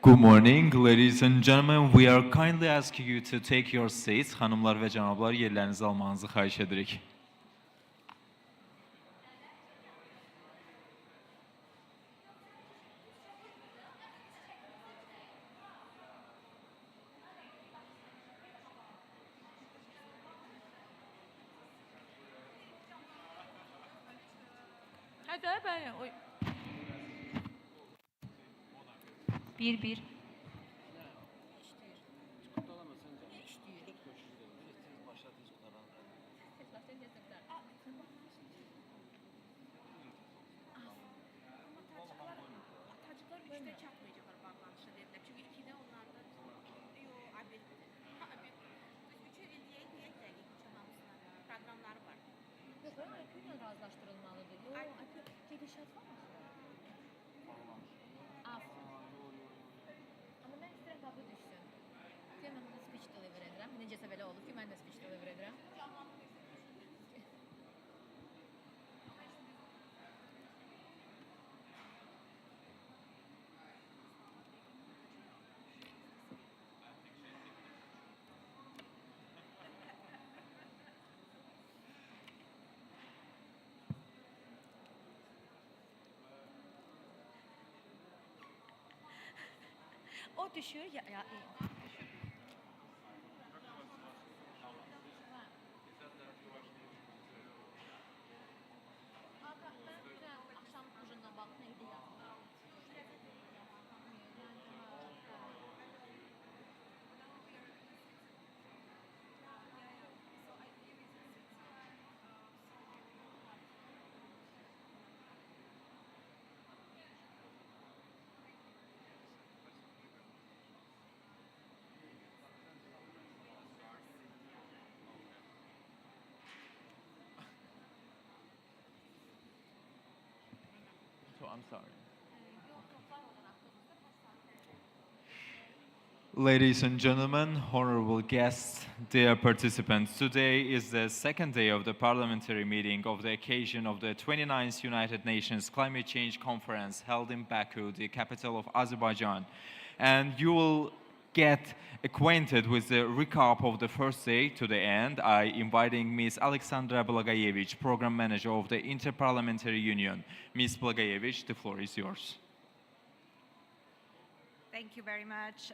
Good morning, ladies and gentlemen. We are kindly asking you to take your seats. Hanımlar ve canablar, yerlerinizi almanızı xahiş edirik. Hadi ben oy. Bir. Razılaştırılmalıdır. Yok, gedişat var mı? Az. Amma mən istəyirəm qabı düşsün. Mən bunu speech deliver edirəm. Necəsə belə olub ki, mən də speech deliver edirəm. O düşür ya. Akşam ucundan bax neydi ya? I'm sorry. Ladies and gentlemen, honorable guests, dear participants, today is the second day of the parliamentary meeting of the occasion of the 29th United Nations Climate Change Conference held in Baku, the capital of Azerbaijan. And you will get acquainted with the recap of the first day to the end. I inviting Ms. Alexandra Blagayevich, Program Manager of the Inter-Parliamentary Union. Ms. Blagayevich, the floor is yours. Thank you very much.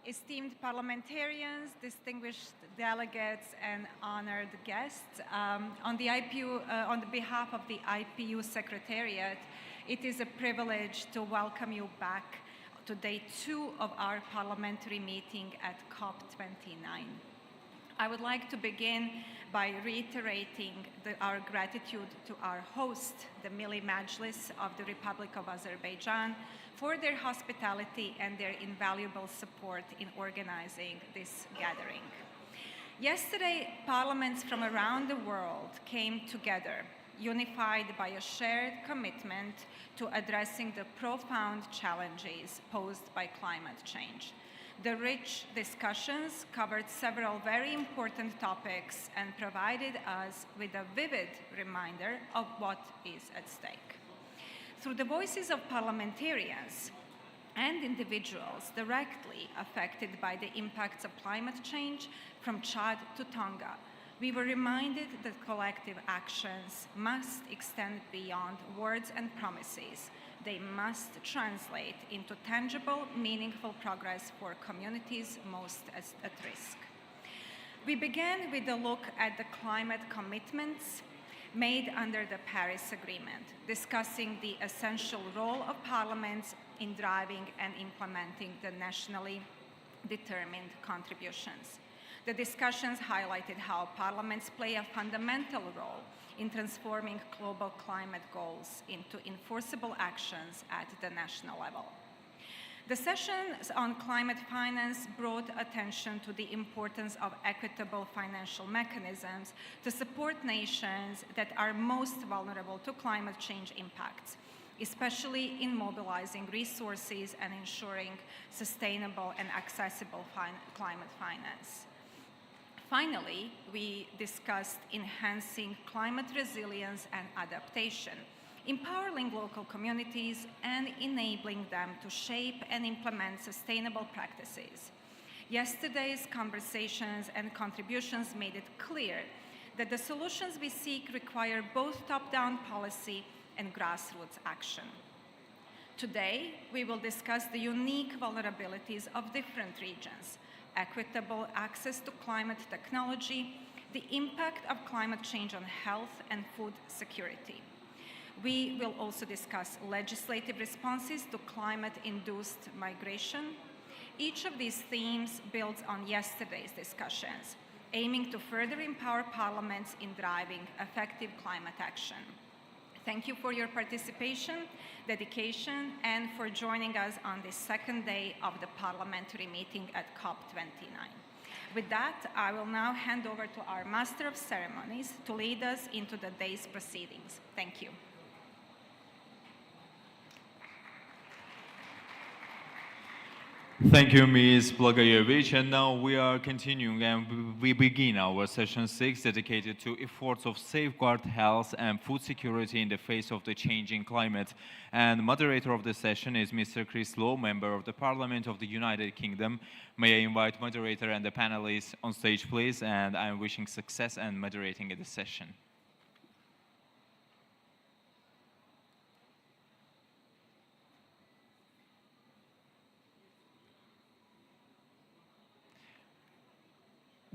Esteemed parliamentarians, distinguished delegates, and honored guests, on the behalf of the IPU Secretariat, it is a privilege to welcome you back to day 2 of our parliamentary meeting at COP29. I would like to begin by reiterating our gratitude to our host, the Milli Majlis of the Republic of Azerbaijan, for their hospitality and their invaluable support in organizing this gathering. Yesterday, parliaments from around the world came together, unified by a shared commitment to addressing the profound challenges posed by climate change. The rich discussions covered several very important topics and provided us with a vivid reminder of what is at stake. Through the voices of parliamentarians and individuals directly affected by the impacts of climate change from Chad to Tonga, we were reminded that collective actions must extend beyond words and promises. They must translate into tangible, meaningful progress for communities most at risk. We began with a look at the climate commitments made under the Paris Agreement, discussing the essential role of parliaments in driving and implementing the nationally determined contributions. The discussions highlighted how parliaments play a fundamental role in transforming global climate goals into enforceable actions at the national level. The sessions on climate finance brought attention to the importance of equitable financial mechanisms to support nations that are most vulnerable to climate change impacts, especially in mobilizing resources and ensuring sustainable and accessible climate finance. Finally, we discussed enhancing climate resilience and adaptation, empowering local communities and enabling them to shape and implement sustainable practices. Yesterday's conversations and contributions made it clear that the solutions we seek require both top-down policy and grassroots action. Today, we will discuss the unique vulnerabilities of different regions, equitable access to climate technology, the impact of climate change on health and food security. We will also discuss legislative responses to climate-induced migration. Each of these themes builds on yesterday's discussions, aiming to further empower parliaments in driving effective climate action. Thank you for your participation, dedication, and for joining us on this second day of the parliamentary meeting at COP29. With that, I will now hand over to our Master of Ceremonies to lead us into the day's proceedings. Thank you. Thank you, Ms. Blagojevich. And now we are continuing and we begin our session 6 dedicated to efforts of safeguard health and food security in the face of the changing climate. And moderator of the session is Mr. Chris Lowe, member of the Parliament of the United Kingdom. May I invite moderator and the panelists on stage, please? And I'm wishing success and moderating the session.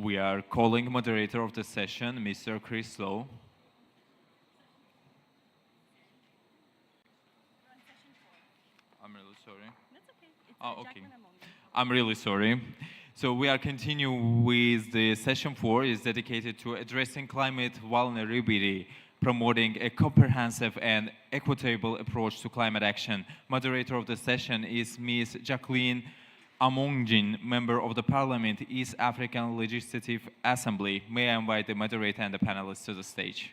We are calling moderator of the session, Mr. Chris Lowe. I'm really sorry. That's okay. It's Okay. I'm really sorry. So we are continuing with the session 4 is dedicated to addressing climate vulnerability, promoting a comprehensive and equitable approach to climate action. Moderator of the session is Ms. Jacqueline Amongjin, member of the Parliament, East African Legislative Assembly. May I invite the moderator and the panelists to the stage?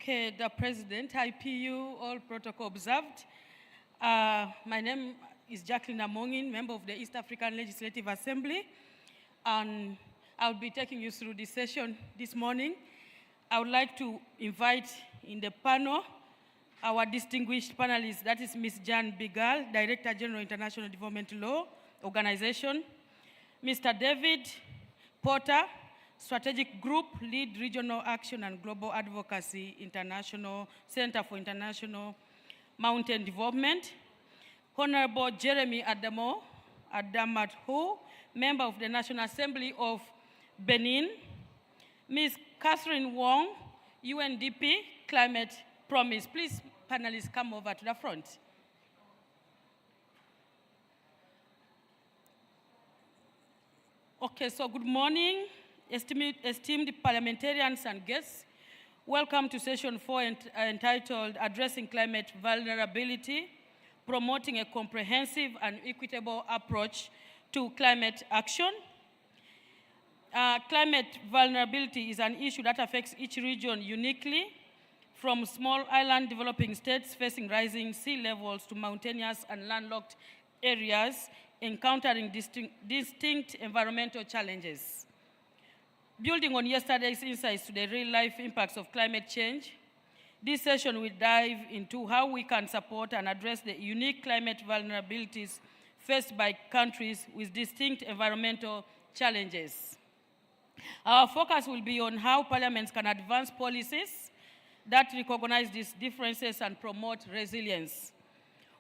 Okay, the President, IPU, all protocol observed. My name is Jacqueline Amongin, member of the East African Legislative Assembly, and I'll be taking you through this session this morning. I would like to invite in the panel our distinguished panelists, that is Ms. Jan Bigal, Director General International Development Law Organization, Mr. David Porter, Strategic Group, Lead Regional Action and Global Advocacy, International Center for International Mountain Development, Honorable Jeremy Adamatho, Member of the National Assembly of Benin, Ms. Catherine Wong, UNDP, Climate Promise. Please, panelists, come over to the front. Okay, so good morning. Esteemed parliamentarians and guests, welcome to session 4 entitled Addressing Climate Vulnerability, Promoting a Comprehensive and Equitable Approach to Climate Action. Climate vulnerability is an issue that affects each region uniquely, from small island developing states facing rising sea levels to mountainous and landlocked areas encountering distinct environmental challenges. Building on yesterday's insights to the real-life impacts of climate change, this session will dive into how we can support and address the unique climate vulnerabilities faced by countries with distinct environmental challenges. Our focus will be on how parliaments can advance policies that recognize these differences and promote resilience.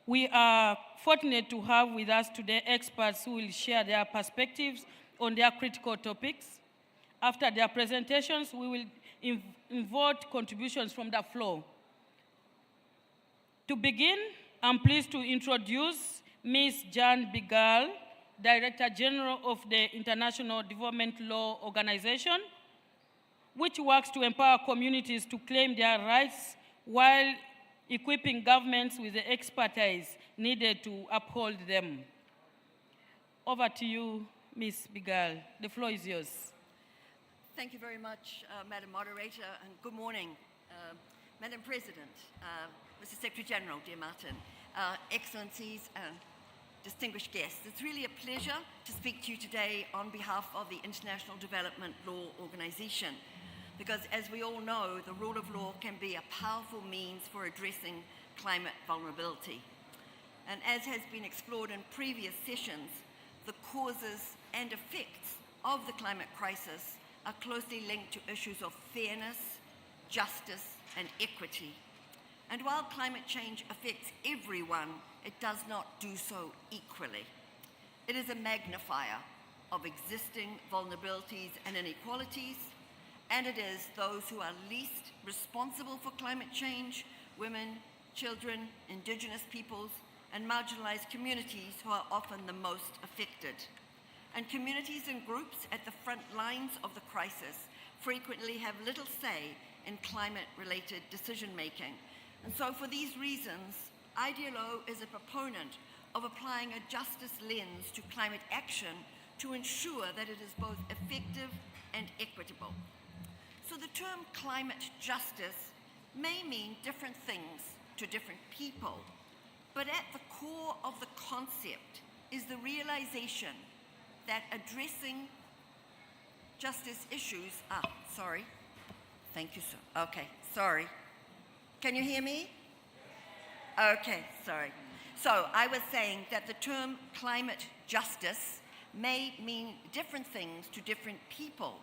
We are fortunate to have with us today experts who will share their perspectives on their critical topics. After their presentations, we will invite contributions from the floor. To begin, I'm pleased to introduce Ms. Jan Bigal, Director General of the International Development Law Organization, which works to empower communities to claim their rights while equipping governments with the expertise needed to uphold them. Over to you, Ms. Bigal. The floor is yours. Thank you very much, Madam Moderator, and good morning, Madam President, Mr. Secretary General, dear Martin, Excellencies, distinguished guests. It's really a pleasure to speak to you today on behalf of the International Development Law Organization, because as we all know, the rule of law can be a powerful means for addressing climate vulnerability. And as has been explored in previous sessions, the causes and effects of the climate crisis are closely linked to issues of fairness, justice, and equity. And while climate change affects everyone, it does not do so equally. It is a magnifier of existing vulnerabilities and inequalities, and it is those who are least responsible for climate change, women, children, indigenous peoples, and marginalized communities who are often the most affected. And communities and groups at the front lines of the crisis frequently have little say in climate-related decision-making. And so for these reasons, IDLO is a proponent of applying a justice lens to climate action to ensure that it is both effective and equitable. So the term climate justice may mean different things to different people, but at the core of the concept is the realization that addressing justice issues, thank you, sir. Okay, sorry. Can you hear me? Okay, sorry. So I was saying that the term climate justice may mean different things to different people,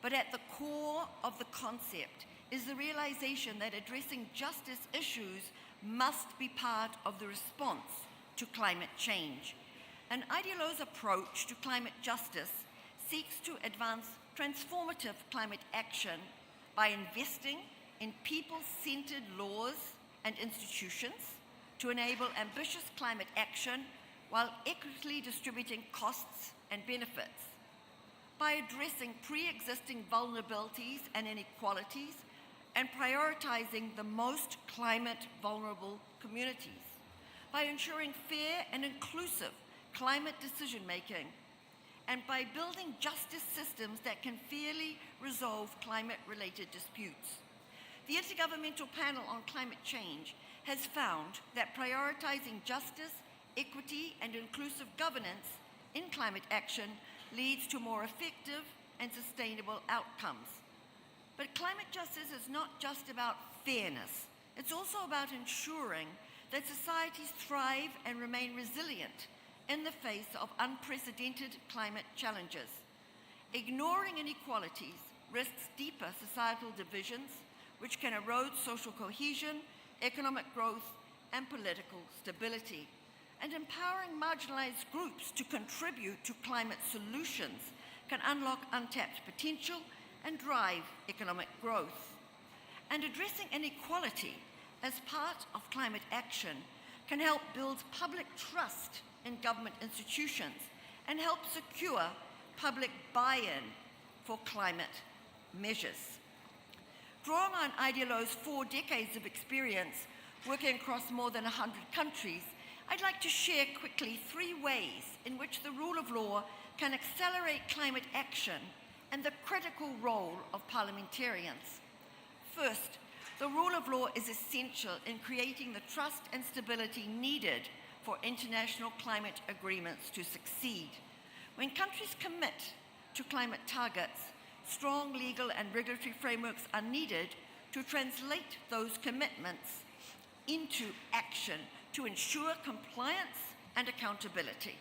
but at the core of the concept is the realization that addressing justice issues must be part of the response to climate change. And IDLO's approach to climate justice seeks to advance transformative climate action by investing in people-centered laws and institutions to enable ambitious climate action while equitably distributing costs and benefits, by addressing pre-existing vulnerabilities and inequalities and prioritizing the most climate vulnerable communities, by ensuring fair and inclusive climate decision-making, and by building justice systems that can fairly resolve climate-related disputes. The Intergovernmental Panel on Climate Change has found that prioritizing justice, equity, and inclusive governance in climate action leads to more effective and sustainable outcomes. But climate justice is not just about fairness. It's also about ensuring that societies thrive and remain resilient in the face of unprecedented climate challenges. Ignoring inequalities risks deeper societal divisions, which can erode social cohesion, economic growth, and political stability. And empowering marginalized groups to contribute to climate solutions can unlock untapped potential and drive economic growth. And addressing inequality as part of climate action can help build public trust in government institutions and help secure public buy-in for climate measures. Drawing on IDLO's 4 decades of experience working across more than 100 countries, I'd like to share quickly 3 ways in which the rule of law can accelerate climate action and the critical role of parliamentarians. First, the rule of law is essential in creating the trust and stability needed for international climate agreements to succeed. When countries commit to climate targets, strong legal and regulatory frameworks are needed to translate those commitments into action to ensure compliance and accountability.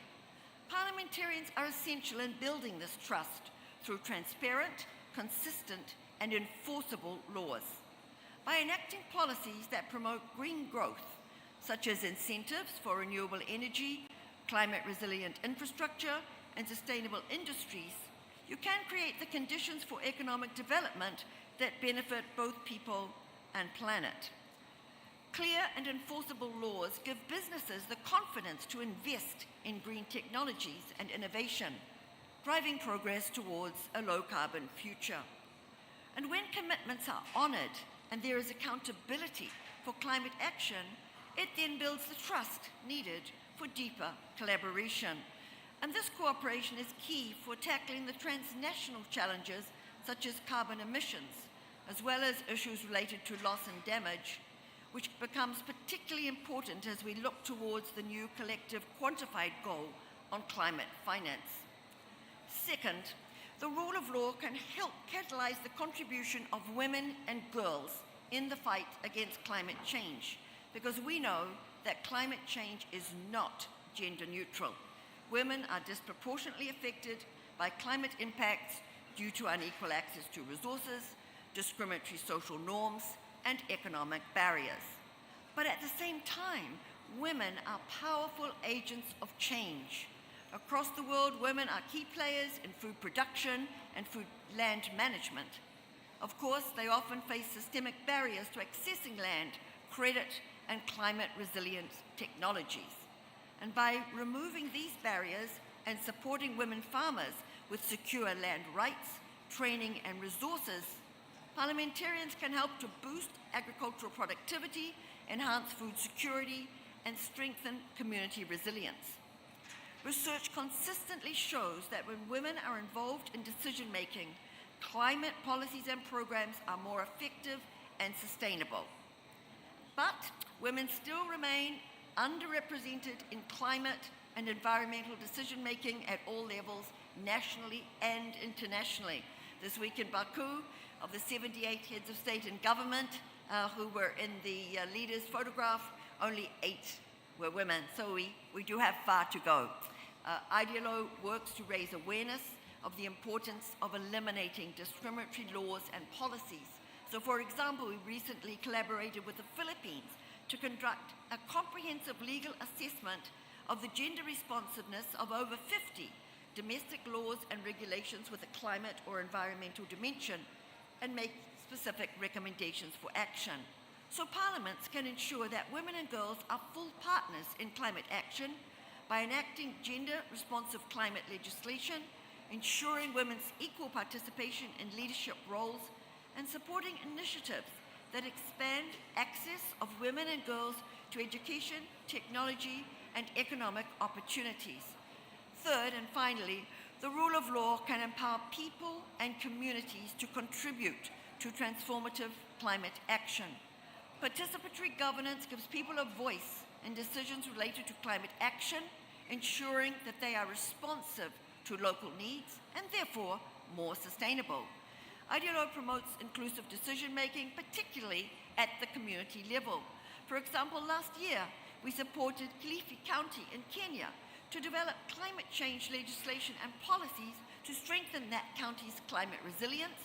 Parliamentarians are essential in building this trust through transparent, consistent, and enforceable laws. By enacting policies that promote green growth, such as incentives for renewable energy, climate-resilient infrastructure, and sustainable industries, you can create the conditions for economic development that benefit both people and planet. Clear and enforceable laws give businesses the confidence to invest in green technologies and innovation, driving progress towards a low-carbon future. And when commitments are honored and there is accountability for climate action, it then builds the trust needed for deeper collaboration. And this cooperation is key for tackling the transnational challenges such as carbon emissions, as well as issues related to loss and damage, which becomes particularly important as we look towards the new collective quantified goal on climate finance. Second, the rule of law can help catalyze the contribution of women and girls in the fight against climate change, because we know that climate change is not gender neutral. Women are disproportionately affected by climate impacts due to unequal access to resources, discriminatory social norms, and economic barriers. But at the same time, women are powerful agents of change. Across the world, women are key players in food production and food land management. Of course, they often face systemic barriers to accessing land, credit, and climate resilient technologies. And by removing these barriers and supporting women farmers with secure land rights, training, and resources, parliamentarians can help to boost agricultural productivity, enhance food security, and strengthen community resilience. Research consistently shows that when women are involved in decision-making, climate policies and programs are more effective and sustainable. But women still remain underrepresented in climate and environmental decision-making at all levels, nationally and internationally. This week in Baku, of the 78 heads of state and government who were in the leaders' photograph, only 8 were women. So we do have far to go. IDLO works to raise awareness of the importance of eliminating discriminatory laws and policies. So for example, we recently collaborated with the Philippines to conduct a comprehensive legal assessment of the gender responsiveness of over 50 domestic laws and regulations with a climate or environmental dimension and make specific recommendations for action. So parliaments can ensure that women and girls are full partners in climate action by enacting gender-responsive climate legislation, ensuring women's equal participation in leadership roles, and supporting initiatives that expand access of women and girls to education, technology, and economic opportunities. Third, and finally, the rule of law can empower people and communities to contribute to transformative climate action. Participatory governance gives people a voice in decisions related to climate action, ensuring that they are responsive to local needs and therefore more sustainable. IDLO promotes inclusive decision-making, particularly at the community level. For example, last year, we supported Kilifi County in Kenya to develop climate change legislation and policies to strengthen that county's climate resilience,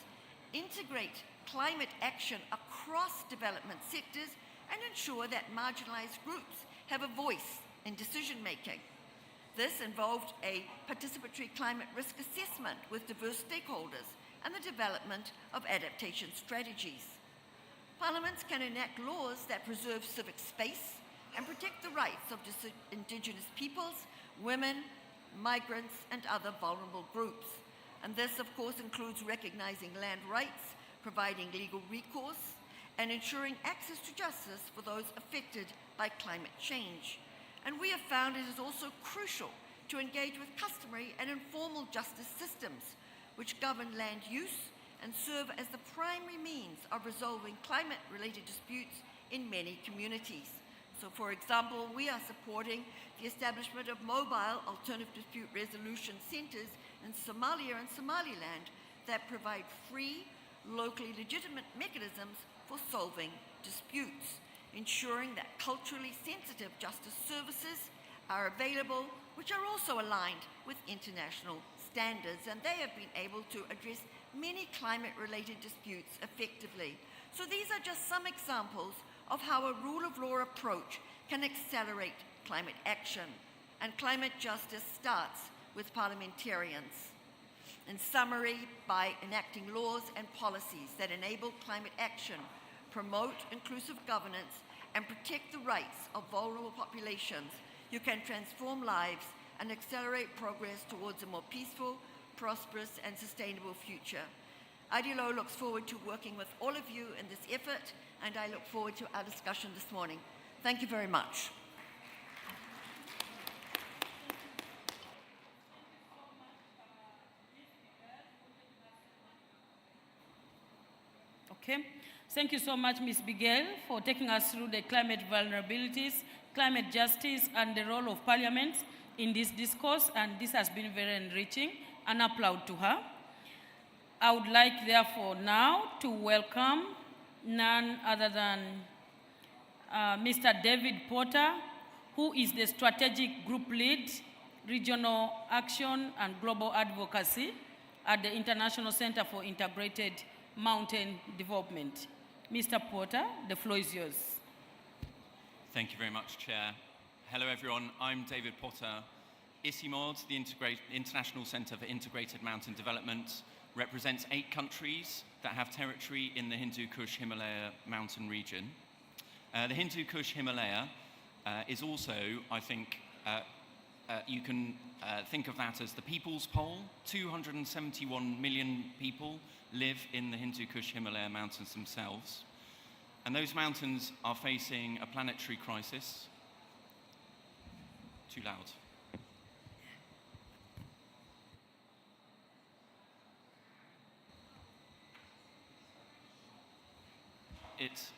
integrate climate action across development sectors, and ensure that marginalized groups have a voice in decision-making. This involved a participatory climate risk assessment with diverse stakeholders and the development of adaptation strategies. Parliaments can enact laws that preserve civic space and protect the rights of Indigenous peoples, women, migrants, and other vulnerable groups. And this, of course, includes recognizing land rights, providing legal recourse, and ensuring access to justice for those affected by climate change. And we have found it is also crucial to engage with customary and informal justice systems, which govern land use and serve as the primary means of resolving climate-related disputes in many communities. So, for example, we are supporting the establishment of mobile alternative dispute resolution centers in Somalia and Somaliland that provide free, locally legitimate mechanisms for solving disputes, ensuring that culturally sensitive justice services are available, which are also aligned with international standards, and they have been able to address many climate-related disputes effectively. So these are just some examples of how a rule of law approach can accelerate climate action, and climate justice starts with parliamentarians. In summary, by enacting laws and policies that enable climate action, promote inclusive governance, and protect the rights of vulnerable populations, you can transform lives and accelerate progress towards a more peaceful, prosperous, and sustainable future. IDLO looks forward to working with all of you in this effort, and I look forward to our discussion this morning. Thank you very much. Okay. Thank you so much, Ms. Bigel, for taking us through the climate vulnerabilities, climate justice, and the role of Parliament in this discourse, and this has been very enriching, and applaud to her. I would like, therefore, now to welcome none other than Mr. David Porter, who is the Strategic Group Lead, Regional Action and Global Advocacy at the International Center for Integrated Mountain Development. Mr. Porter, the floor is yours. Thank you very much, Chair. Hello, everyone. I'm David Potter. ICIMOD, the International Center for Integrated Mountain Development, represents 8 countries that have territory in the Hindu Kush Himalaya mountain region. The Hindu Kush Himalaya is also, I think, you can think of that as the People's Pole. 271 million people live in the Hindu Kush Himalaya mountains themselves. And those mountains are facing a planetary crisis. Too loud. It's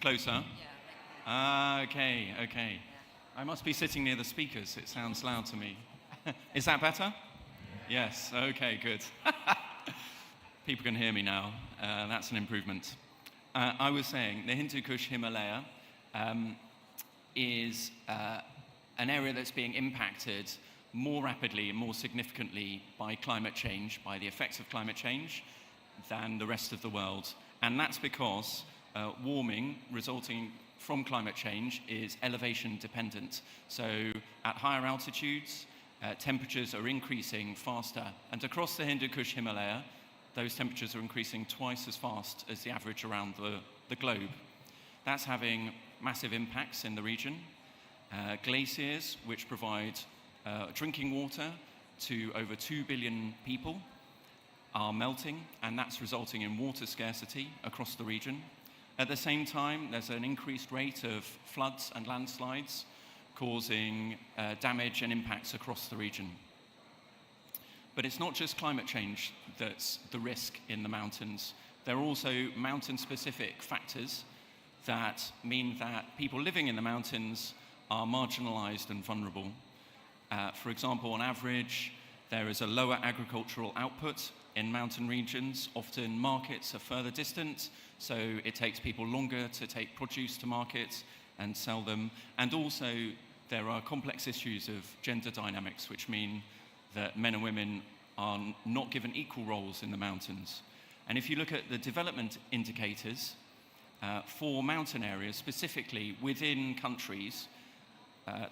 closer. Okay. I must be sitting near the speakers. It sounds loud to me. Is that better? Yes. Okay, good. People can hear me now. That's an improvement. I was saying the Hindu Kush Himalaya is an area that's being impacted more rapidly and more significantly by climate change, by the effects of climate change, than the rest of the world. And that's because warming resulting from climate change is elevation dependent. So at higher altitudes, temperatures are increasing faster. And across the Hindu Kush Himalaya, those temperatures are increasing twice as fast as the average around the globe. That's having massive impacts in the region. Glaciers, which provide drinking water to over 2 billion people, are melting, and that's resulting in water scarcity across the region. At the same time, there's an increased rate of floods and landslides causing damage and impacts across the region. But it's not just climate change that's the risk in the mountains. There are also mountain-specific factors that mean that people living in the mountains are marginalized and vulnerable. For example, on average, there is a lower agricultural output in mountain regions. Often markets are further distant, so it takes people longer to take produce to market and sell them. And also, there are complex issues of gender dynamics, which mean that men and women are not given equal roles in the mountains. And if you look at the development indicators for mountain areas, specifically within countries,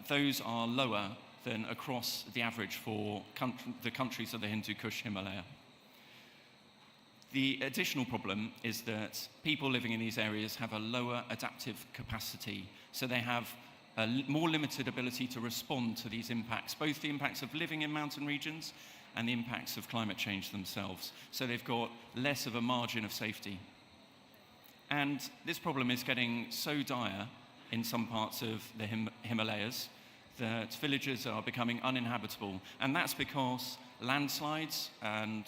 those are lower than across the average for the countries of the Hindu Kush Himalaya. The additional problem is that people living in these areas have a lower adaptive capacity, so they have a more limited ability to respond to these impacts, both the impacts of living in mountain regions and the impacts of climate change themselves. So they've got less of a margin of safety. And this problem is getting so dire in some parts of the Himalayas that villages are becoming uninhabitable. And that's because landslides and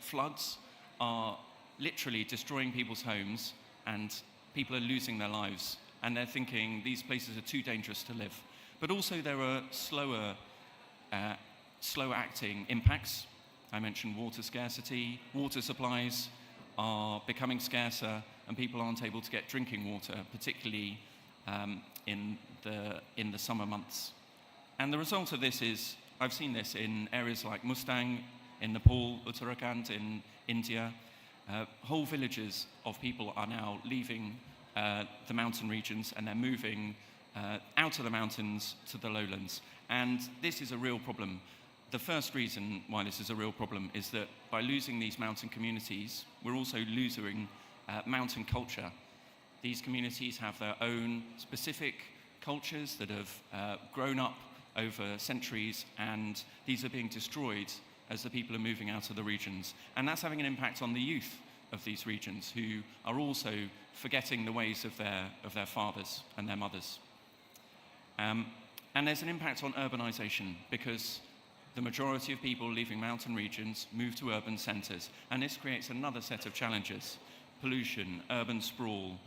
floods are literally destroying people's homes, and people are losing their lives. And they're thinking these places are too dangerous to live. But also there are slower acting impacts. I mentioned water scarcity. Water supplies are becoming scarcer, and people aren't able to get drinking water, particularly in the summer months. And the result of this is, I've seen this in areas like Mustang, in Nepal, Uttarakhand, in India. Whole villages of people are now leaving the mountain regions, and they're moving out of the mountains to the lowlands. And this is a real problem. The first reason why this is a real problem is that by losing these mountain communities, we're also losing mountain culture. These communities have their own specific cultures that have grown up over centuries, and these are being destroyed as the people are moving out of the regions. And that's having an impact on the youth of these regions, who are also forgetting the ways of their fathers and their mothers. And there's an impact on urbanization, because the majority of people leaving mountain regions move to urban centres, and this creates another set of challenges: pollution, urban sprawl,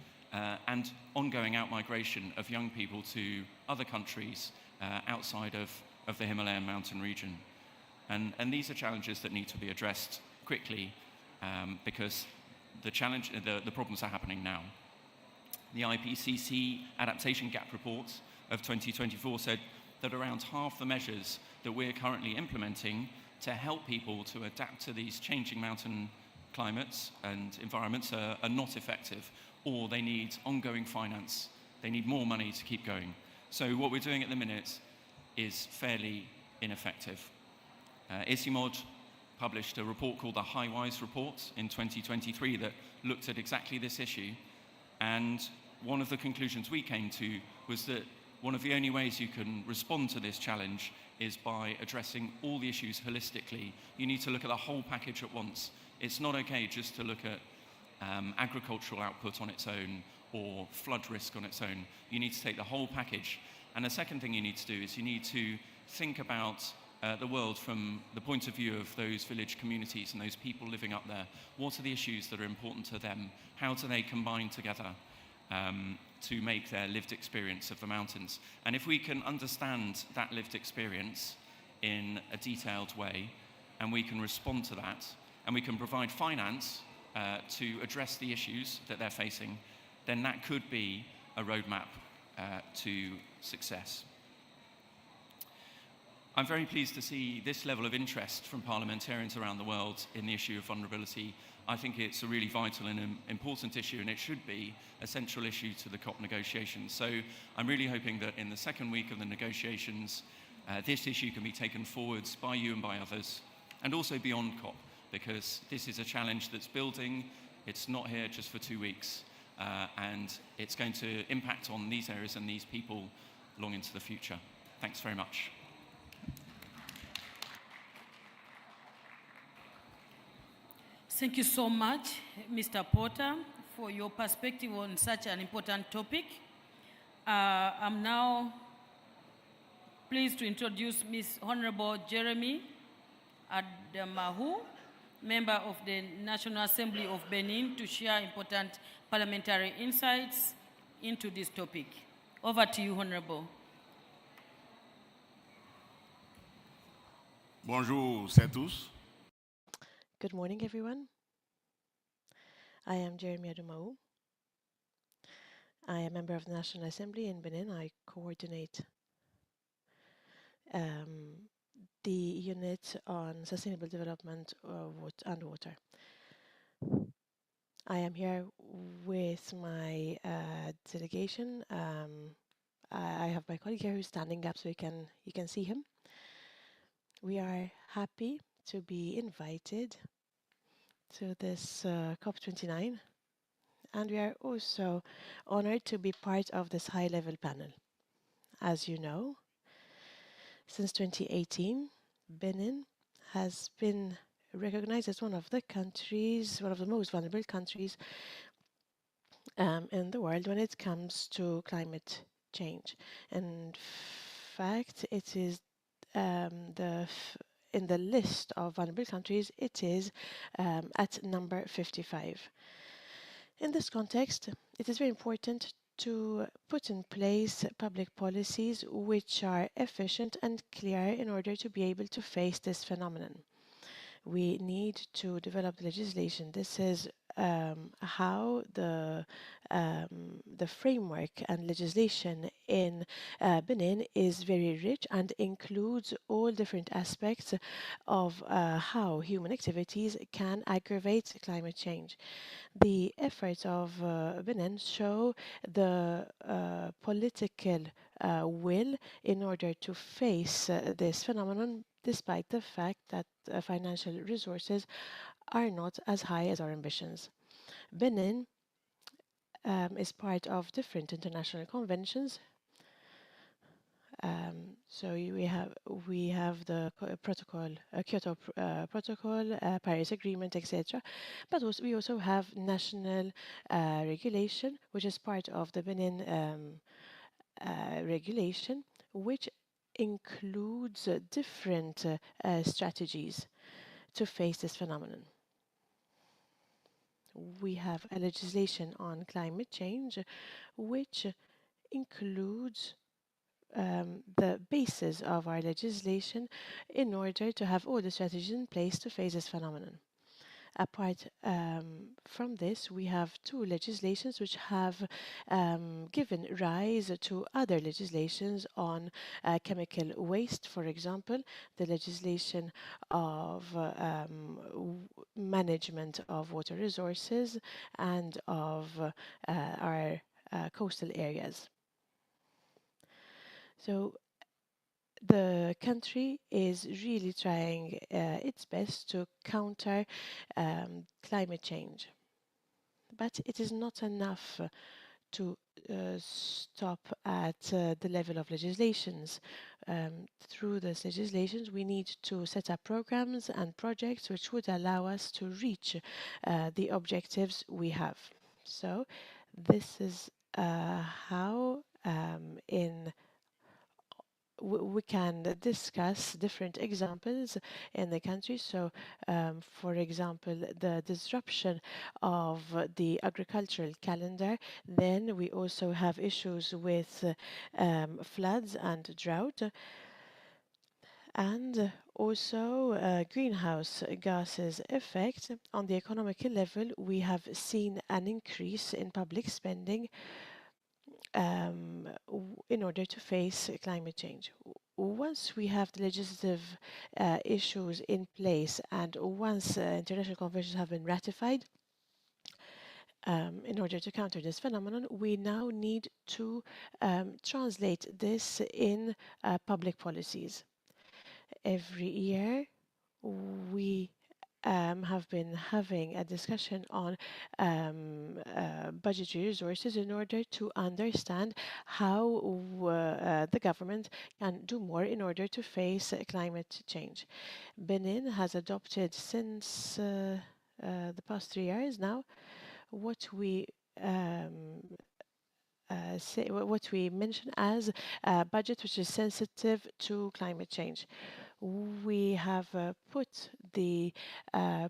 and ongoing outmigration of young people to other countries outside of the Himalayan mountain region. And these are challenges that need to be addressed quickly because the problems are happening now. The IPCC Adaptation Gap Report of 2024 said that around half the measures that we're currently implementing to help people to adapt to these changing mountain climates and environments are not effective, or they need ongoing finance. They need more money to keep going. So what we're doing at the minute is fairly ineffective. ICIMOD published a report called the Highwise Report in 2023 that looked at exactly this issue. And one of the conclusions we came to was that one of the only ways you can respond to this challenge is by addressing all the issues holistically. You need to look at the whole package at once. It's not okay just to look at agricultural output on its own or flood risk on its own. You need to take the whole package. And the second thing you need to do is you need to think about the world from the point of view of those village communities and those people living up there. What are the issues that are important to them? How do they combine together to make their lived experience of the mountains? And if we can understand that lived experience in a detailed way, and we can respond to that, and we can provide finance to address the issues that they're facing, then that could be a roadmap to success. I'm very pleased to see this level of interest from parliamentarians around the world in the issue of vulnerability. I think it's a really vital and important issue, and it should be a central issue to the COP negotiations. So I'm really hoping that in the second week of the negotiations, this issue can be taken forwards by you and by others, and also beyond COP, because this is a challenge that's building. It's not here just for 2 weeks, and it's going to impact on these areas and these people long into the future. Thanks very much. Thank you so much, Mr. Porter, for your perspective on such an important topic. I'm now pleased to introduce Ms. Honorable Jeremy Adamahu, member of the National Assembly of Benin, to share important parliamentary insights into this topic. Over to you, Honorable. Bonjour à tous. Good morning, everyone. I am Jeremy Adumau. I am a member of the National Assembly in Benin. I coordinate the unit on sustainable development and water. I am here with my delegation. I have my colleague here who's standing up so you can see him. We are happy to be invited to this COP29, and we are also honored to be part of this high-level panel. As you know, since 2018, Benin has been recognized as one of the most vulnerable countries in the world when it comes to climate change. In fact, it is in the list of vulnerable countries, it is at number 55. In this context, it is very important to put in place public policies which are efficient and clear in order to be able to face this phenomenon. We need to develop legislation. This is how the framework and legislation in Benin is very rich and includes all different aspects of how human activities can aggravate climate change. The efforts of Benin show the political will in order to face this phenomenon, despite the fact that financial resources are not as high as our ambitions. Benin is part of different international conventions. So we have the protocol, Kyoto Protocol, Paris Agreement, etc. But we also have national regulation, which is part of the Benin regulation, which includes different strategies to face this phenomenon. We have a legislation on climate change, which includes the basis of our legislation in order to have all the strategies in place to face this phenomenon. Apart from this, we have two legislations which have given rise to other legislations on chemical waste, for example, the legislation of management of water resources and of our coastal areas. So the country is really trying its best to counter climate change. But it is not enough to stop at the level of legislations. Through these legislations, we need to set up programs and projects which would allow us to reach the objectives we have. So this is how we can discuss different examples in the country. So, for example, the disruption of the agricultural calendar. Then we also have issues with floods and drought. And also greenhouse gases effect. On the economic level, we have seen an increase in public spending in order to face climate change. Once we have the legislative issues in place and once international conventions have been ratified, in order to counter this phenomenon, we now need to translate this in public policies. Every year, we have been having a discussion on budgetary resources in order to understand how the government can do more in order to face climate change. Benin has adopted since the past 3 years now what we what we mention as a budget which is sensitive to climate change. We have put the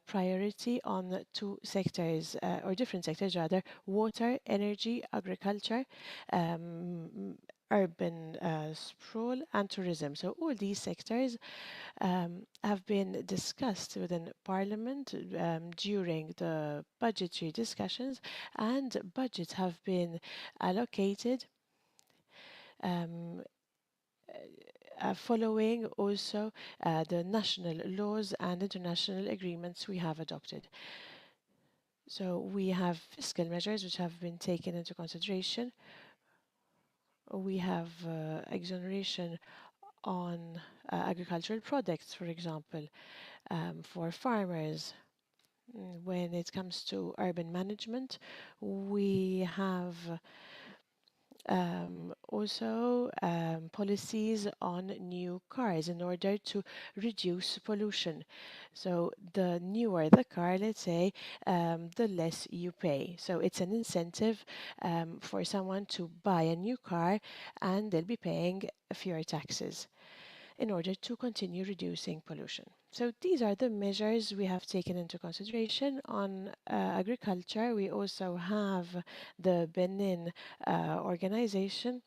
priority on two sectors, or different sectors rather, water, energy, agriculture, urban sprawl and tourism. So all these sectors have been discussed within Parliament during the budgetary discussions, and budgets have been allocated following also the national laws and international agreements we have adopted. So we have fiscal measures which have been taken into consideration. We have exoneration on agricultural products, for example, for farmers. When it comes to urban management, we have also policies on new cars in order to reduce pollution. So the newer the car, let's say, the less you pay. So it's an incentive for someone to buy a new car, and they'll be paying fewer taxes in order to continue reducing pollution. So these are the measures we have taken into consideration. On agriculture, we also have the Benin organization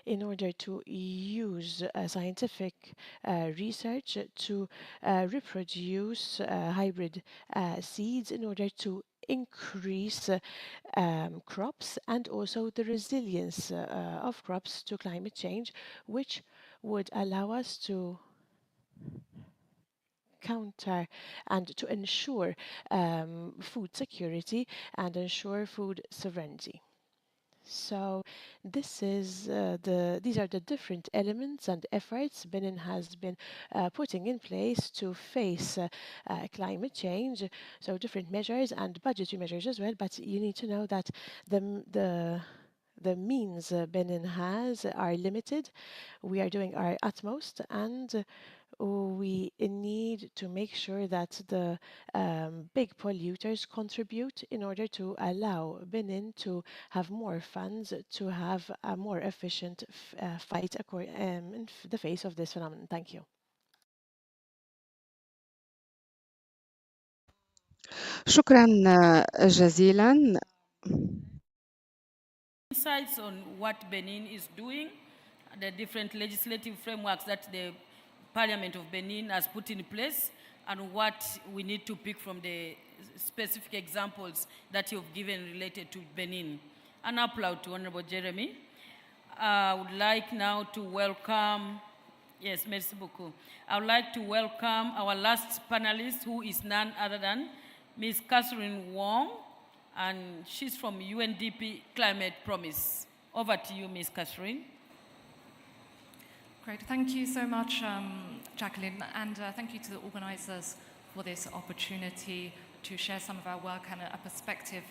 in order to use scientific research to reproduce hybrid seeds in order to increase crops and also the resilience of crops to climate change, which would allow us to counter and to ensure food security and ensure food sovereignty. So these are the different elements and efforts Benin has been putting in place to face climate change. So different measures and budgetary measures as well. But you need to know that the means Benin has are limited. We are doing our utmost, and we need to make sure that the big polluters contribute in order to allow Benin to have more funds to have a more efficient fight in the face of this phenomenon. Thank you. شكرا جزيلا. Insights on what Benin is doing, the different legislative frameworks that the Parliament of Benin has put in place, and what we need to pick from the specific examples that you've given related to Benin. An applause to Honorable Jeremy. I would like now to welcome, yes, merci beaucoup. I would like to welcome our last panelist, who is none other than Ms. Catherine Wong, and she's from UNDP Climate Promise. Over to you, Ms. Catherine. Great, thank you so much, Jacqueline, and thank you to the organizers for this opportunity to share some of our work and a perspective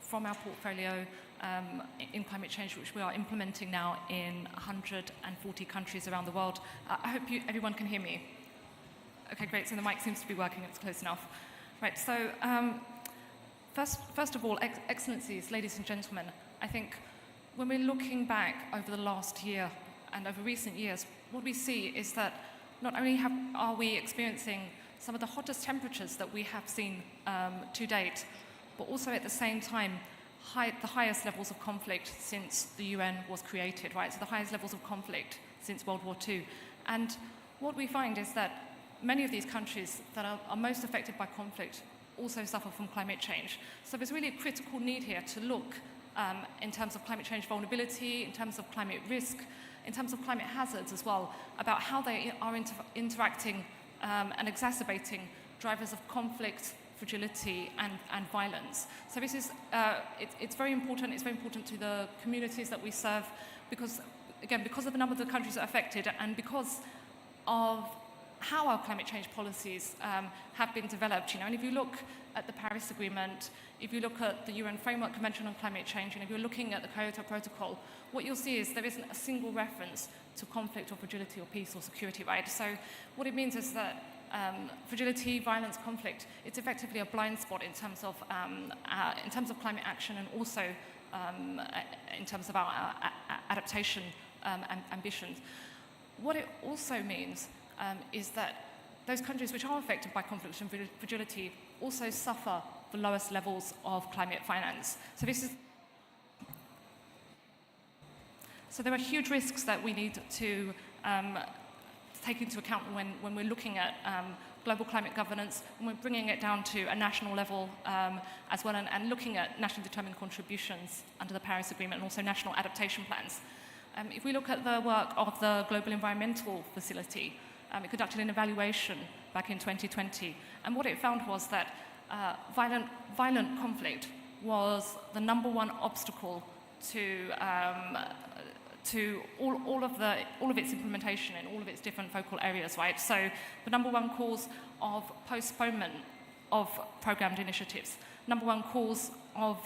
from our portfolio in climate change, which we are implementing now in 140 countries around the world. I hope everyone can hear me. Okay, great, so the mic seems to be working, it's close enough. Right, so first of all, excellencies, ladies and gentlemen, I think when we're looking back over the last year and over recent years, what we see is that not only are we experiencing some of the hottest temperatures that we have seen to date, but also at the same time, the highest levels of conflict since the UN was created, right? So the highest levels of conflict since World War II. And what we find is that many of these countries that are most affected by conflict also suffer from climate change. So there's really a critical need here to look in terms of climate change vulnerability, in terms of climate risk, in terms of climate hazards as well, about how they are interacting and exacerbating drivers of conflict, fragility, and violence. So this is, it's very important. It's very important to the communities that we serve because, again, because of the number of the countries that are affected and because of how our climate change policies have been developed. And if you look at the Paris Agreement, if you look at the UN Framework Convention on Climate Change, and if you're looking at the Kyoto Protocol, what you'll see is there isn't a single reference to conflict or fragility or peace or security, right? So what it means is that fragility, violence, conflict, it's effectively a blind spot in terms of climate action and also in terms of our adaptation ambitions. What it also means is that those countries which are affected by conflict and fragility also suffer the lowest levels of climate finance. So there are huge risks that we need to take into account when we're looking at global climate governance, and we're bringing it down to a national level as well, and looking at nationally determined contributions under the Paris Agreement and also national adaptation plans. If we look at the work of the Global Environmental Facility, it conducted an evaluation back in 2020, and what it found was that violent conflict was the #1 obstacle to all of its implementation in all of its different focal areas, right? So the #1 cause of postponement of programmed initiatives, #1 cause of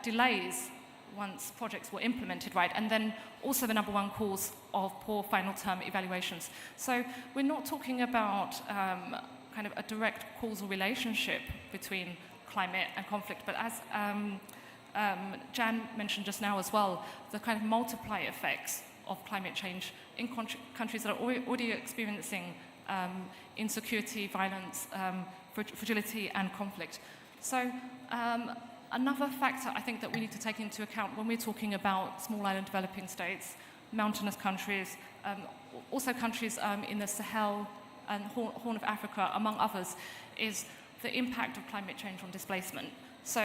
delays once projects were implemented, right? And then also the #1 cause of poor final term evaluations. So we're not talking about kind of a direct causal relationship between climate and conflict, but as Jan mentioned just now as well, the kind of multiplier effects of climate change in countries that are already experiencing insecurity, violence, fragility, and conflict. So another factor I think that we need to take into account when we're talking about small island developing states, mountainous countries, also countries in the Sahel and Horn of Africa, among others, is the impact of climate change on displacement. So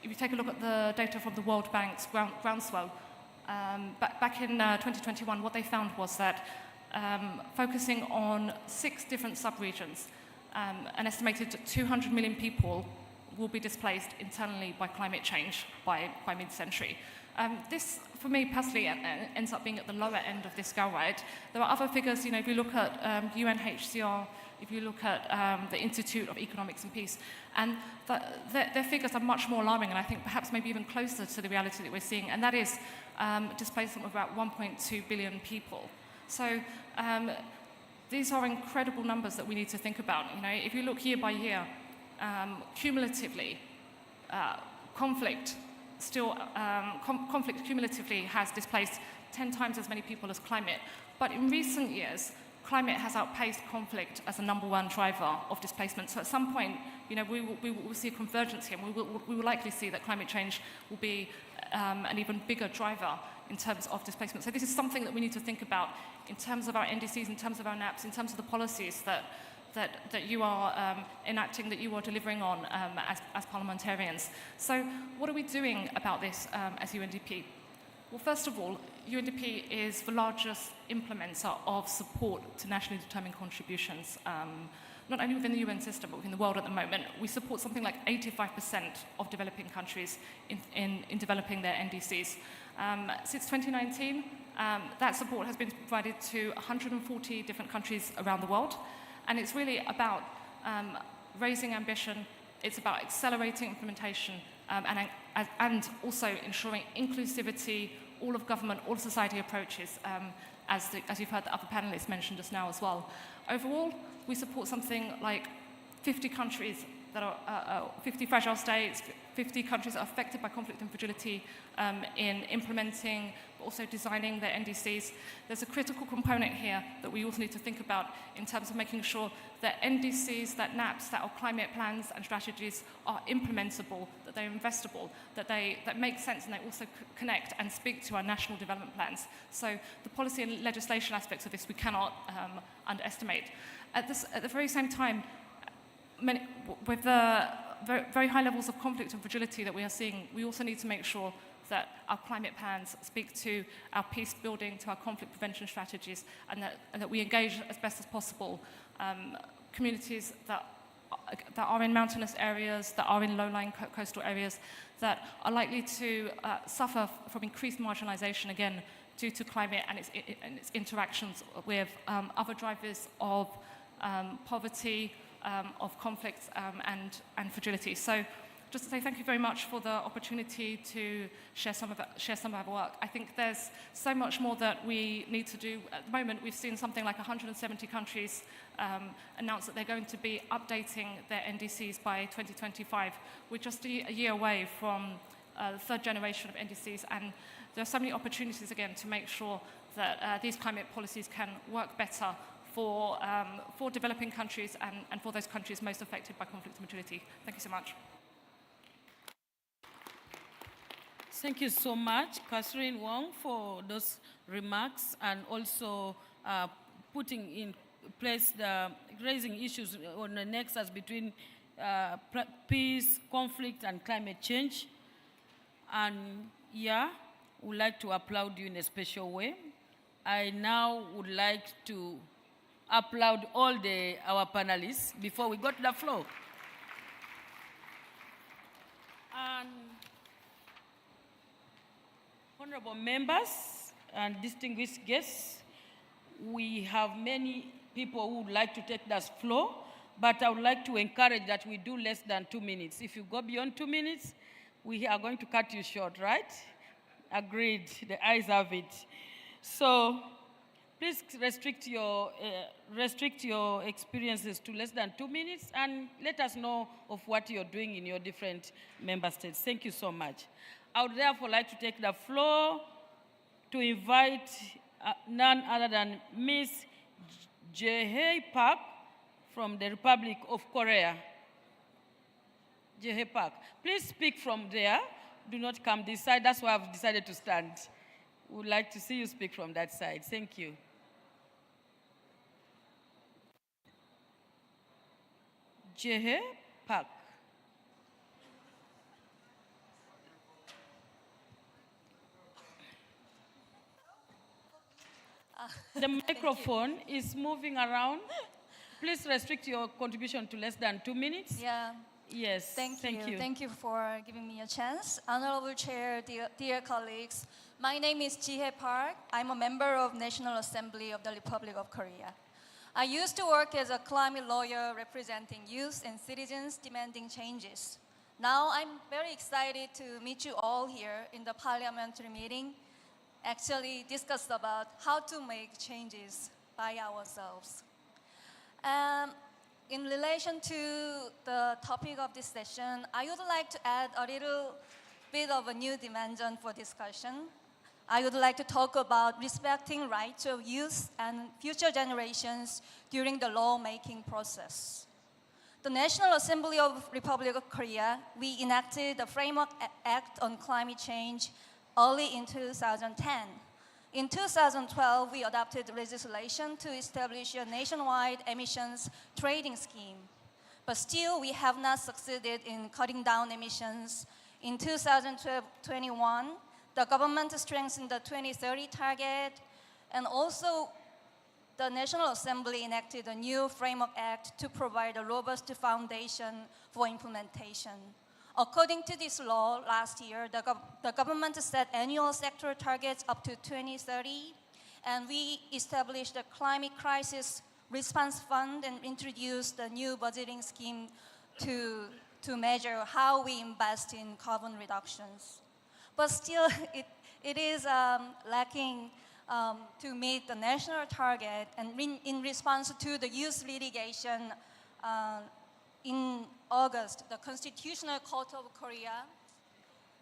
if you take a look at the data from the World Bank's groundswell, back in 2021, what they found was that focusing on 6 different sub-regions, an estimated 200 million people will be displaced internally by climate change by mid-century. This, for me personally, ends up being at the lower end of this scale, right? There are other figures, if you look at UNHCR, if you look at the Institute of Economics and Peace, and their figures are much more alarming, and I think perhaps maybe even closer to the reality that we're seeing, and that is displacement of about 1.2 billion people. So these are incredible numbers that we need to think about. You know, if you look year by year, cumulatively, conflict cumulatively has displaced 10 times as many people as climate. But in recent years, climate has outpaced conflict as the #1 driver of displacement. So at some point, you know, we will see a convergence here, and we will likely see that climate change will be an even bigger driver in terms of displacement. So this is something that we need to think about in terms of our NDCs, in terms of our NAPs, in terms of the policies that you are enacting, that you are delivering on as parliamentarians. So what are we doing about this as UNDP? Well, first of all, UNDP is the largest implementer of support to nationally determined contributions, not only within the UN system, but within the world at the moment. We support something like 85% of developing countries in developing their NDCs. Since 2019, that support has been provided to 140 different countries around the world. And it's really about raising ambition, it's about accelerating implementation, and also ensuring inclusivity, all of government, all of society approaches, as you've heard the other panelists mention just now as well. Overall, we support something like 50 countries that are 50 fragile states, 50 countries that are affected by conflict and fragility in implementing, but also designing their NDCs. There's a critical component here that we also need to think about in terms of making sure that NDCs, that NAPs, that our climate plans and strategies are implementable, that they're investable, that make sense, and they also connect and speak to our national development plans. So the policy and legislation aspects of this we cannot underestimate. At the very same time, with the very high levels of conflict and fragility that we are seeing, we also need to make sure that our climate plans speak to our peace building, to our conflict prevention strategies, and that we engage as best as possible communities that are in mountainous areas, that are in low-lying coastal areas, that are likely to suffer from increased marginalization, again, due to climate and its interactions with other drivers of poverty, of conflict and fragility. So just to say thank you very much for the opportunity to share some of our work. I think there's so much more that we need to do. At the moment, we've seen something like 170 countries announce that they're going to be updating their NDCs by 2025. We're just a year away from the third generation of NDCs, and there are so many opportunities, again, to make sure that these climate policies can work better for developing countries and for those countries most affected by conflict and fragility. Thank you so much. Thank you so much, Catherine Wong, for those remarks and also putting in place raising issues on the nexus between peace, conflict, and climate change. And yeah, would like to applaud you in a special way. I now would like to applaud all our panelists before we go to the floor. And honorable members and distinguished guests, we have many people who would like to take the floor, but I would like to encourage that we do less than 2 minutes. If you go beyond 2 minutes, we are going to cut you short, right? Agreed, the ayes have it. So please restrict your experiences to less than 2 minutes and let us know of what you're doing in your different member states. Thank you so much. I would therefore like to take the floor to invite none other than Ms. Jae Park from the Republic of Korea. Jae Park, please speak from there. Do not come this side. That's why I've decided to stand. We would like to see you speak from that side. Thank you. Jae Park. The microphone is moving around. Please restrict your contribution to less than 2 minutes. Yeah. Yes. Thank you. Thank you for giving me a chance. Honorable Chair, dear colleagues, my name is Jae Park. I'm a member of National Assembly of the Republic of Korea. I used to work as a climate lawyer representing youth and citizens demanding changes. Now I'm very excited to meet you all here in the parliamentary meeting, actually discuss about how to make changes by ourselves. In relation to the topic of this session, I would like to add a little bit of a new dimension for discussion. I would like to talk about respecting rights of youth and future generations during the lawmaking process. The National Assembly of Republic of Korea, we enacted the Framework Act on Climate Change early in 2010. In 2012, we adopted legislation to establish a nationwide emissions trading scheme. But still, we have not succeeded in cutting down emissions. In 2021, the government strengthened the 2030 target, and also the National Assembly enacted a new Framework Act to provide a robust foundation for implementation. According to this law, last year, the government set annual sector targets up to 2030, and we established the Climate Crisis Response Fund and introduced a new budgeting scheme to measure how we invest in carbon reductions. But still, it is lacking to meet the national target, and in response to the youth litigation in August, the Constitutional Court of Korea,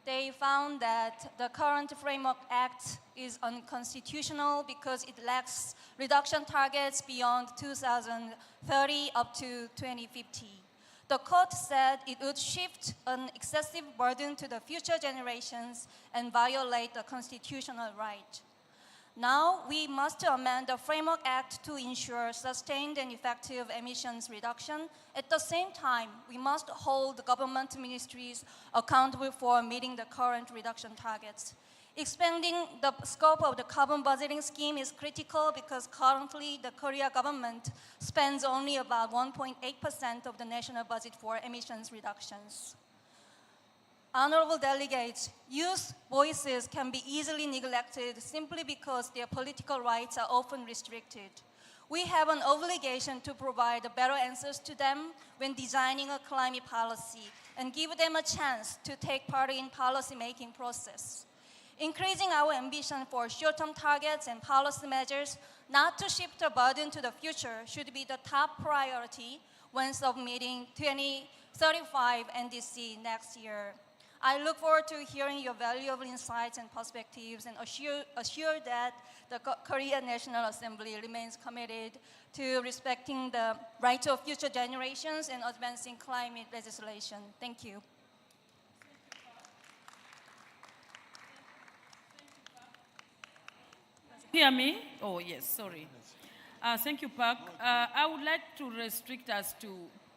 they found that the current Framework Act is unconstitutional because it lacks reduction targets beyond 2030 up to 2050. The court said it would shift an excessive burden to the future generations and violate the constitutional right. Now, we must amend the Framework Act to ensure sustained and effective emissions reduction. At the same time, we must hold government ministries accountable for meeting the current reduction targets. Expanding the scope of the carbon budgeting scheme is critical because currently the Korea government spends only about 1.8% of the national budget for emissions reductions. Honorable delegates, youth voices can be easily neglected simply because their political rights are often restricted. We have an obligation to provide better answers to them when designing a climate policy and give them a chance to take part in policy-making process. Increasing our ambition for short-term targets and policy measures, not to shift the burden to the future, should be the top priority when submitting 2035 NDC next year. I look forward to hearing your valuable insights and perspectives and assure that the Korean National Assembly remains committed to respecting the rights of future generations and advancing climate legislation. Thank you. Hear me? Oh, yes, sorry. Thank you, Park. I would like to restrict us to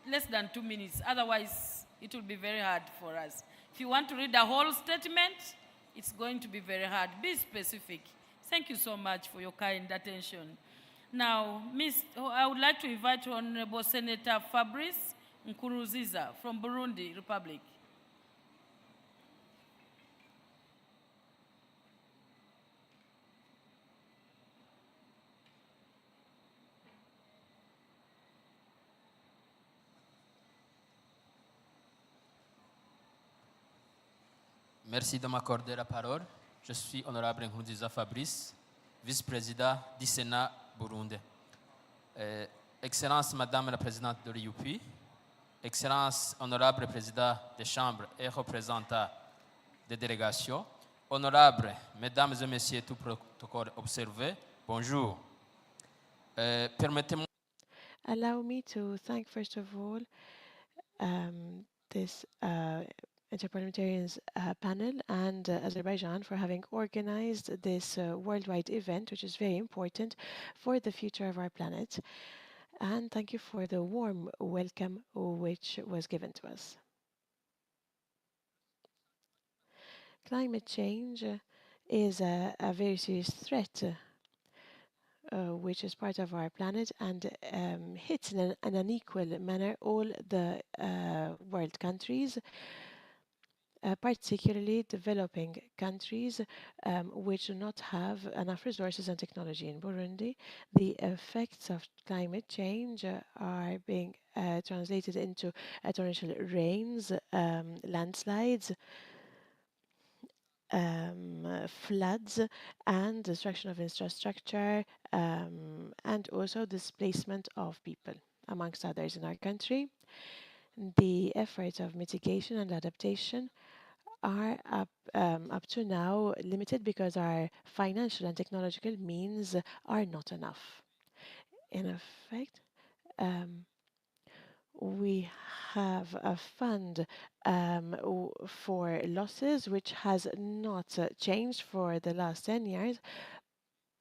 less than 2 minutes. Otherwise, it will be very hard for us. If you want to read the whole statement, it's going to be very hard. Be specific. Thank you so much for your kind attention. Now, I would like to invite Honorable Senator Fabrice Nkuruziza from Burundi Republic. Merci de m'accorder la parole. Je suis honorable Nkuruziza Fabrice, vice-président du Sénat burundais. Excellence Madame la Présidente de l'IUP, Excellence Honorable Président des Chambres et représentants des délégations, Honorables Mesdames et Messieurs, tout protocole observé, bonjour. Permettez-moi. Allow me to thank first of all this Inter-Parliamentarians panel and Azerbaijan for having organized this worldwide event, which is very important for the future of our planet. And thank you for the warm welcome which was given to us. Climate change is a very serious threat which is part of our planet and hits in an unequal manner all the world countries, particularly developing countries which do not have enough resources and technology. In Burundi, the effects of climate change are being translated into torrential rains, landslides, floods, and destruction of infrastructure, and also displacement of people amongst others in our country. The efforts of mitigation and adaptation are up to now limited because our financial and technological means are not enough. In effect, we have a fund for losses which has not changed for the last 10 years,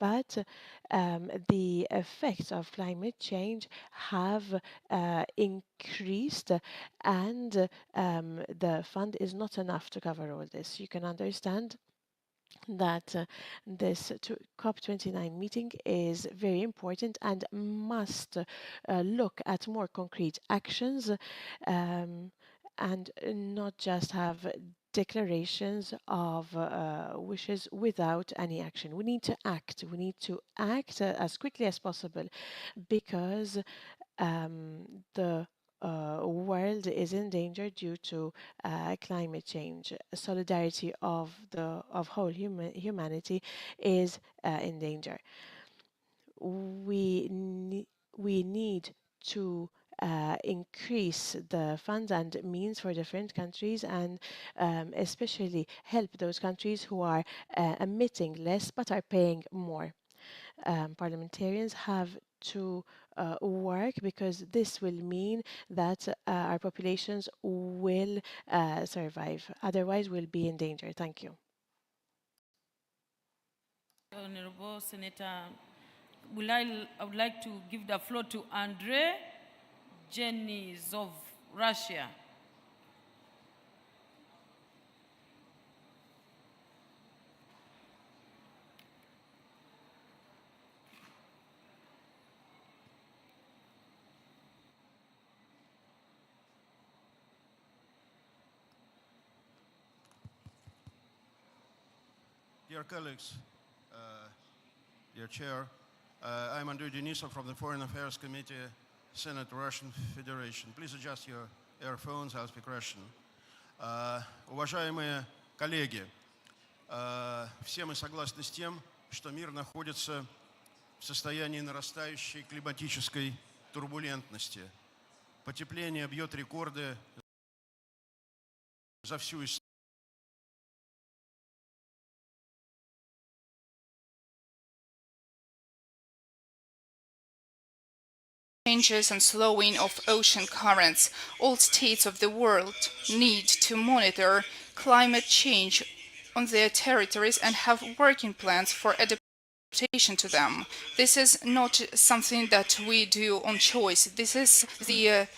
but the effects of climate change have increased, and the fund is not enough to cover all this. You can understand that this COP29 meeting is very important and must look at more concrete actions and not just have declarations of wishes without any action. We need to act. We need to act as quickly as possible because the world is in danger due to climate change. Solidarity of whole humanity is in danger. We need to increase the funds and means for different countries, and especially help those countries who are emitting less but are paying more. Parliamentarians have to work because this will mean that our populations will survive. Otherwise, we'll be in danger. Thank you. Honorable Senator, I would like to give the floor to Andrei Jeniz of Russia. Dear colleagues, dear Chair, I'm Andrei Denisov from the Foreign Affairs Committee, Senate, Russian Federation. Please adjust your earphones, I'll speak Russian. Уважаемые коллеги, все мы согласны с тем, что мир находится в состоянии нарастающей климатической турбулентности. Потепление бьет рекорды за всю историю. Changes and slowing of ocean currents. All states of the world need to monitor climate change on their territories and have working plans for adaptation to them. This is not something that we do on choice. This is the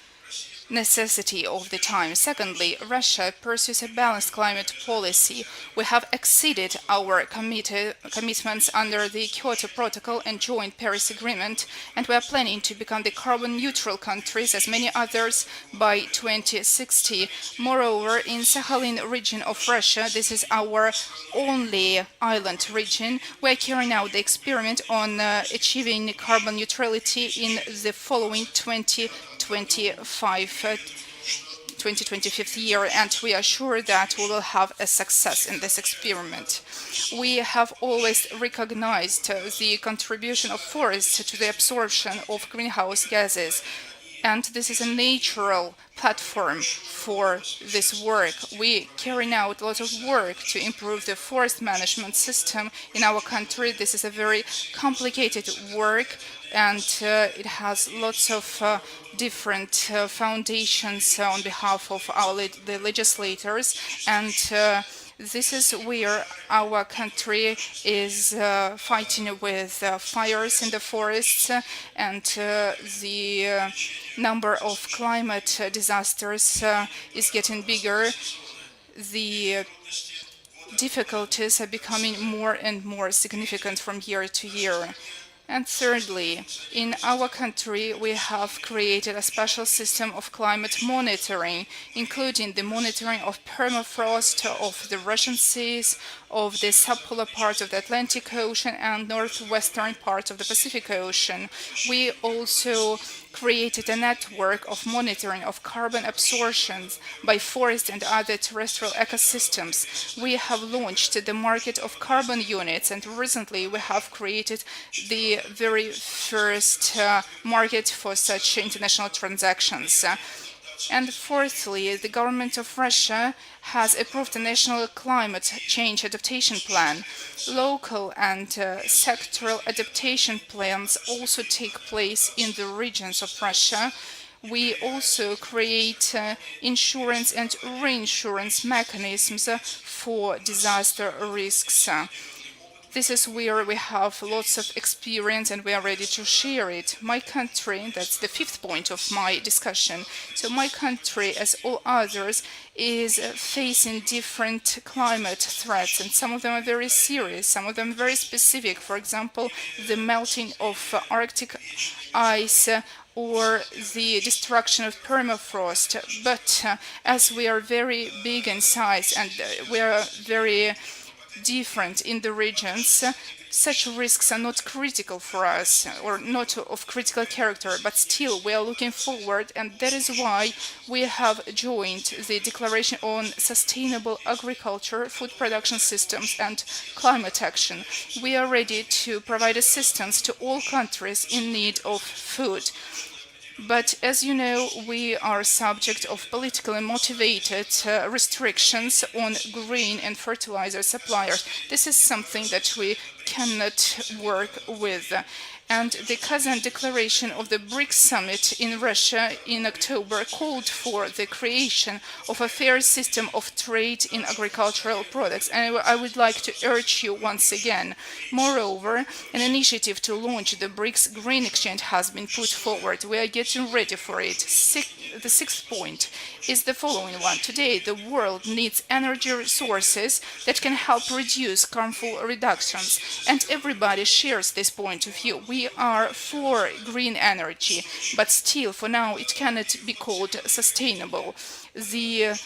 necessity of the time. Secondly, Russia pursues a balanced climate policy. We have exceeded our commitments under the Kyoto Protocol and Joint Paris Agreement, and we are planning to become the carbon neutral countries, as many others, by 2060. Moreover, in Sakhalin region of Russia, this is our only island region, we are carrying out the experiment on achieving carbon neutrality in the following 2025 year, and we are sure that we will have a success in this experiment. We have always recognized the contribution of forests to the absorption of greenhouse gases, and this is a natural platform for this work. We carry out a lot of work to improve the forest management system in our country. This is a very complicated work, and it has lots of different foundations on behalf of the legislators, and this is where our country is fighting with fires in the forests, and the number of climate disasters is getting bigger. The difficulties are becoming more and more significant from year to year. And thirdly, in our country, we have created a special system of climate monitoring, including the monitoring of permafrost, of the Russian seas, of the subpolar part of the Atlantic Ocean and northwestern part of the Pacific Ocean. We also created a network of monitoring of carbon absorptions by forest and other terrestrial ecosystems. We have launched the market of carbon units, and recently we have created the very first market for such international transactions. And fourthly, the government of Russia has approved a national climate change adaptation plan. Local and sectoral adaptation plans also take place in the regions of Russia. We also create insurance and reinsurance mechanisms for disaster risks. This is where we have lots of experience and we are ready to share it. My country, that's the fifth point of my discussion. So my country, as all others, is facing different climate threats, and some of them are very serious, some of them very specific. For example, the melting of Arctic ice or the destruction of permafrost. But as we are very big in size and we are very different in the regions, such risks are not critical for us or not of critical character, but still we are looking forward, and that is why we have joined the Declaration on Sustainable Agriculture, Food Production Systems and Climate Action. We are ready to provide assistance to all countries in need of food. But as you know, we are subject of politically motivated restrictions on grain and fertilizer suppliers. This is something that we cannot work with. And the Kazan Declaration of the BRICS Summit in Russia in October called for the creation of a fair system of trade in agricultural products. And I would like to urge you once again. Moreover, an initiative to launch the BRICS Green Exchange has been put forward. We are getting ready for it. The sixth point is the following one. Today, the world needs energy resources that can help reduce harmful reductions. And everybody shares this point of view. We are for green energy, but still, for now, it cannot be called sustainable. The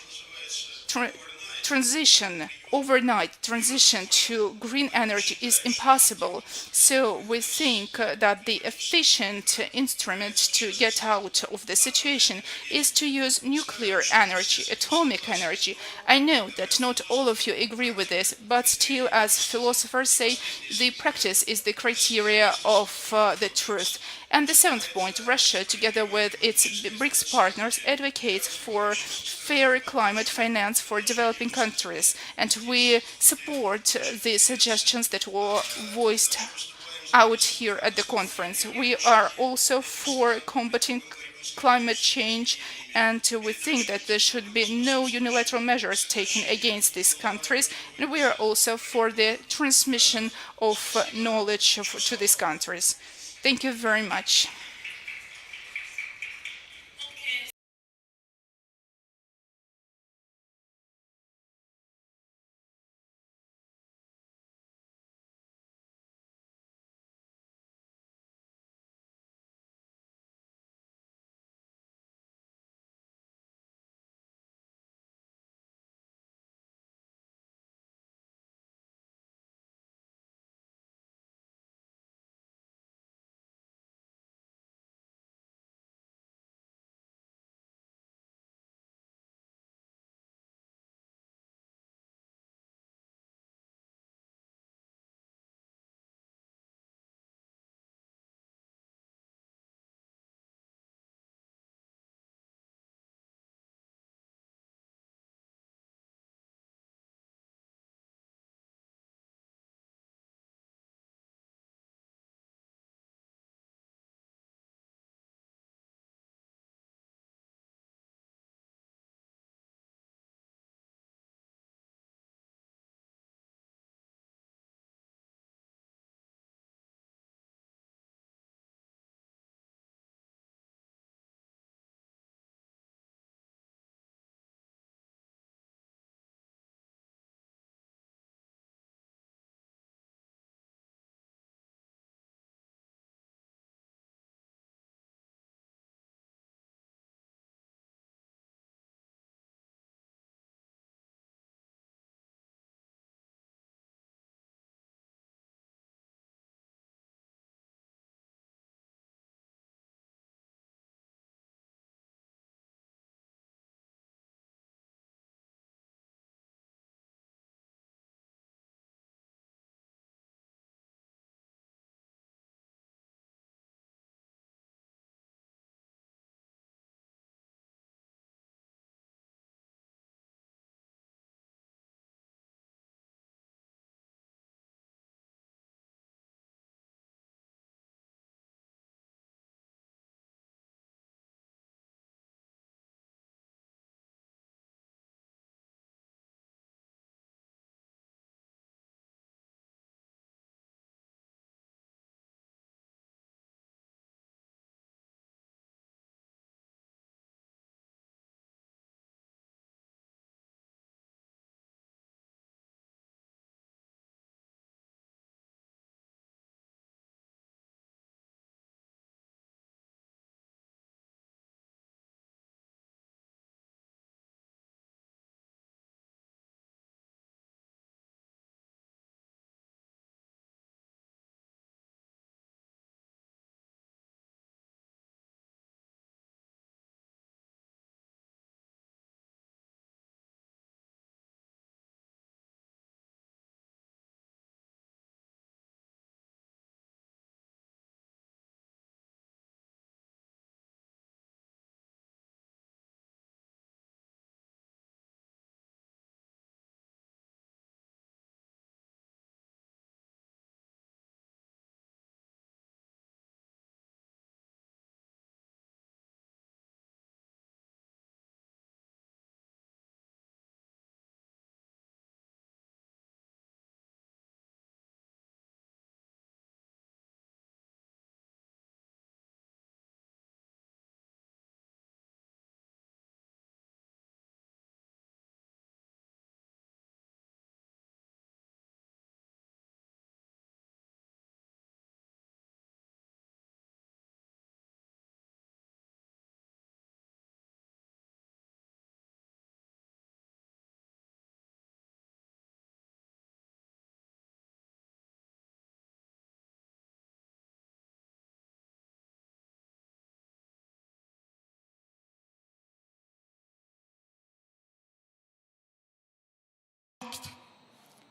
overnight transition to green energy is impossible. So we think that the efficient instrument to get out of the situation is to use nuclear energy, atomic energy. I know that not all of you agree with this, but still, as philosophers say, the practice is the criteria of the truth. And the seventh point, Russia, together with its BRICS partners, advocates for fair climate finance for developing countries. And we support the suggestions that were voiced out here at the conference. We are also for combating climate change, and we think that there should be no unilateral measures taken against these countries. And we are also for the transmission of knowledge to these countries. Thank you very much.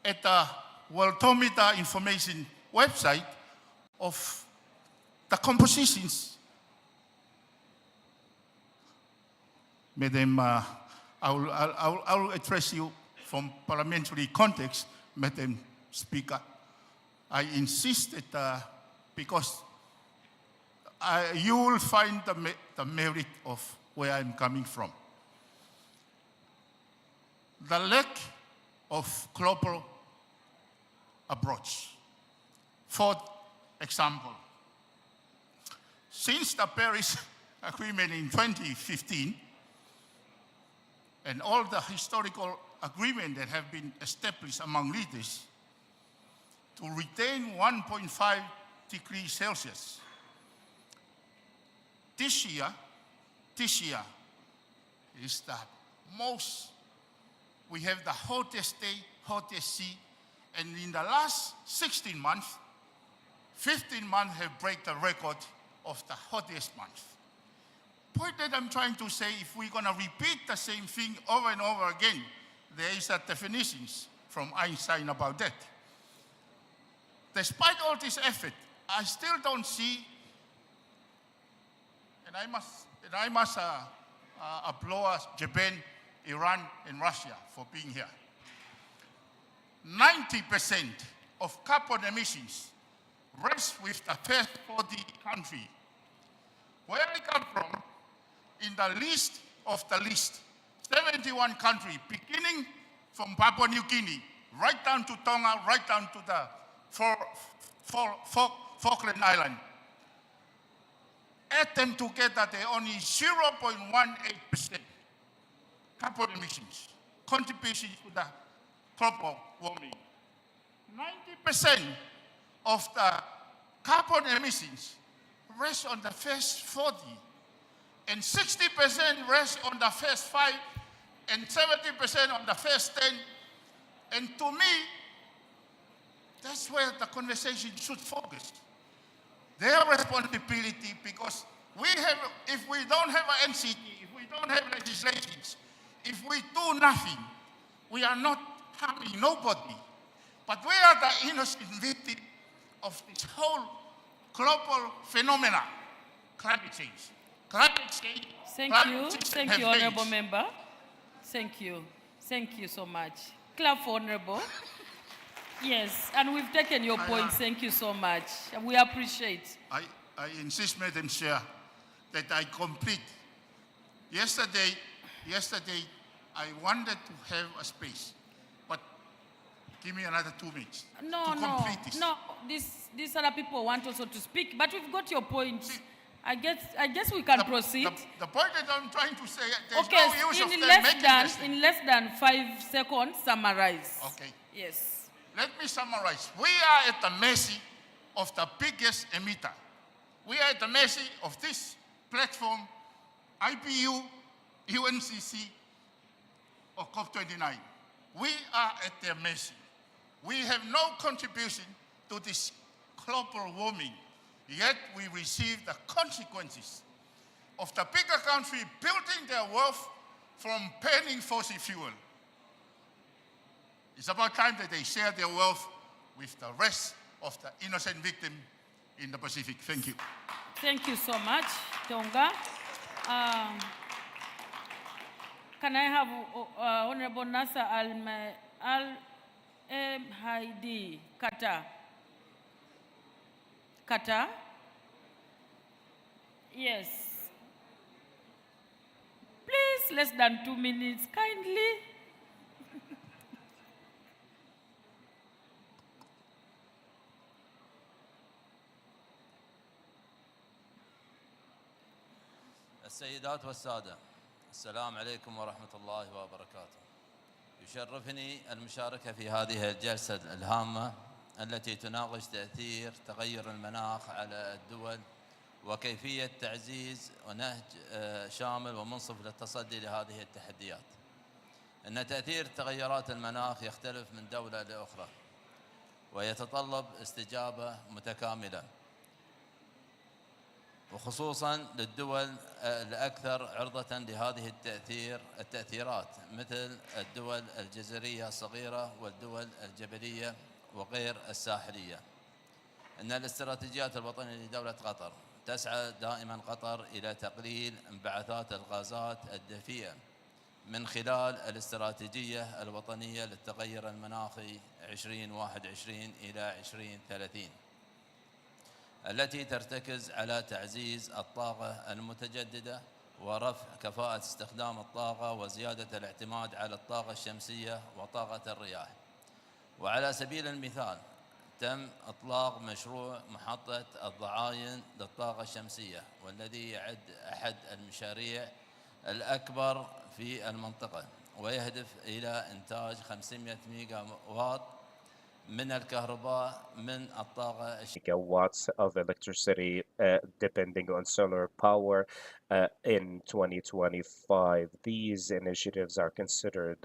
at the Worldometer information website of the compositions. Madam, I will address you from parliamentary context, Madam Speaker. I insist that because you will find the merit of where I'm coming from. The lack of global approach. For example, since the Paris Agreement in 2015, and all the historical agreements that have been established among leaders to retain 1.5 degrees Celsius, this year is the most, we have the hottest day, hottest sea, and in the last 16 months, 15 months have break the record of the hottest month. Point that I'm trying to say, if we're going to repeat the same thing over and over again, there is a definitions from Einstein about that. Despite all this effort, I still don't see, and I must applaud Japan, Iran, and Russia for being here. 90% of carbon emissions rest with the first 40 countries. Where I come from, in the list of the list, 71 countries, beginning from Papua New Guinea, right down to Tonga, right down to the Falkland Island. Add them together, they're only 0.18% carbon emissions, contribution to the global warming. 90% of the carbon emissions rest on the first 40, and 60% rest on the first 5, and 70% on the first 10. And to me, that's where the conversation should focus. Their responsibility, because we have, if we don't have an NCT, if we don't have legislations, if we do nothing, we are not harming nobody. But we are the innocent victim of this whole global phenomena, climate change. Climate change. Thank you, Honourable Member. Thank you so much. Clap for Honourable. Yes, and we've taken your point. Thank you so much. We appreciate. I insist, Madam Chair, that I complete. Yesterday, I wanted to have a space, but give me another 2 minutes to complete this. No, these other people want also to speak, but we've got your point. I guess we can proceed. The point that I'm trying to say, there's okay, no use of them in less than 5 seconds, summarize. Okay. Yes. Let me summarize. We are at the mercy of the biggest emitter. We are at the mercy of this platform, IPU, UNCC, or COP29. We are at their mercy. We have no contribution to this global warming, yet we receive the consequences of the bigger country building their wealth from burning fossil fuel. It's about time that they share their wealth with the rest of the innocent victims in the Pacific. Thank you. Thank you so much, Tonga. Can I have Honorable Nasser Al-Haidi, Qatar? Qatar? Yes. Please, less than 2 minutes, kindly. السيدات والسادة، السلام عليكم ورحمة الله وبركاته. يشرفني المشاركة في هذه الجلسة الهامة التي تناقش تأثير تغير المناخ على الدول وكيفية تعزيز ونهج شامل ومنصف للتصدي لهذه التحديات. إن تأثير تغيرات المناخ يختلف من دولة لأخرى ويتطلب استجابة متكاملة. وخصوصا للدول الأكثر عرضة لهذه التأثيرات مثل الدول الجزرية الصغيرة والدول الجبلية وغير الساحلية. إن الاستراتيجيات الوطنية لدولة قطر تسعى دائما قطر إلى تقليل انبعاثات الغازات الدفيئة من خلال الاستراتيجية الوطنية للتغير المناخي 2021 إلى 2030 التي ترتكز على تعزيز الطاقة المتجددة ورفع كفاءة استخدام الطاقة وزيادة الاعتماد على الطاقة الشمسية وطاقة الرياح. وعلى سبيل المثال تم إطلاق مشروع محطة الضعاين للطاقة الشمسية والذي يعد أحد المشاريع الأكبر في المنطقة ويهدف إلى إنتاج 500 ميجا واط من الكهرباء من الطاقة gigawatts of electricity depending on solar power in 2025. These initiatives are considered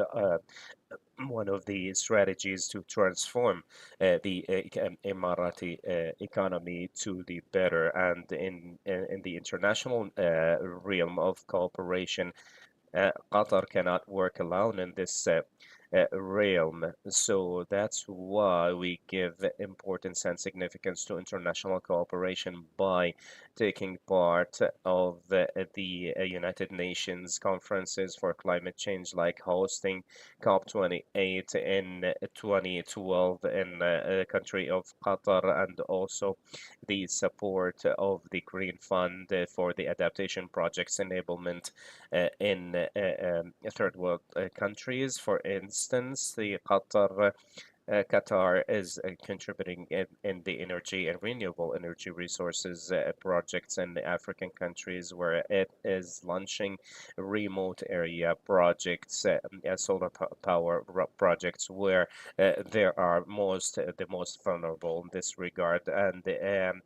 one of the strategies to transform the Emirati economy to the better. And in the international realm of cooperation, Qatar cannot work alone in this realm. So that's why we give importance and significance to international cooperation by taking part of the United Nations conferences for climate change, like hosting COP28 in 2012 in the country of Qatar, and also the support of the Green Fund for the adaptation projects enablement in third world countries. For instance, the Qatar is contributing in the energy and renewable energy resources projects in the African countries, where it is launching remote area projects, solar power projects, where there are the most vulnerable in this regard. And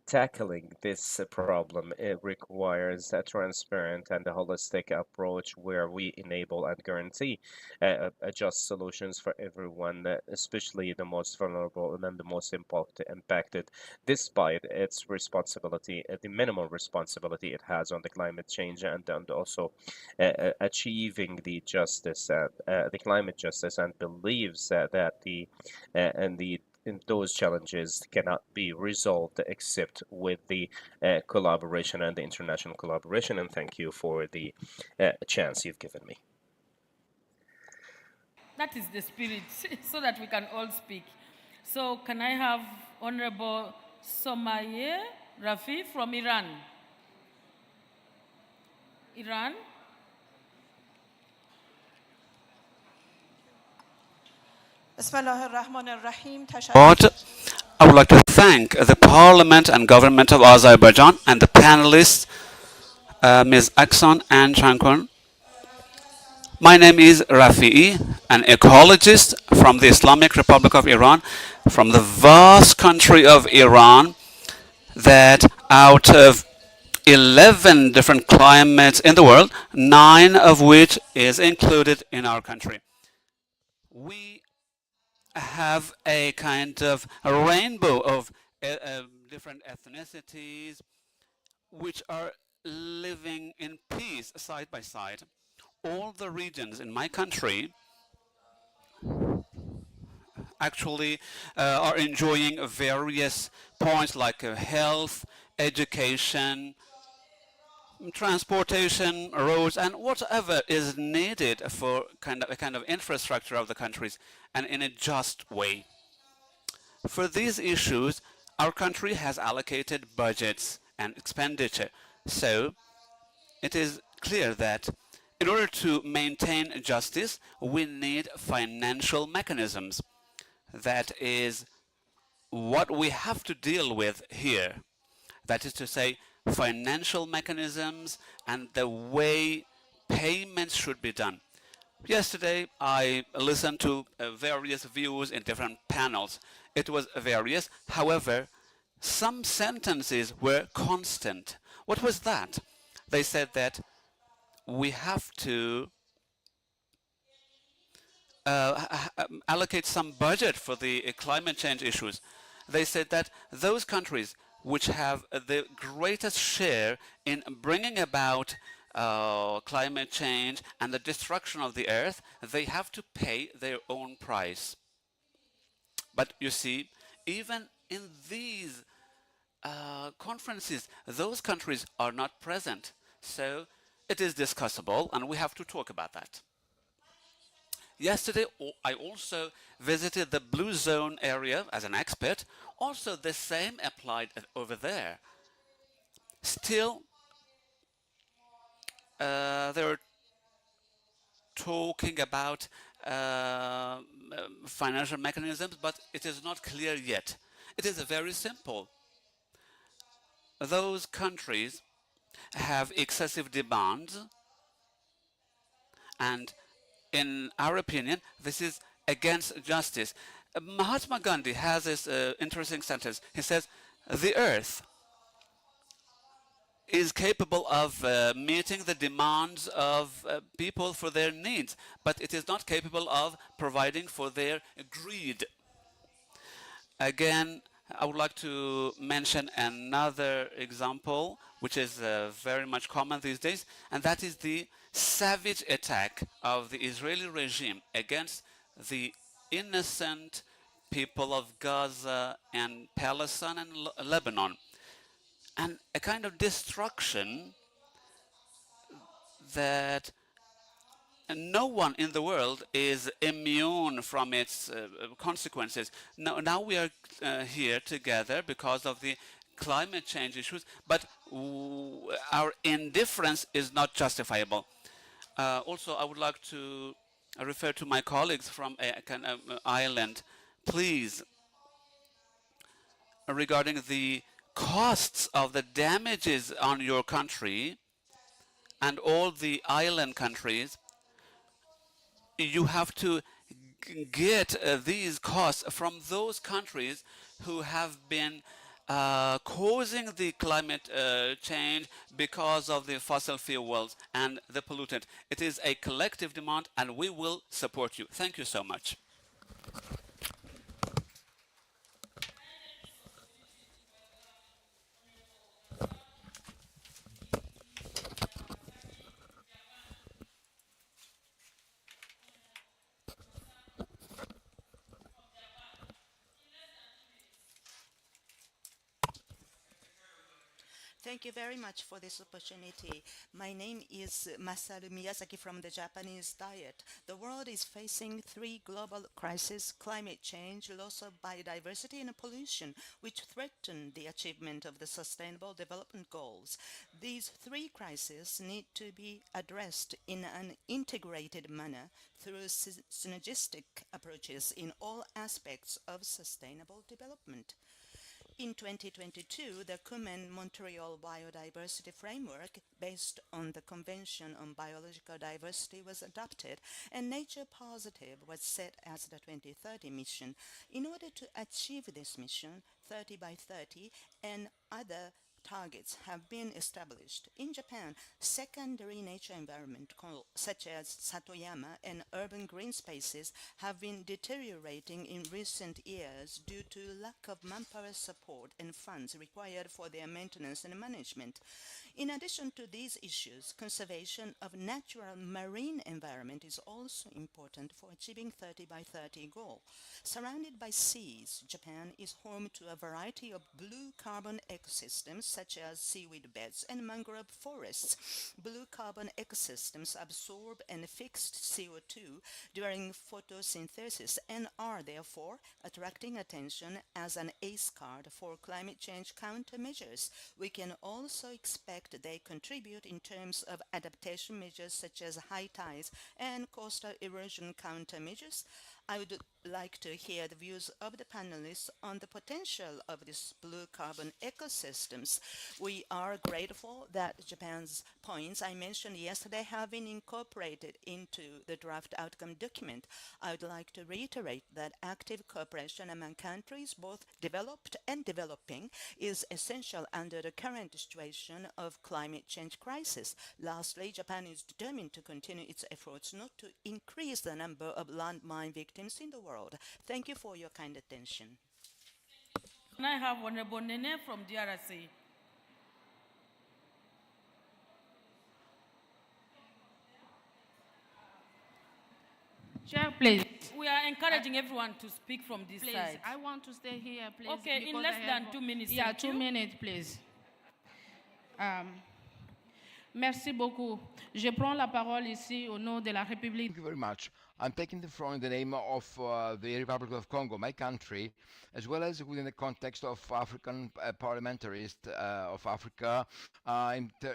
tackling this problem, it requires a transparent and a holistic approach where we enable and guarantee just solutions for everyone, especially the most vulnerable and then the most impacted, despite its responsibility, the minimal responsibility it has on the climate change, and also achieving the justice, the climate justice, and believes that those challenges cannot be resolved except with the collaboration and the international collaboration. And thank you for the chance you've given me. That is the spirit, so that we can all speak. So can I have Honorable Somaye Rafi from Iran? Iran? I would like to thank the Parliament and Government of Azerbaijan and the panelists, Ms. Aksan and Chankwan. My name is Rafi'i, an ecologist from the Islamic Republic of Iran, from the vast country of Iran, that out of 11 different climates in the world, 9 of which is included in our country. We have a kind of a rainbow of different ethnicities which are living in peace side by side. All the regions in my country actually are enjoying various points like health, education, transportation, roads, and whatever is needed for a kind of infrastructure of the countries, and in a just way. For these issues, our country has allocated budgets and expenditure. So it is clear that in order to maintain justice, we need financial mechanisms. That is what we have to deal with here. That is to say, financial mechanisms and the way payments should be done. Yesterday, I listened to various views in different panels. It was various. However, some sentences were constant. What was that? They said that we have to allocate some budget for the climate change issues. They said that those countries which have the greatest share in bringing about climate change and the destruction of the earth, they have to pay their own price. But you see, even in these conferences, those countries are not present. So it is discussable, and we have to talk about that. Yesterday, I also visited the Blue Zone area as an expert. Also, the same applied over there. Still, they're talking about financial mechanisms, but it is not clear yet. It is very simple. Those countries have excessive demands, and in our opinion, this is against justice. Mahatma Gandhi has this interesting sentence. He says, the earth is capable of meeting the demands of people for their needs, but it is not capable of providing for their greed. Again, I would like to mention another example, which is very much common these days, and that is the savage attack of the Israeli regime against the innocent people of Gaza and Palestine and Lebanon. And a kind of destruction that no one in the world is immune from its consequences. Now we are here together because of the climate change issues, but our indifference is not justifiable. Also, I would like to refer to my colleagues from Ireland. Please, regarding the costs of the damages on your country and all the island countries, you have to get these costs from those countries who have been causing the climate change because of the fossil fuels and the pollutant. It is a collective demand, and we will support you. Thank you so much. Thank you very much for this opportunity. My name is Masaru Miyazaki from the Japanese Diet. The world is facing three global crises: climate change, loss of biodiversity, and pollution, which threaten the achievement of the Sustainable Development Goals. These three crises need to be addressed in an integrated manner through synergistic approaches in all aspects of sustainable development. In 2022, the Cumen-Montreal Biodiversity Framework, based on the Convention on Biological Diversity, was adopted, and Nature Positive was set as the 2030 mission. In order to achieve this mission, 30 by 30 and other targets have been established. In Japan, secondary nature environment such as Satoyama and urban green spaces have been deteriorating in recent years due to lack of manpower support and funds required for their maintenance and management. In addition to these issues, conservation of natural marine environment is also important for achieving 30 by 30 goal. Surrounded by seas, Japan is home to a variety of blue carbon ecosystems such as seaweed beds and mangrove forests. Blue carbon ecosystems absorb and fix CO2 during photosynthesis and are therefore attracting attention as an ace card for climate change countermeasures. We can also expect they contribute in terms of adaptation measures such as high tides and coastal erosion countermeasures. I would like to hear the views of the panelists on the potential of these blue carbon ecosystems. We are grateful that Japan's points I mentioned yesterday have been incorporated into the draft outcome document. I would like to reiterate that active cooperation among countries, both developed and developing, is essential under the current situation of climate change crisis. Lastly, Japan is determined to continue its efforts not to increase the number of landmine victims in the world. Thank you for your kind attention. I have Honorable Nene from DRC? Chair, please. We are encouraging everyone to speak from this Please, side. I want to stay here, please. Okay, in because less I than have- 2 minutes. Yeah, thank 2 you. minutes, please. Merci beaucoup. Je prends la parole ici au nom de la République. Thank you very much. I'm taking the floor in the name of the Republic of Congo, my country, as well as within the context of African parliamentarians of Africa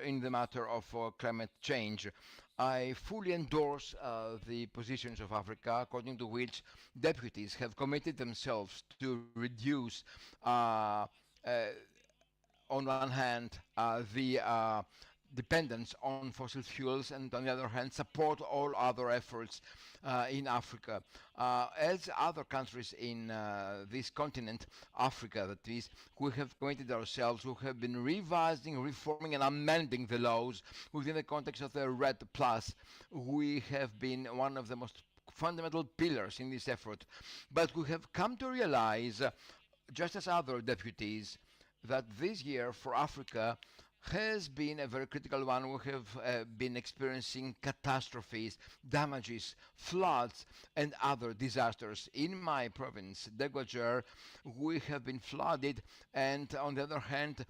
in the matter of climate change. I fully endorse the positions of Africa, according to which deputies have committed themselves to reduce, on one hand, the dependence on fossil fuels, and on the other hand support all other efforts in Africa. As other countries in this continent, Africa that is, we have committed ourselves, we have been revising, reforming and amending the laws within the context of the RED Plus. We have been one of the most fundamental pillars in this effort, but we have come to realize, just as other deputies, that this year for Africa has been a very critical one. We have been experiencing catastrophes, damages, floods, and other disasters. In my province, Deguajer, we have been flooded, and on the other hand,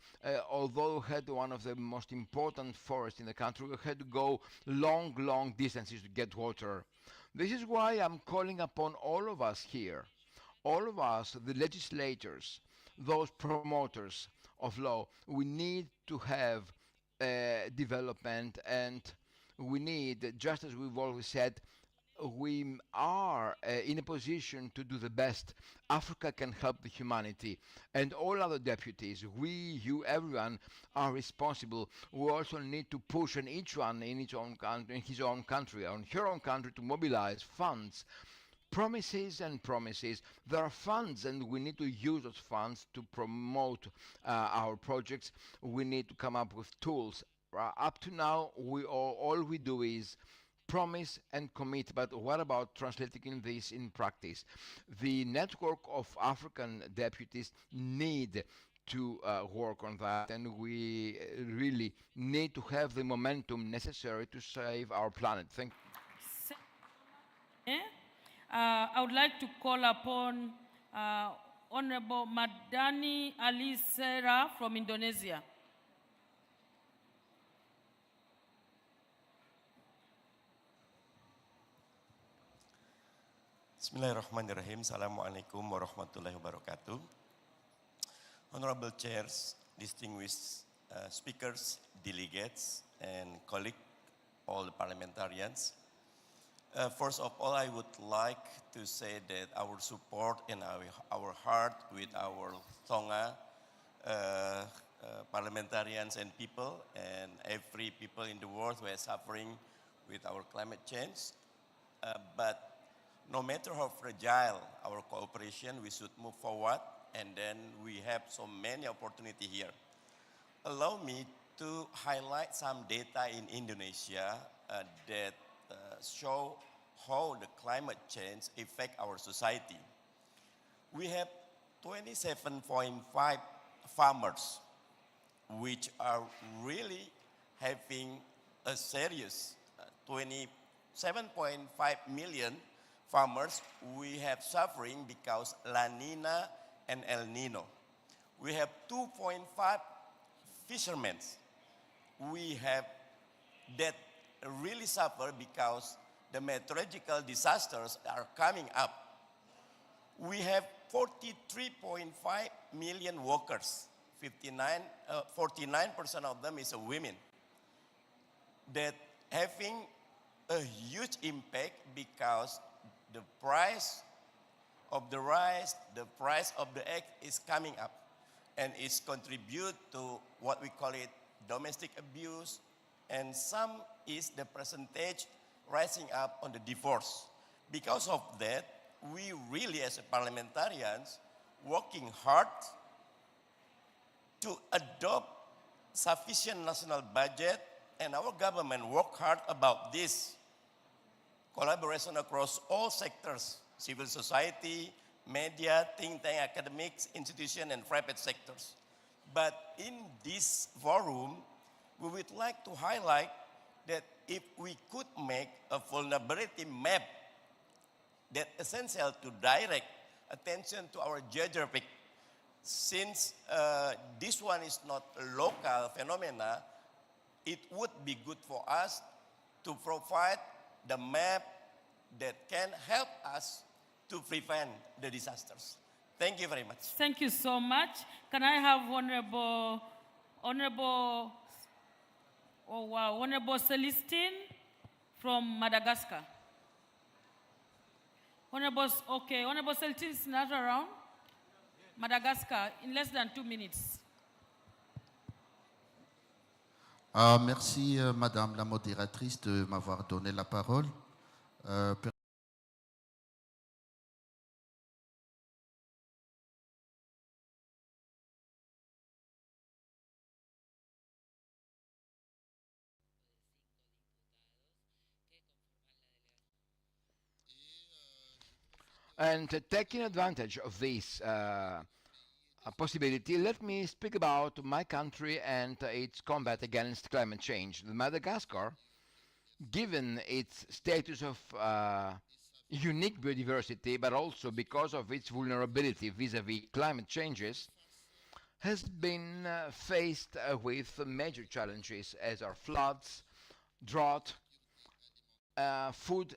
although we had one of the most important forests in the country, we had to go long distances to get water. This is why I'm calling upon all of us here, all of us, the legislators, those promoters of law. We need to have development, and we need, just as we've always said, we are in a position to do the best. Africa can help the humanity, and all other deputies, we, you, everyone are responsible. We also need to push on each one in his own country, on her own country, to mobilize funds. Promises and promises. There are funds, and we need to use those funds to promote our projects. We need to come up with tools. Up to now, all we do is promise and commit, but what about translating this in practice? The network of African deputies need to work on that, and we really need to have the momentum necessary to save our planet. Thank you. I would like to call upon Honorable Madani Ali Sera from Indonesia. Bismillahirrahmanirrahim. Assalamualaikum warahmatullahi wabarakatuh. Honorable chairs, distinguished speakers, delegates, and colleagues, all the parliamentarians. First of all, I would like to say that our support and our heart with our Tonga parliamentarians and people, and every people in the world who are suffering with our climate change. But no matter how fragile our cooperation, we should move forward, and then we have so many opportunities here. Allow me to highlight some data in Indonesia that show how the climate change affect our society. We have 27.5 farmers, which are really having a serious 27.5 million farmers. We have suffering because La Nina and El Nino. We have 2.5 fishermen. We have that really suffer because the meteorological disasters are coming up. We have 43.5 million workers. 49% of them is women. That having a huge impact because the price of the rice, the price of the egg is coming up, and it's contribute to what we call it domestic abuse, and some is the percentage rising up on the divorce. Because of that, we really as parliamentarians working hard to adopt sufficient national budget, and our government work hard about this. Collaboration across all sectors, civil society, media, think tank, academics, institutions, and private sectors. But in this forum, we would like to highlight that if we could make a vulnerability map that's essential to direct attention to our geographic, since this one is not a local phenomena, it would be good for us to provide the map that can help us to prevent the disasters. Thank you very much. Thank you so much. Can I have Honorable Celestine from Madagascar? Honorable Celestine is not around. Madagascar, in less than 2 minutes. Merci, Madame la modératrice, de m'avoir donné la parole. And taking advantage of this possibility, let me speak about my country and its combat against climate change. Madagascar, given its status of unique biodiversity, but also because of its vulnerability vis-à-vis climate changes, has been faced with major challenges as are floods, drought, food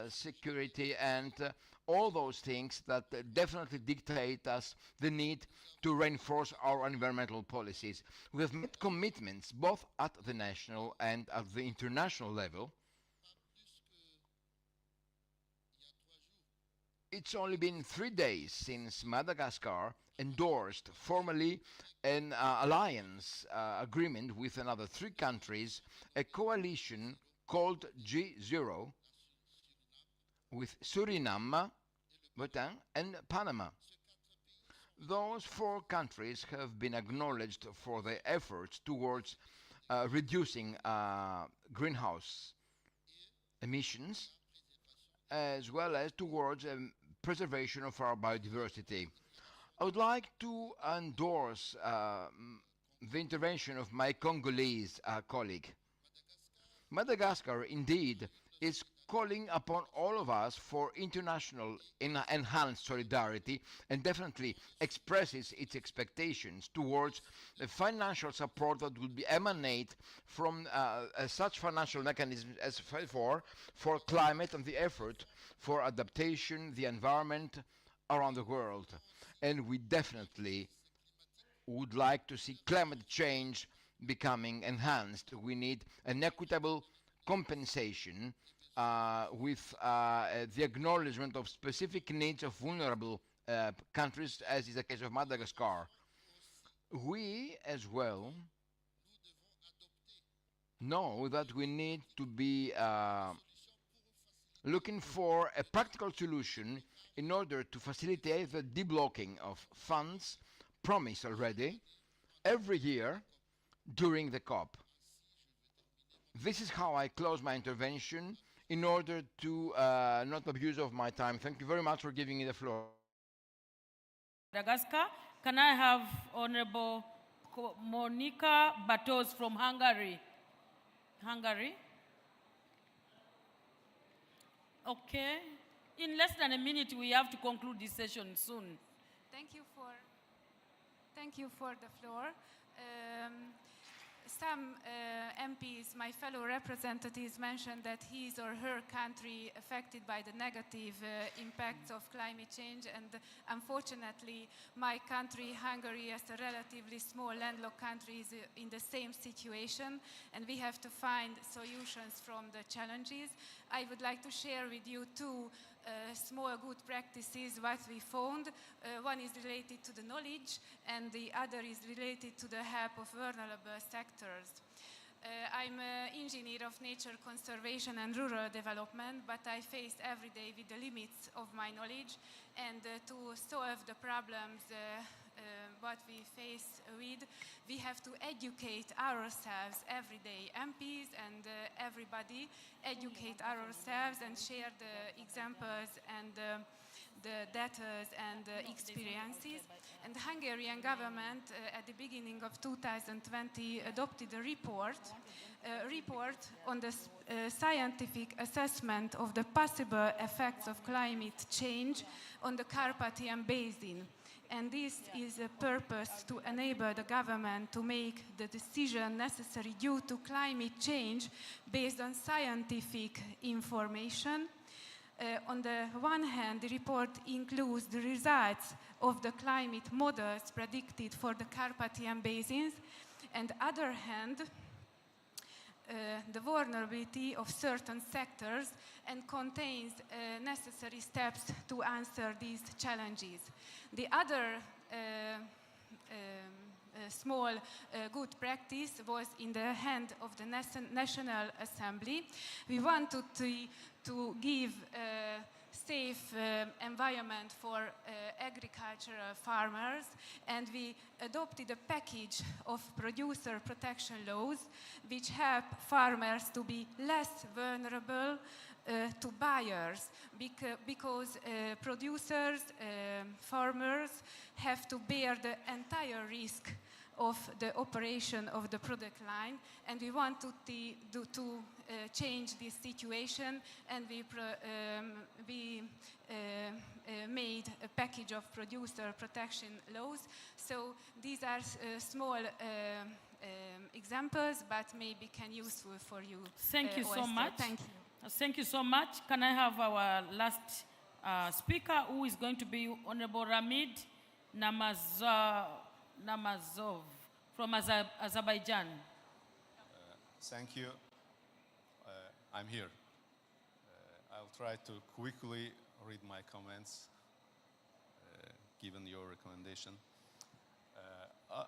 security, and all those things that definitely dictate us the need to reinforce our environmental policies. We have made commitments both at the national and at the international level. It's only been 3 days since Madagascar endorsed formally an alliance agreement with another 3 countries, a coalition called G0, with Suriname, Bhutan, and Panama. Those 4 countries have been acknowledged for their efforts towards reducing greenhouse emissions, as well as towards preservation of our biodiversity. I would like to endorse the intervention of my Congolese colleague. Madagascar, indeed, is calling upon all of us for international enhanced solidarity, and definitely expresses its expectations towards the financial support that will be emanate from such financial mechanisms as for climate and the effort for adaptation, the environment around the world. And we definitely would like to see climate change becoming enhanced. We need an equitable compensation with the acknowledgement of specific needs of vulnerable countries, as is the case of Madagascar. We as well know that we need to be looking for a practical solution in order to facilitate the deblocking of funds promised already every year during the COP. This is how I close my intervention in order to not abuse of my time. Thank you very much for giving me the floor. Madagascar, can I have Honorable Monica Batos from Hungary? Okay. In less than a minute, we have to conclude this session soon. Thank you for the floor. Some MPs, my fellow representatives, mentioned that his or her country affected by the negative impacts of climate change, and unfortunately my country, Hungary, as a relatively small landlocked country, is in the same situation, and we have to find solutions from the challenges. I would like to share with you 2 small good practices what we found. One is related to the knowledge, and the other is related to the help of vulnerable sectors. I'm an engineer of nature conservation and rural development, but I face every day with the limits of my knowledge, and to solve the problems what we face with, we have to educate ourselves every day. MPs and everybody educate ourselves and share the examples and the data and experiences. And the Hungarian government at the beginning of 2020 adopted a report on the scientific assessment of the possible effects of climate change on the Carpathian Basin. And this is a purpose to enable the government to make the decision necessary due to climate change based on scientific information. On the one hand, the report includes the results of the climate models predicted for the Carpathian basins, and on the other hand, the vulnerability of certain sectors, and contains necessary steps to answer these challenges. The other small good practice was in the hand of the National Assembly. We wanted to give a safe environment for agricultural farmers, and we adopted a package of producer protection laws which help farmers to be less vulnerable to buyers, because producers, farmers have to bear the entire risk of the operation of the product line, and we want to change this situation, and we made a package of producer protection laws. So these are small examples, but maybe can useful for you. Thank you so Oyster. much. Thank you. Thank you so much. Can I have our last speaker, who is going to be Honorable Ramid Namazov from Azerbaijan. Thank you. I'm here. I'll try to quickly read my comments, given your recommendation.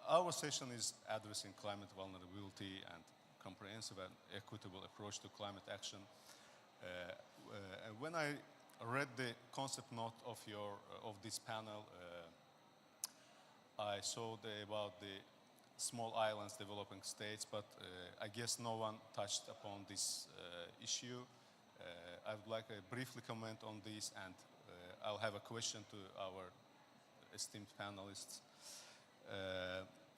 Our session is addressing climate vulnerability and comprehensive and equitable approach to climate action. When I read the concept note of this panel, I saw about the small islands, developing states, but I guess no one touched upon this issue. I would like to briefly comment on this, and I'll have a question to our esteemed panelists.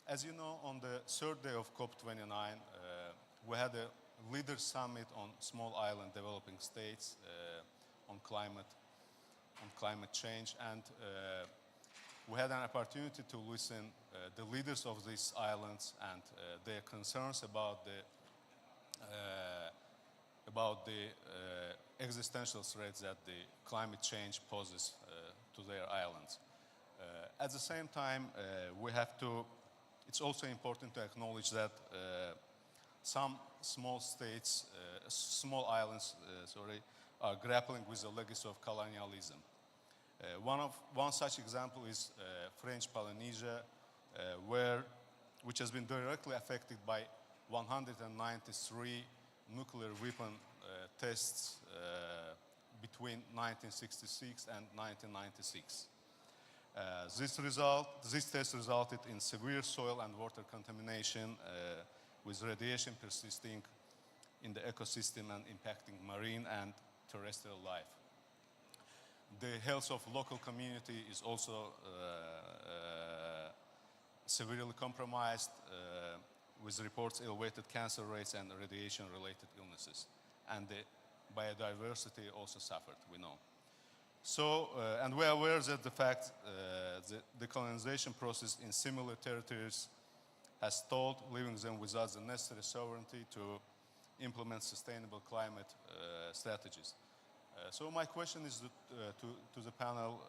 As you know, on the third day of COP29, we had a leaders summit on small island developing states on climate change, and we had an opportunity to listen the leaders of these islands and their concerns about the existential threats that the climate change poses to their islands. At the same time, it's also important to acknowledge that some small states, small islands, are grappling with the legacy of colonialism. One such example is French Polynesia, which has been directly affected by 193 nuclear weapon tests between 1966 and 1996. This test resulted in severe soil and water contamination, with radiation persisting in the ecosystem and impacting marine and terrestrial life. The health of local community is also severely compromised, with reports elevated cancer rates and radiation-related illnesses. And the biodiversity also suffered, we know. So, and we are aware that the fact the colonization process in similar territories has stalled, leaving them without the necessary sovereignty to implement sustainable climate strategies. So my question is to the panel,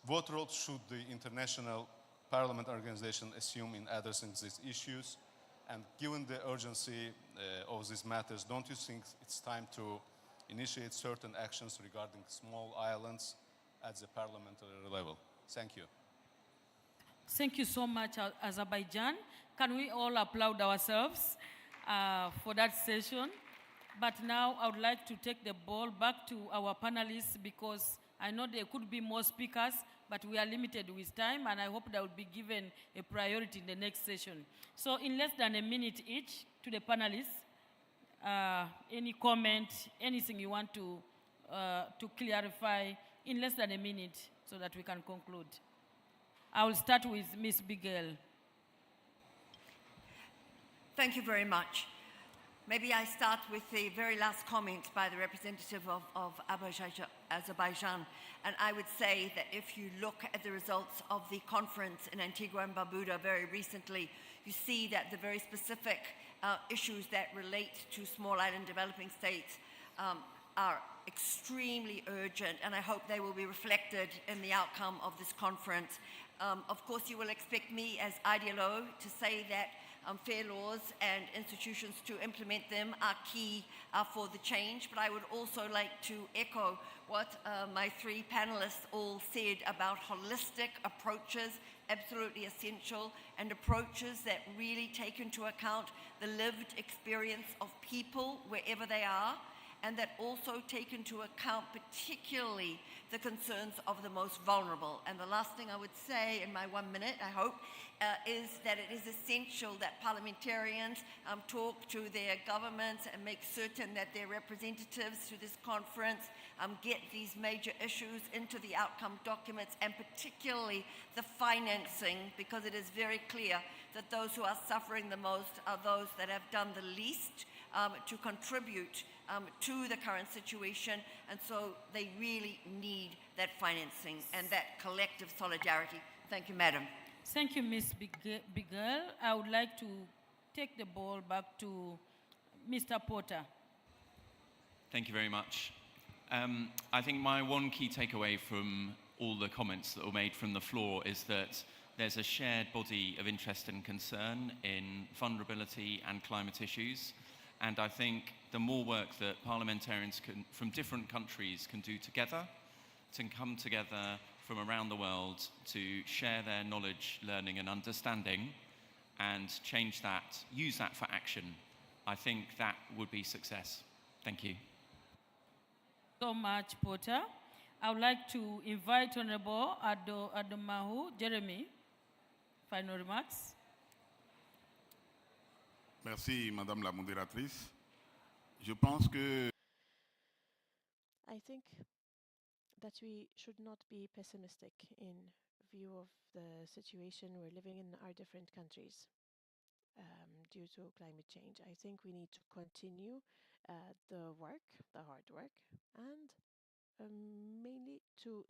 what role should the International Parliament Organization assume in addressing these issues? And given the urgency of these matters, don't you think it's time to initiate certain actions regarding small islands at the parliamentary level? Thank you. Thank you so much, Azerbaijan. Can we all applaud ourselves for that session? But now I would like to take the ball back to our panelists, because I know there could be more speakers, but we are limited with time, and I hope that will be given a priority in the next session. So in less than a minute each to the panelists, any comment, anything you want to clarify in less than a minute so that we can conclude. I will start with Ms. Bigel. Thank you very much. Maybe I start with the very last comment by the representative of Azerbaijan. And I would say that if you look at the results of the conference in Antigua and Barbuda very recently, you see that the very specific issues that relate to small island developing states are extremely urgent, and I hope they will be reflected in the outcome of this conference. Of course, you will expect me as IDLO to say that fair laws and institutions to implement them are key for the change, but I would also like to echo what my three panelists all said about holistic approaches, absolutely essential, and approaches that really take into account the lived experience of people wherever they are, and that also take into account particularly the concerns of the most vulnerable. And the last thing I would say in my 1 minute, I hope, is that it is essential that parliamentarians talk to their governments and make certain that their representatives to this conference get these major issues into the outcome documents, and particularly the financing, because it is very clear that those who are suffering the most are those that have done the least to contribute to the current situation, and so they really need that financing and that collective solidarity. Thank you, Madam. Thank you, Ms. Bigel. I would like to take the ball back to Mr. Porter. Thank you very much. I think my one key takeaway from all the comments that were made from the floor is that there's a shared body of interest and concern in vulnerability and climate issues. And I think the more work that parliamentarians from different countries can do together, to come together from around the world to share their knowledge, learning and understanding and change that, use that for action, I think that would be success. Thank you. So much, Porter. I would like to invite Honorable Adomahu Jeremy. Final remarks. Merci, Madame la modératrice. Je pense que I think that we should not be pessimistic in view of the situation we're living in our different countries due to climate change. I think we need to continue the work, the hard work, and mainly to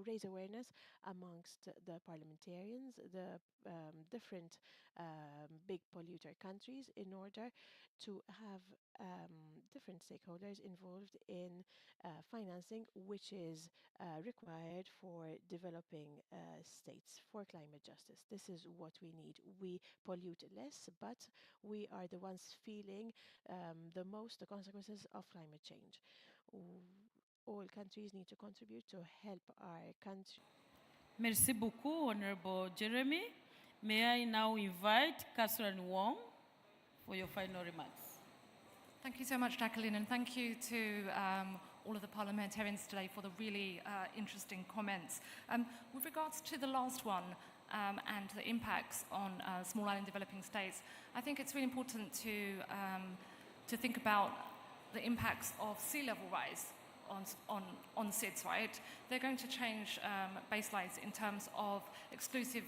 raise awareness amongst the parliamentarians, the different big polluter countries, in order to have different stakeholders involved in financing, which is required for developing states for climate justice. This is what we need. We pollute less, but we are the ones feeling the consequences of climate change. All countries need to contribute to help our country. Merci beaucoup, Honorable Jeremy. May I now invite Catherine Wong for your final remarks. Thank you so much, Jacqueline, and thank you to all of the parliamentarians today for the really interesting comments. With regards to the last one and the impacts on small island developing states, I think it's really important to think about the impacts of sea level rise on SIDS, right? They're going to change baselines in terms of exclusive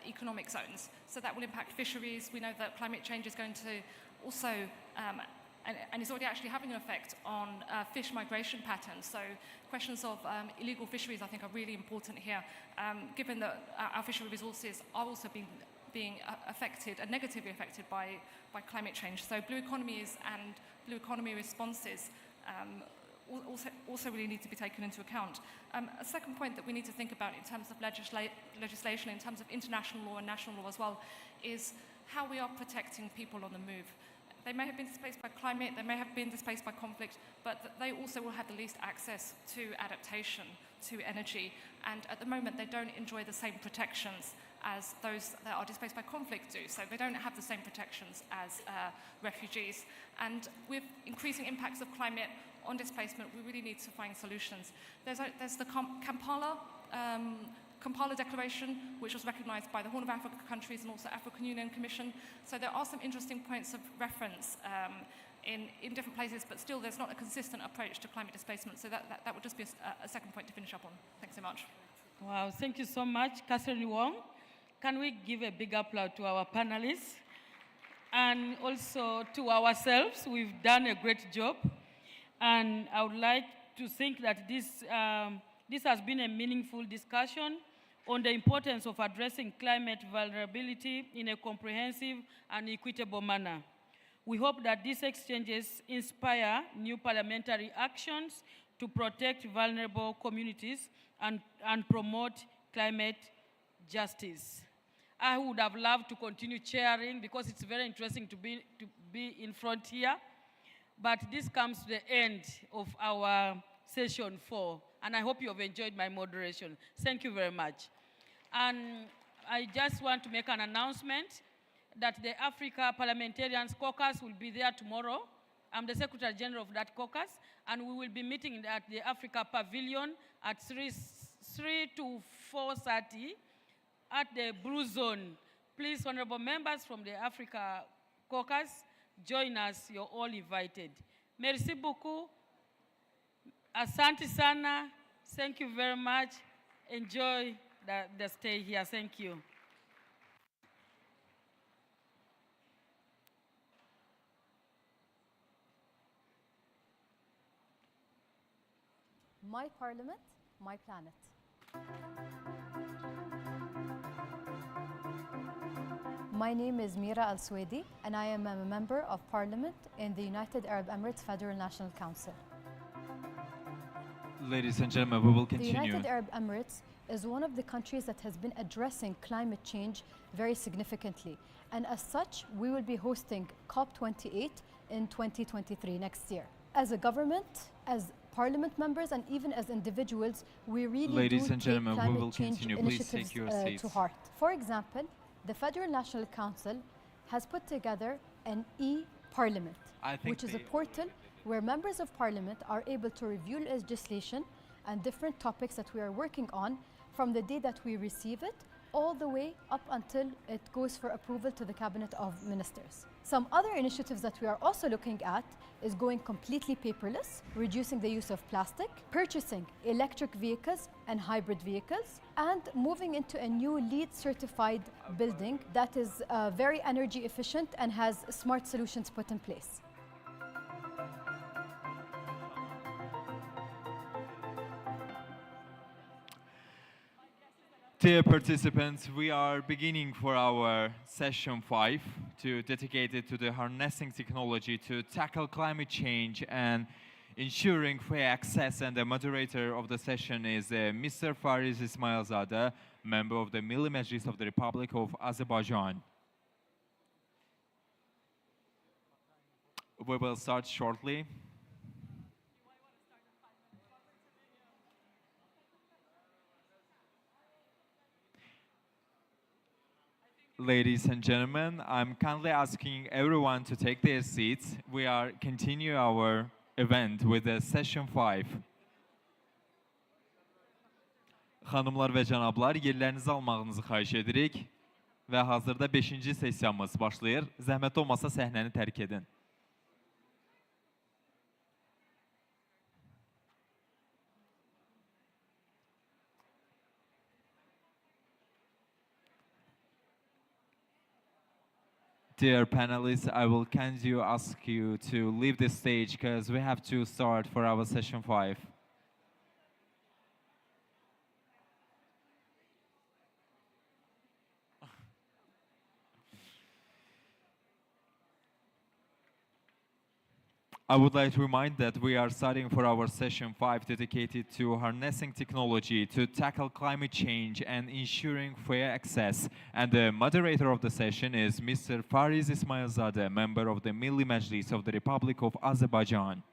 economic zones. So that will impact fisheries. We know that climate change is going to also, and it's already actually having an effect on fish migration patterns. So questions of illegal fisheries, I think, are really important here, given that our fishery resources are also being affected and negatively affected by climate change. So blue economies and blue economy responses also really need to be taken into account. A second point that we need to think about in terms of legislation, in terms of international law and national law as well, is how we are protecting people on the move. They may have been displaced by climate, they may have been displaced by conflict, but they also will have the least access to adaptation, to energy. And at the moment, they don't enjoy the same protections as those that are displaced by conflict do. So they don't have the same protections as refugees. And with increasing impacts of climate on displacement, we really need to find solutions. There's the Kampala Declaration, which was recognized by the Horn of Africa countries and also African Union Commission. So there are some interesting points of reference in different places, but still there's not a consistent approach to climate displacement. So that would just be a second point to finish up on. Thanks so much. Wow, thank you so much, Catherine Wong. Can we give a big applause to our panelists? And also to ourselves, we've done a great job. And I would like to think that this has been a meaningful discussion on the importance of addressing climate vulnerability in a comprehensive and equitable manner. We hope that these exchanges inspire new parliamentary actions to protect vulnerable communities and promote climate justice. I would have loved to continue chairing because it's very interesting to be in front here. But this comes to the end of our session 4, and I hope you have enjoyed my moderation. Thank you very much. And I just want to make an announcement that the Africa Parliamentarians Caucus will be there tomorrow. I'm the Secretary General of that caucus, and we will be meeting at the Africa Pavilion at 3 to 4:30 at the Blue Zone. Please, honorable members from the Africa Caucus, join us. You're all invited. Merci beaucoup. Asante sana. Thank you very much. Enjoy the stay here. Thank you. My Parliament, My Planet. My name is Mira Al-Swedi, and I am a member of Parliament in the United Arab Emirates Federal National Council. Ladies and gentlemen, we will The continue. United Arab Emirates is one of the countries that has been addressing climate change very significantly. And as such, we will be hosting COP28 in 2023 next year. As a government, as Parliament members, and even as individuals, we really Ladies do and take gentlemen, we climate will change continue. Please initiatives take your to seats. heart. For example, the Federal National Council has put together an e-Parliament, which is a portal where members of Parliament are able to review legislation and different topics that we are working on from the day that we receive it all the way up until it goes for approval to the Cabinet of Ministers. Some other initiatives that we are also looking at is going completely paperless, reducing the use of plastic, purchasing electric vehicles and hybrid vehicles, and moving into a new LEED certified building that is very energy efficient and has smart solutions put in place. Dear participants, we are beginning for our session 5 dedicated to the harnessing technology to tackle climate change and ensuring fair access. And the moderator of the session is Mr. Fariz Ismailzadeh, member of the Milli Majlis of the Republic of Azerbaijan. We will start shortly. Ladies and gentlemen, I'm kindly asking everyone to take their seats. We are continue our event with the session 5. Xanımlar və cənablar, yerlərinizi almağınızı xahiş edirik və hazırda 5-ci sessiyamız başlayır. Zəhmət olmasa səhnəni tərk edin. Dear panelists, I will kindly ask you to leave the stage because we have to start for our session 5. I would like to remind that we are starting for our session 5 dedicated to harnessing technology to tackle climate change and ensuring fair access. And the moderator of the session is Mr. Fariz Ismailzadeh, member of the Milli Majlis of the Republic of Azerbaijan.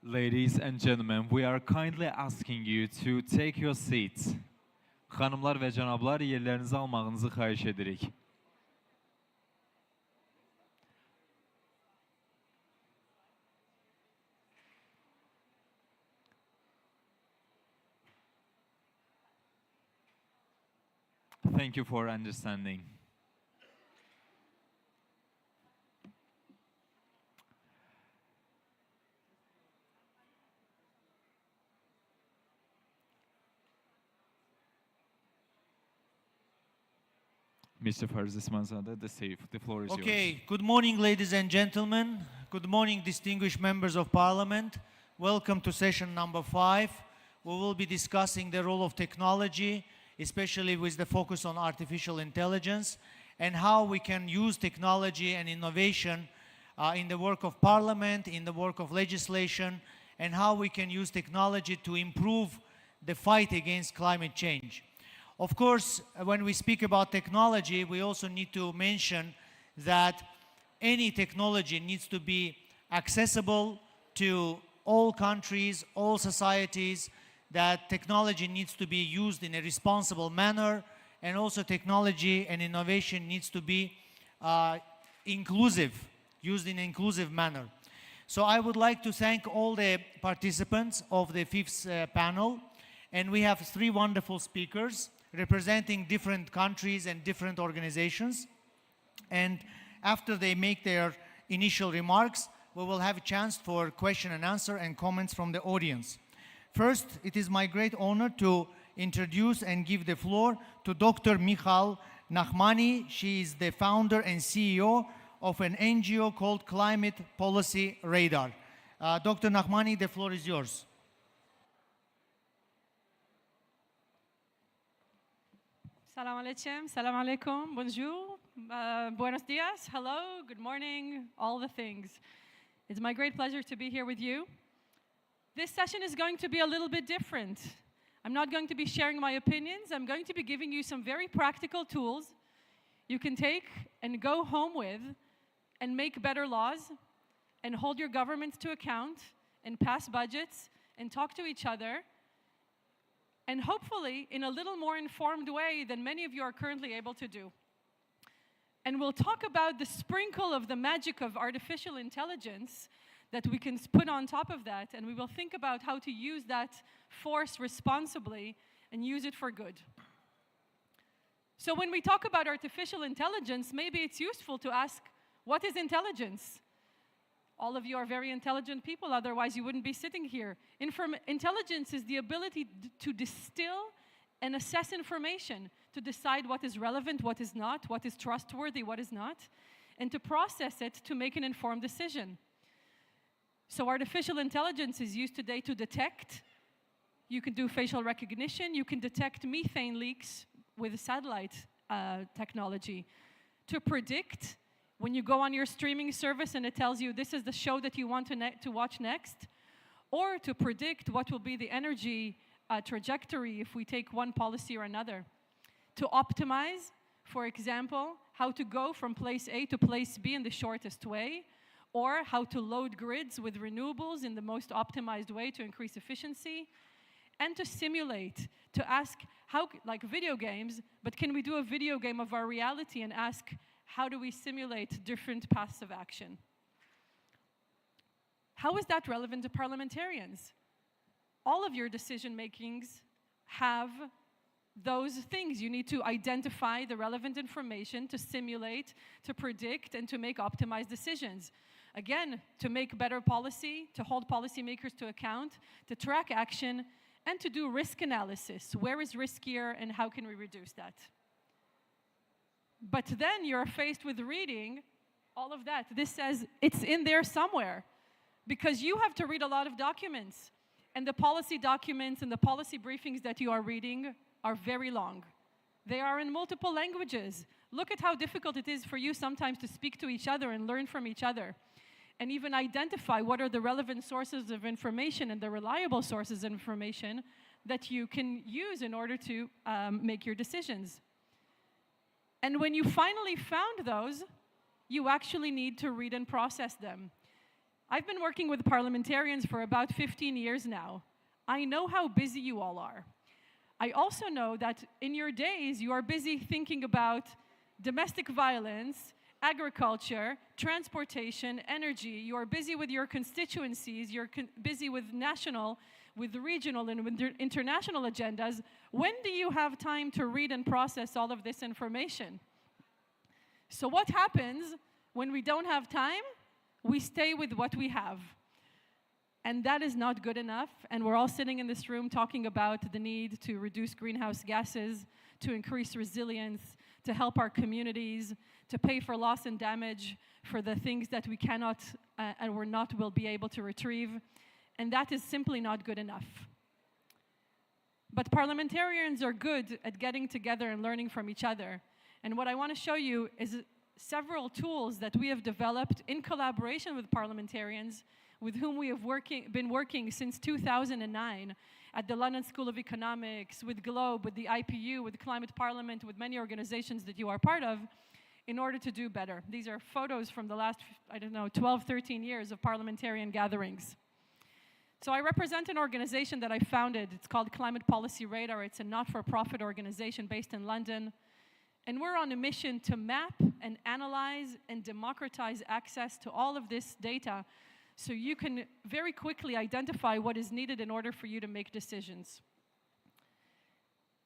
Ladies and gentlemen, we are kindly asking you to take your seats. Hanımlar ve canablar, yerlerinizi almağınızı xahiş edirik. Thank you for understanding. Mr. Farzis Manzada, the floor is yours. Okay, good morning, ladies and gentlemen. Good morning, distinguished members of parliament. Welcome to session number 5. We will be discussing the role of technology, especially with the focus on artificial intelligence, and how we can use technology and innovation in the work of parliament, in the work of legislation, and how we can use technology to improve the fight against climate change. Of course, when we speak about technology, we also need to mention that any technology needs to be accessible to all countries, all societies, that technology needs to be used in a responsible manner, and also technology and innovation needs to be inclusive, used in an inclusive manner. So I would like to thank all the participants of the 5th panel, and we have 3 wonderful speakers representing different countries and different organizations. And after they make their initial remarks, we will have a chance for question and answer and comments from the audience. First, it is my great honor to introduce and give the floor to Dr. Michal Nachmani. She is the founder and CEO of an NGO called Climate Policy Radar. Dr. Nachmani, the floor is yours. Salam alaikum, salam alaikum, bonjour, buenos dias, hello, good morning, all the things. It's my great pleasure to be here with you. This session is going to be a little bit different. I'm not going to be sharing my opinions. I'm going to be giving you some very practical tools you can take and go home with and make better laws and hold your governments to account and pass budgets and talk to each other, and hopefully in a little more informed way than many of you are currently able to do. And we'll talk about the sprinkle of the magic of artificial intelligence that we can put on top of that, and we will think about how to use that force responsibly and use it for good. So when we talk about artificial intelligence, maybe it's useful to ask, what is intelligence? All of you are very intelligent people, otherwise you wouldn't be sitting here. Intelligence is the ability to distill and assess information, to decide what is relevant, what is not, what is trustworthy, what is not, and to process it to make an informed decision. So artificial intelligence is used today to detect. You can do facial recognition. You can detect methane leaks with satellite technology. To predict, when you go on your streaming service and it tells you this is the show that you want to watch next, or to predict what will be the energy trajectory if we take one policy or another. To optimize, for example, how to go from place A to place B in the shortest way, or how to load grids with renewables in the most optimized way to increase efficiency, and to simulate, to ask how, like video games, but can we do a video game of our reality and ask, how do we simulate different paths of action? How is that relevant to parliamentarians? All of your decision makings have those things. You need to identify the relevant information, to simulate, to predict, and to make optimized decisions. Again, to make better policy, to hold policymakers to account, to track action, and to do risk analysis. Where is riskier and how can we reduce that? But then you're faced with reading all of that. This says it's in there somewhere because you have to read a lot of documents. And the policy documents and the policy briefings that you are reading are very long. They are in multiple languages. Look at how difficult it is for you sometimes to speak to each other and learn from each other, and even identify what are the relevant sources of information and the reliable sources of information that you can use in order to make your decisions. And when you finally found those, you actually need to read and process them. I've been working with parliamentarians for about 15 years now. I know how busy you all are. I also know that in your days, you are busy thinking about domestic violence, agriculture, transportation, energy. You are busy with your constituencies. You're busy with national, with regional, and with international agendas. When do you have time to read and process all of this information? So what happens when we don't have time? We stay with what we have. And that is not good enough. And we're all sitting in this room talking about the need to reduce greenhouse gases, to increase resilience, to help our communities, to pay for loss and damage for the things that we cannot and we're not will be able to retrieve. And that is simply not good enough. But parliamentarians are good at getting together and learning from each other. And what I want to show you is several tools that we have developed in collaboration with parliamentarians with whom we have been working since 2009 at the London School of Economics, with GLOBE, with the IPU, with Climate Parliament, with many organizations that you are part of, in order to do better. These are photos from the last, 12, 13 years of parliamentarian gatherings. So I represent an organization that I founded. It's called Climate Policy Radar. It's a not-for-profit organization based in London. And we're on a mission to map and analyze and democratize access to all of this data so you can very quickly identify what is needed in order for you to make decisions.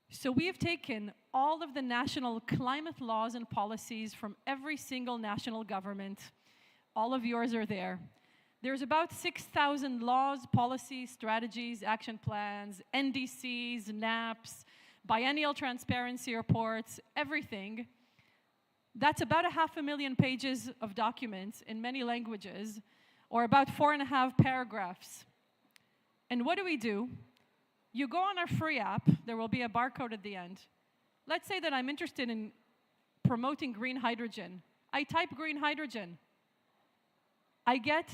So we have taken all of the national climate laws and policies from every single national government. All of yours are there. There's about 6,000 laws, policies, strategies, action plans, NDCs, NAPs, biennial transparency reports, everything. That's about 500,000 pages of documents in many languages, or about 4.5 paragraphs. And what do? You go on our free app, there will be a barcode at the end. Let's say that I'm interested in promoting green hydrogen. I type green hydrogen. I get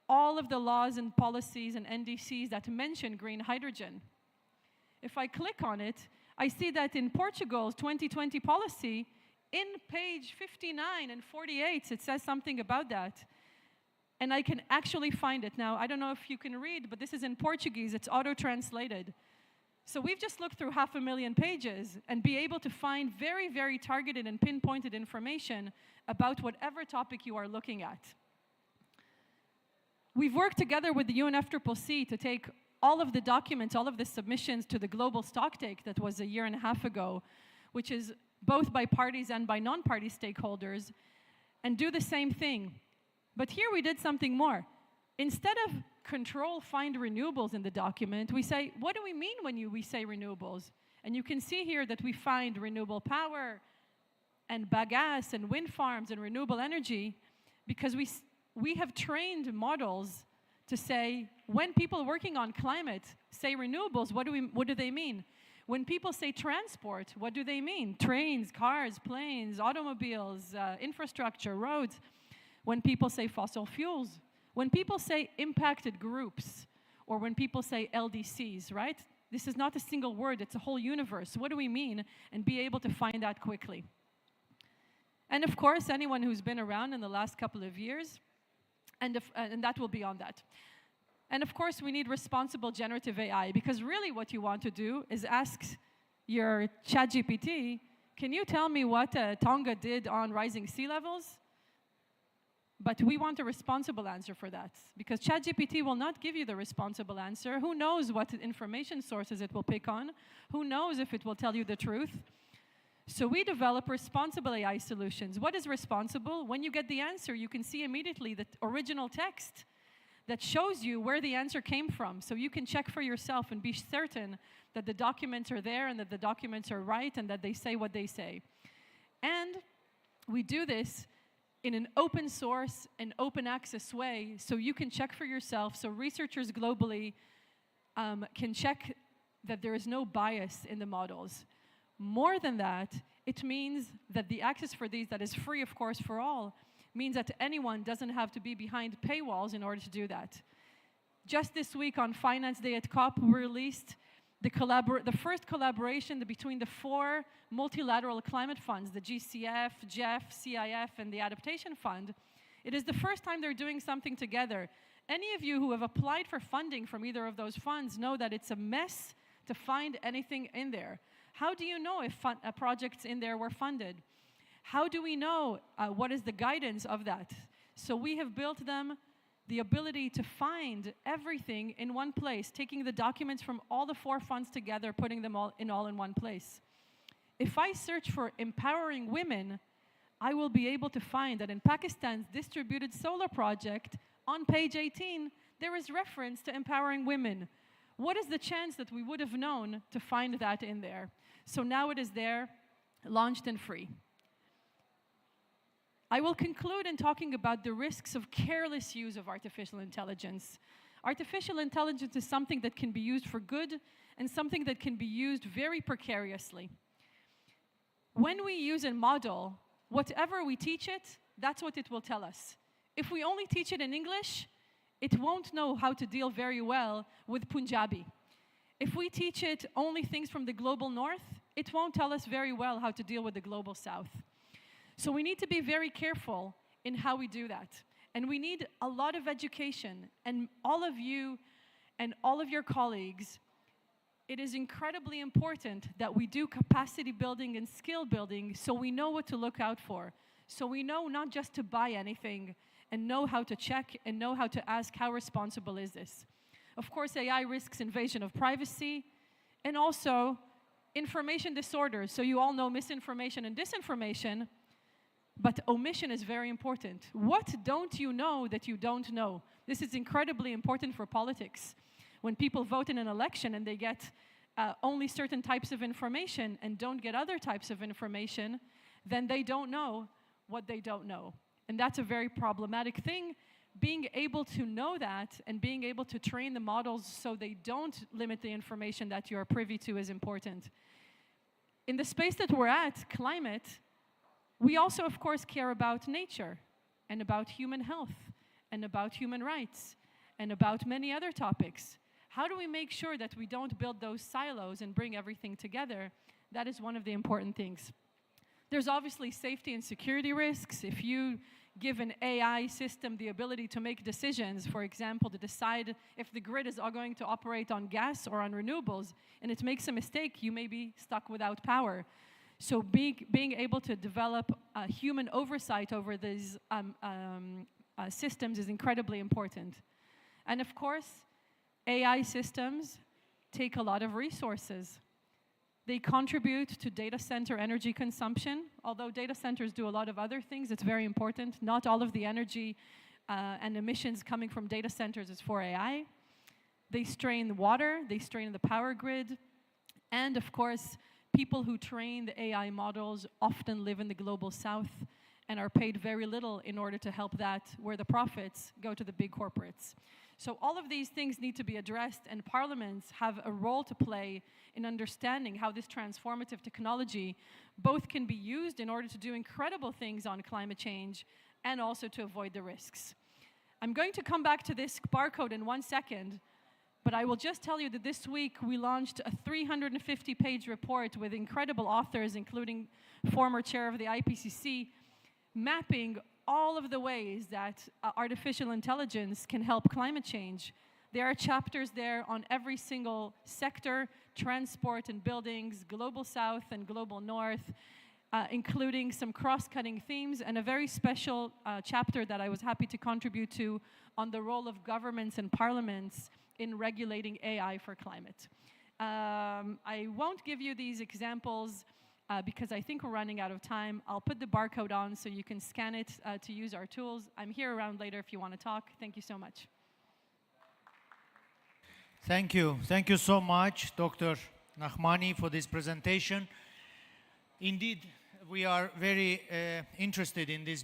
all of the laws and policies and NDCs that mention green hydrogen. If I click on it, I see that in Portugal's 2020 policy, in page 59 and 48, it says something about that. And I can actually find it. Now, I don't know if you can read, but this is in Portuguese. It's auto-translated. So we've just looked through 500,000 pages and be able to find very, very targeted and pinpointed information about whatever topic you are looking at. We've worked together with the UNFCCC to take all of the documents, all of the submissions to the global stocktake that was 1.5 years ago, which is both by parties and by non-party stakeholders, and do the same thing. But here we did something more. Instead of control find renewables in the document, we say, what do we mean when we say renewables? And you can see here that we find renewable power and bagasse and wind farms and renewable energy because we have trained models to say, when people working on climate say renewables, what do they mean? When people say transport, what do they mean? Trains, cars, planes, automobiles, infrastructure, roads. When people say fossil fuels, when people say impacted groups, or when people say LDCs, right? This is not a single word, it's a whole universe. What do we mean? And be able to find that quickly. And of course, anyone who's been around in the last couple of years, and that will be on that. And of course, we need responsible generative AI, because really what you want to do is ask your ChatGPT, can you tell me what Tonga did on rising sea levels? But we want a responsible answer for that, because ChatGPT will not give you the responsible answer. Who knows what information sources it will pick on? Who knows if it will tell you the truth? So we develop responsible AI solutions. What is responsible? When you get the answer, you can see immediately the original text that shows you where the answer came from. So you can check for yourself and be certain that the documents are there and that the documents are right and that they say what they say. And we do this in an open source and open access way, so you can check for yourself, so researchers globally can check that there is no bias in the models. More than that, it means that the access for these, that is free, of course, for all, means that anyone doesn't have to be behind paywalls in order to do that. Just this week on Finance Day at COP, we released the first collaboration between the 4 multilateral climate funds, the GCF, GEF, CIF, and the Adaptation Fund. It is the first time they're doing something together. any of you who have applied for funding from either of those funds know that it's a mess to find anything in there. How do you know if projects in there were funded? How do we know what is the guidance of that? So we have built them the ability to find everything in one place, taking the documents from all the 4 funds together, putting them all in one place. If I search for empowering women, I will be able to find that in Pakistan's distributed solar project, on page 18, there is reference to empowering women. What is the chance that we would have known to find that in there? So now it is there, launched and free. I will conclude in talking about the risks of careless use of artificial intelligence. Artificial intelligence is something that can be used for good and something that can be used very precariously. When we use a model, whatever we teach it, that's what it will tell us. If we only teach it in English, it won't know how to deal very well with Punjabi. If we teach it only things from the global north, it won't tell us very well how to deal with the global south. So we need to be very careful in how we do that. And we need a lot of education. And all of you and all of your colleagues, it is incredibly important that we do capacity building and skill building so we know what to look out for. So we know not just to buy anything and know how to check and know how to ask how responsible is this. Of course, AI risks invasion of privacy and also information disorders. So you all know misinformation and disinformation, but omission is very important. What don't you know that you don't know? This is incredibly important for politics. When people vote in an election and they get only certain types of information and don't get other types of information, then they don't know what they don't know. And that's a very problematic thing. Being able to know that and being able to train the models so they don't limit the information that you're privy to is important. In the space that we're at, climate, we also, of course, care about nature and about human health and about human rights and about many other topics. How do we make sure that we don't build those silos and bring everything together? That is one of the important things. There's obviously safety and security risks. If you give an AI system the ability to make decisions, for example, to decide if the grid is all going to operate on gas or on renewables, and it makes a mistake, you may be stuck without power. So being able to develop human oversight over these systems is incredibly important. And of course, AI systems take a lot of resources. They contribute to data center energy consumption. Although data centers do a lot of other things, it's very important. Not all of the energy and emissions coming from data centers is for AI. They strain the water, they strain the power grid, and of course, people who train the AI models often live in the global south and are paid very little in order to help that, where the profits go to the big corporates. So all of these things need to be addressed, and parliaments have a role to play in understanding how this transformative technology both can be used in order to do incredible things on climate change and also to avoid the risks. I'm going to come back to this barcode in 1 second, but I will just tell you that this week we launched a 350-page report with incredible authors, including former chair of the IPCC, mapping all of the ways that artificial intelligence can help climate change. There are chapters there on every single sector, transport and buildings, global south and global north, including some cross-cutting themes, and a very special chapter that I was happy to contribute to on the role of governments and parliaments in regulating AI for climate. I won't give you these examples because I think we're running out of time. I'll put the barcode on so you can scan it to use our tools. I'm here around later if you want to talk. Thank you so much. Thank you. Thank you so much, Dr. Nahmani, for this presentation. Indeed, we are very interested in these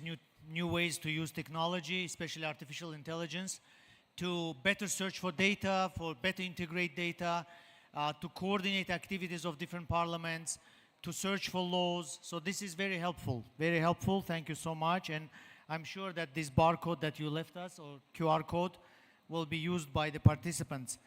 new ways to use technology, especially artificial intelligence, to better search for data, for better integrate data, to coordinate activities of different parliaments, to search for laws. So this is very helpful, very helpful. Thank you so much. And I'm sure that this barcode that you left us, or QR code, will be used by the participants.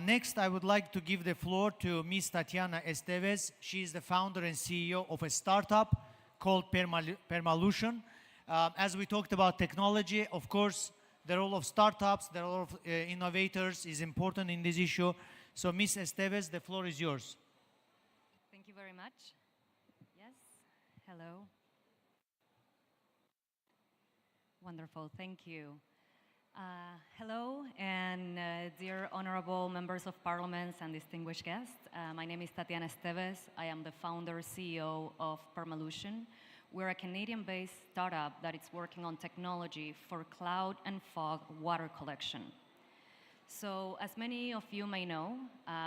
Next, I would like to give the floor to Ms. Tatiana Esteves. She is the founder and CEO of a startup called Permalution. As we talked about technology, of course, The role of startups, the role of innovators is important in this issue. So Ms. Esteves, the floor is yours. Thank you very much. Yes, hello. Wonderful, thank you. Hello, and dear honorable members of parliaments and distinguished guests. My name is Tatiana Esteves. I am the founder, CEO of Permalution. We're a Canadian-based startup that is working on technology for cloud and fog water collection. So, as many of you may know,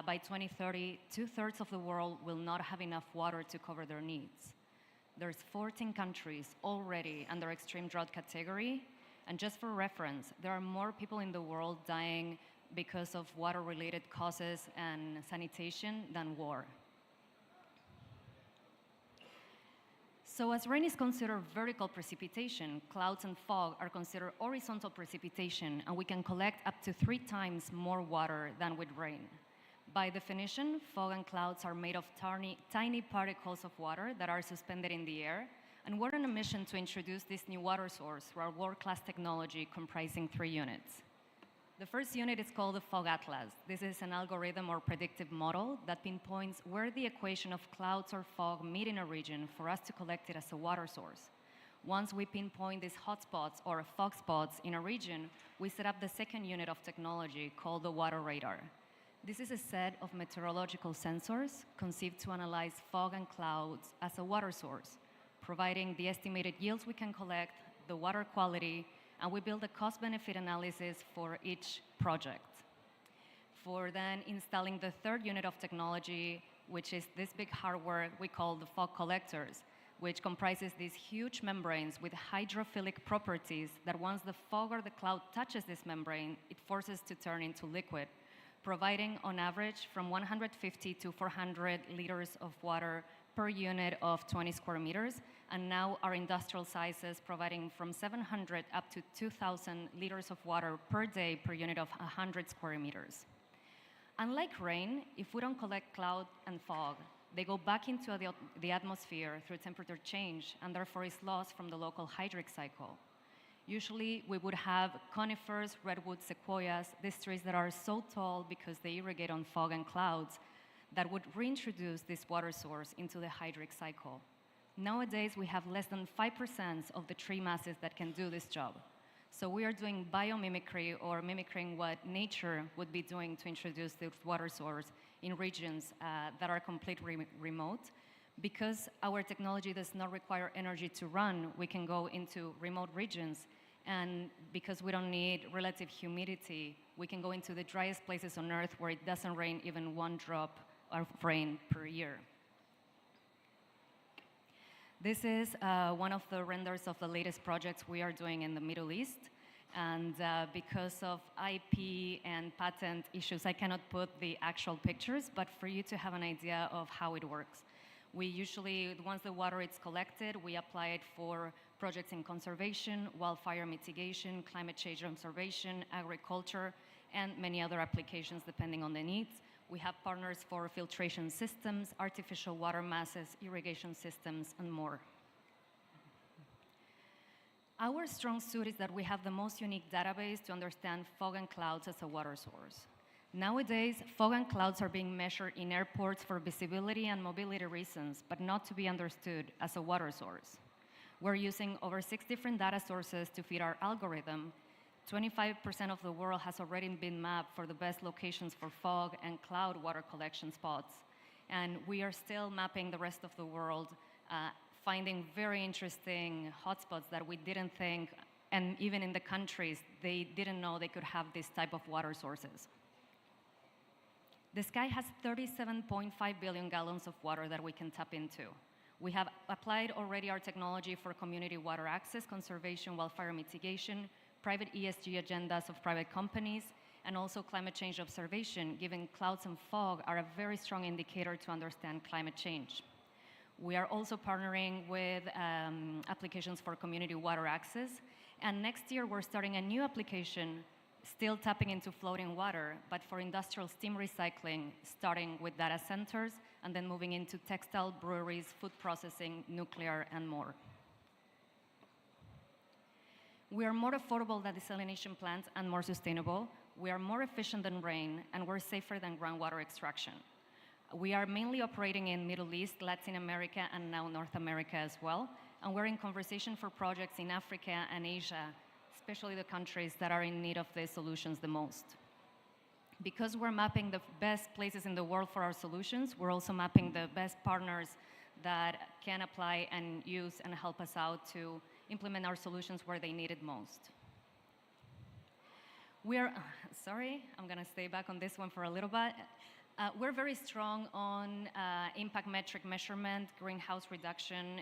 by 2030, 2/3 of the world will not have enough water to cover their needs. There's 14 countries already under extreme drought category, and just for reference, there are more people in the world dying because of water-related causes and sanitation than war. So as rain is considered vertical precipitation, clouds and fog are considered horizontal precipitation, and we can collect up to 3 times more water than with rain. By definition, fog and clouds are made of tiny particles of water that are suspended in the air, and we're on a mission to introduce this new water source through our world-class technology comprising 3 units. The first unit is called the Fog Atlas. This is an algorithm or predictive model that pinpoints where the equation of clouds or fog meet in a region for us to collect it as a water source. Once we pinpoint these hotspots or fog spots in a region, we set up the second unit of technology called the Water Radar. This is a set of meteorological sensors conceived to analyze fog and clouds as a water source, providing the estimated yields we can collect, the water quality, and we build a cost-benefit analysis for each project. For then installing the third unit of technology, which is this big hardware we call the fog collectors, which comprises these huge membranes with hydrophilic properties that once the fog or the cloud touches this membrane, it forces to turn into liquid, providing on average from 150 to 400 liters of water per unit of 20 square meters, and now our industrial sizes providing from 700 up to 2,000 liters of water per day per unit of 100 square meters. Unlike rain, if we don't collect cloud and fog, they go back into the atmosphere through temperature change and therefore is lost from the local hydric cycle. Usually we would have conifers, redwoods, sequoias, these trees that are so tall because they irrigate on fog and clouds that would reintroduce this water source into the hydric cycle. Nowadays, we have less than 5% of the tree masses that can do this job. So we are doing biomimicry, or mimicking what nature would be doing to introduce this water source in regions that are completely remote. Because our technology does not require energy to run, we can go into remote regions. And because we don't need relative humidity, we can go into the driest places on Earth where it doesn't rain even 1 drop of rain per year. This is one of the renders of the latest projects we are doing in the Middle East. And because of IP and patent issues, I cannot put the actual pictures, but for you to have an idea of how it works. We usually, once the water is collected, we apply it for projects in conservation, wildfire mitigation, climate change observation, agriculture, and many other applications depending on the needs. We have partners for filtration systems, artificial water masses, irrigation systems, and more. Our strong suit is that we have the most unique database to understand fog and clouds as a water source. Nowadays, fog and clouds are being measured in airports for visibility and mobility reasons, but not to be understood as a water source. We're using over 6 different data sources to feed our algorithm. 25% of the world has already been mapped for the best locations for fog and cloud water collection spots. And we are still mapping the rest of the world, finding very interesting hotspots that we didn't think, and even in the countries, they didn't know they could have this type of water sources. The sky has 37.5 billion gallons of water that we can tap into. We have applied already our technology for community water access, conservation, wildfire mitigation, private ESG agendas of private companies, and also climate change observation, given clouds and fog are a very strong indicator to understand climate change. We are also partnering with applications for community water access, and next year we're starting a new application, still tapping into floating water, but for industrial steam recycling, starting with data centers, and then moving into textile, breweries, food processing, nuclear, and more. We are more affordable than desalination plants and more sustainable. We are more efficient than rain, and we're safer than groundwater extraction. We are mainly operating in Middle East, Latin America, and now North America as well. And we're in conversation for projects in Africa and Asia, especially the countries that are in need of these solutions the most. Because we're mapping the best places in the world for our solutions, we're also mapping the best partners that can apply and use and help us out to implement our solutions where they need it most. Sorry, I'm gonna stay back on this one for a little bit. We're very strong on impact metric measurement, greenhouse reduction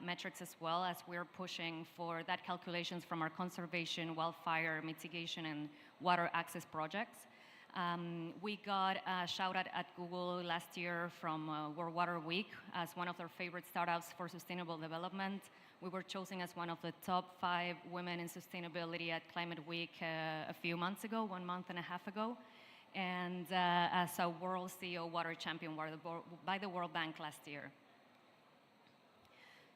metrics as well, as we're pushing for that calculations from our conservation, wildfire mitigation, and water access projects. We got a shout out at Google last year from World Water Week as one of their favorite startups for sustainable development. We were chosen as one of the top 5 women in sustainability at Climate Week a few months ago, 1.5 months ago, and as a World CEO Water Champion by the World Bank last year.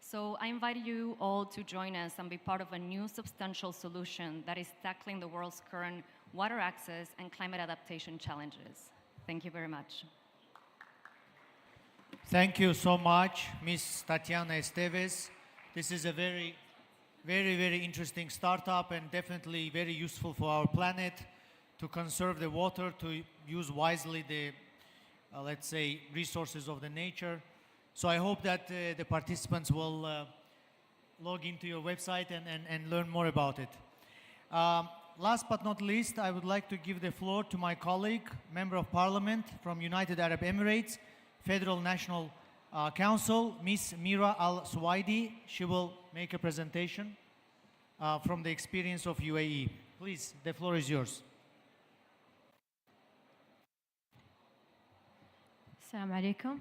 So I invite you all to join us and be part of a new substantial solution that is tackling the world's current water access and climate adaptation challenges. Thank you very much. Thank you so much, Ms. Tatiana Esteves. This is a very, very interesting startup and definitely very useful for our planet to conserve the water, to use wisely the, let's say, resources of the nature. So I hope that the participants will log into your website and learn more about it. Last but not least, I would like to give the floor to my colleague, Member of Parliament from United Arab Emirates, Federal National Council, Ms. Mira Al-Suwaidi. She will make a presentation from the experience of UAE. Please, the floor is yours. Assalamu alaikum.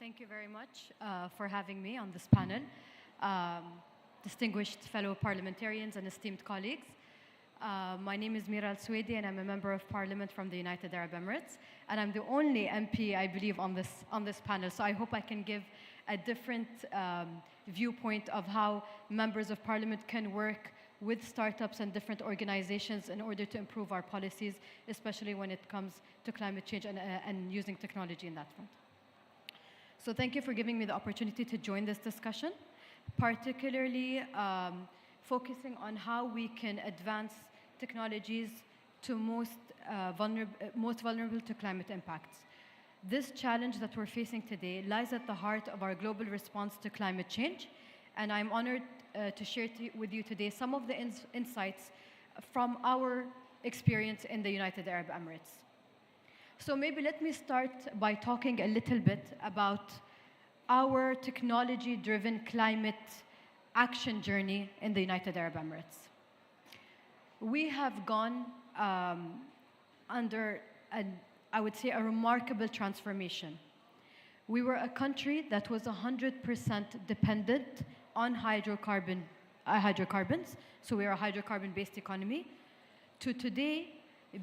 Thank you very much for having me on this panel. Distinguished fellow parliamentarians and esteemed colleagues. My name is Mira Al-Suwaidi and I'm a member of parliament from the United Arab Emirates. And I'm the only MP, I believe, on this panel. So I hope I can give a different viewpoint of how members of parliament can work with startups and different organizations in order to improve our policies, especially when it comes to climate change and using technology in that front. So thank you for giving me the opportunity to join this discussion, particularly focusing on how we can advance technologies to most vulnerable to climate impacts. This challenge that we're facing today lies at the heart of our global response to climate change, and I'm honored to share with you today some of the insights from our experience in the United Arab Emirates. So maybe let me start by talking a little bit about our technology-driven climate action journey in the United Arab Emirates. We have gone under, I would say, a remarkable transformation. We were a country that was 100% dependent on hydrocarbons, so we are a hydrocarbon-based economy, to today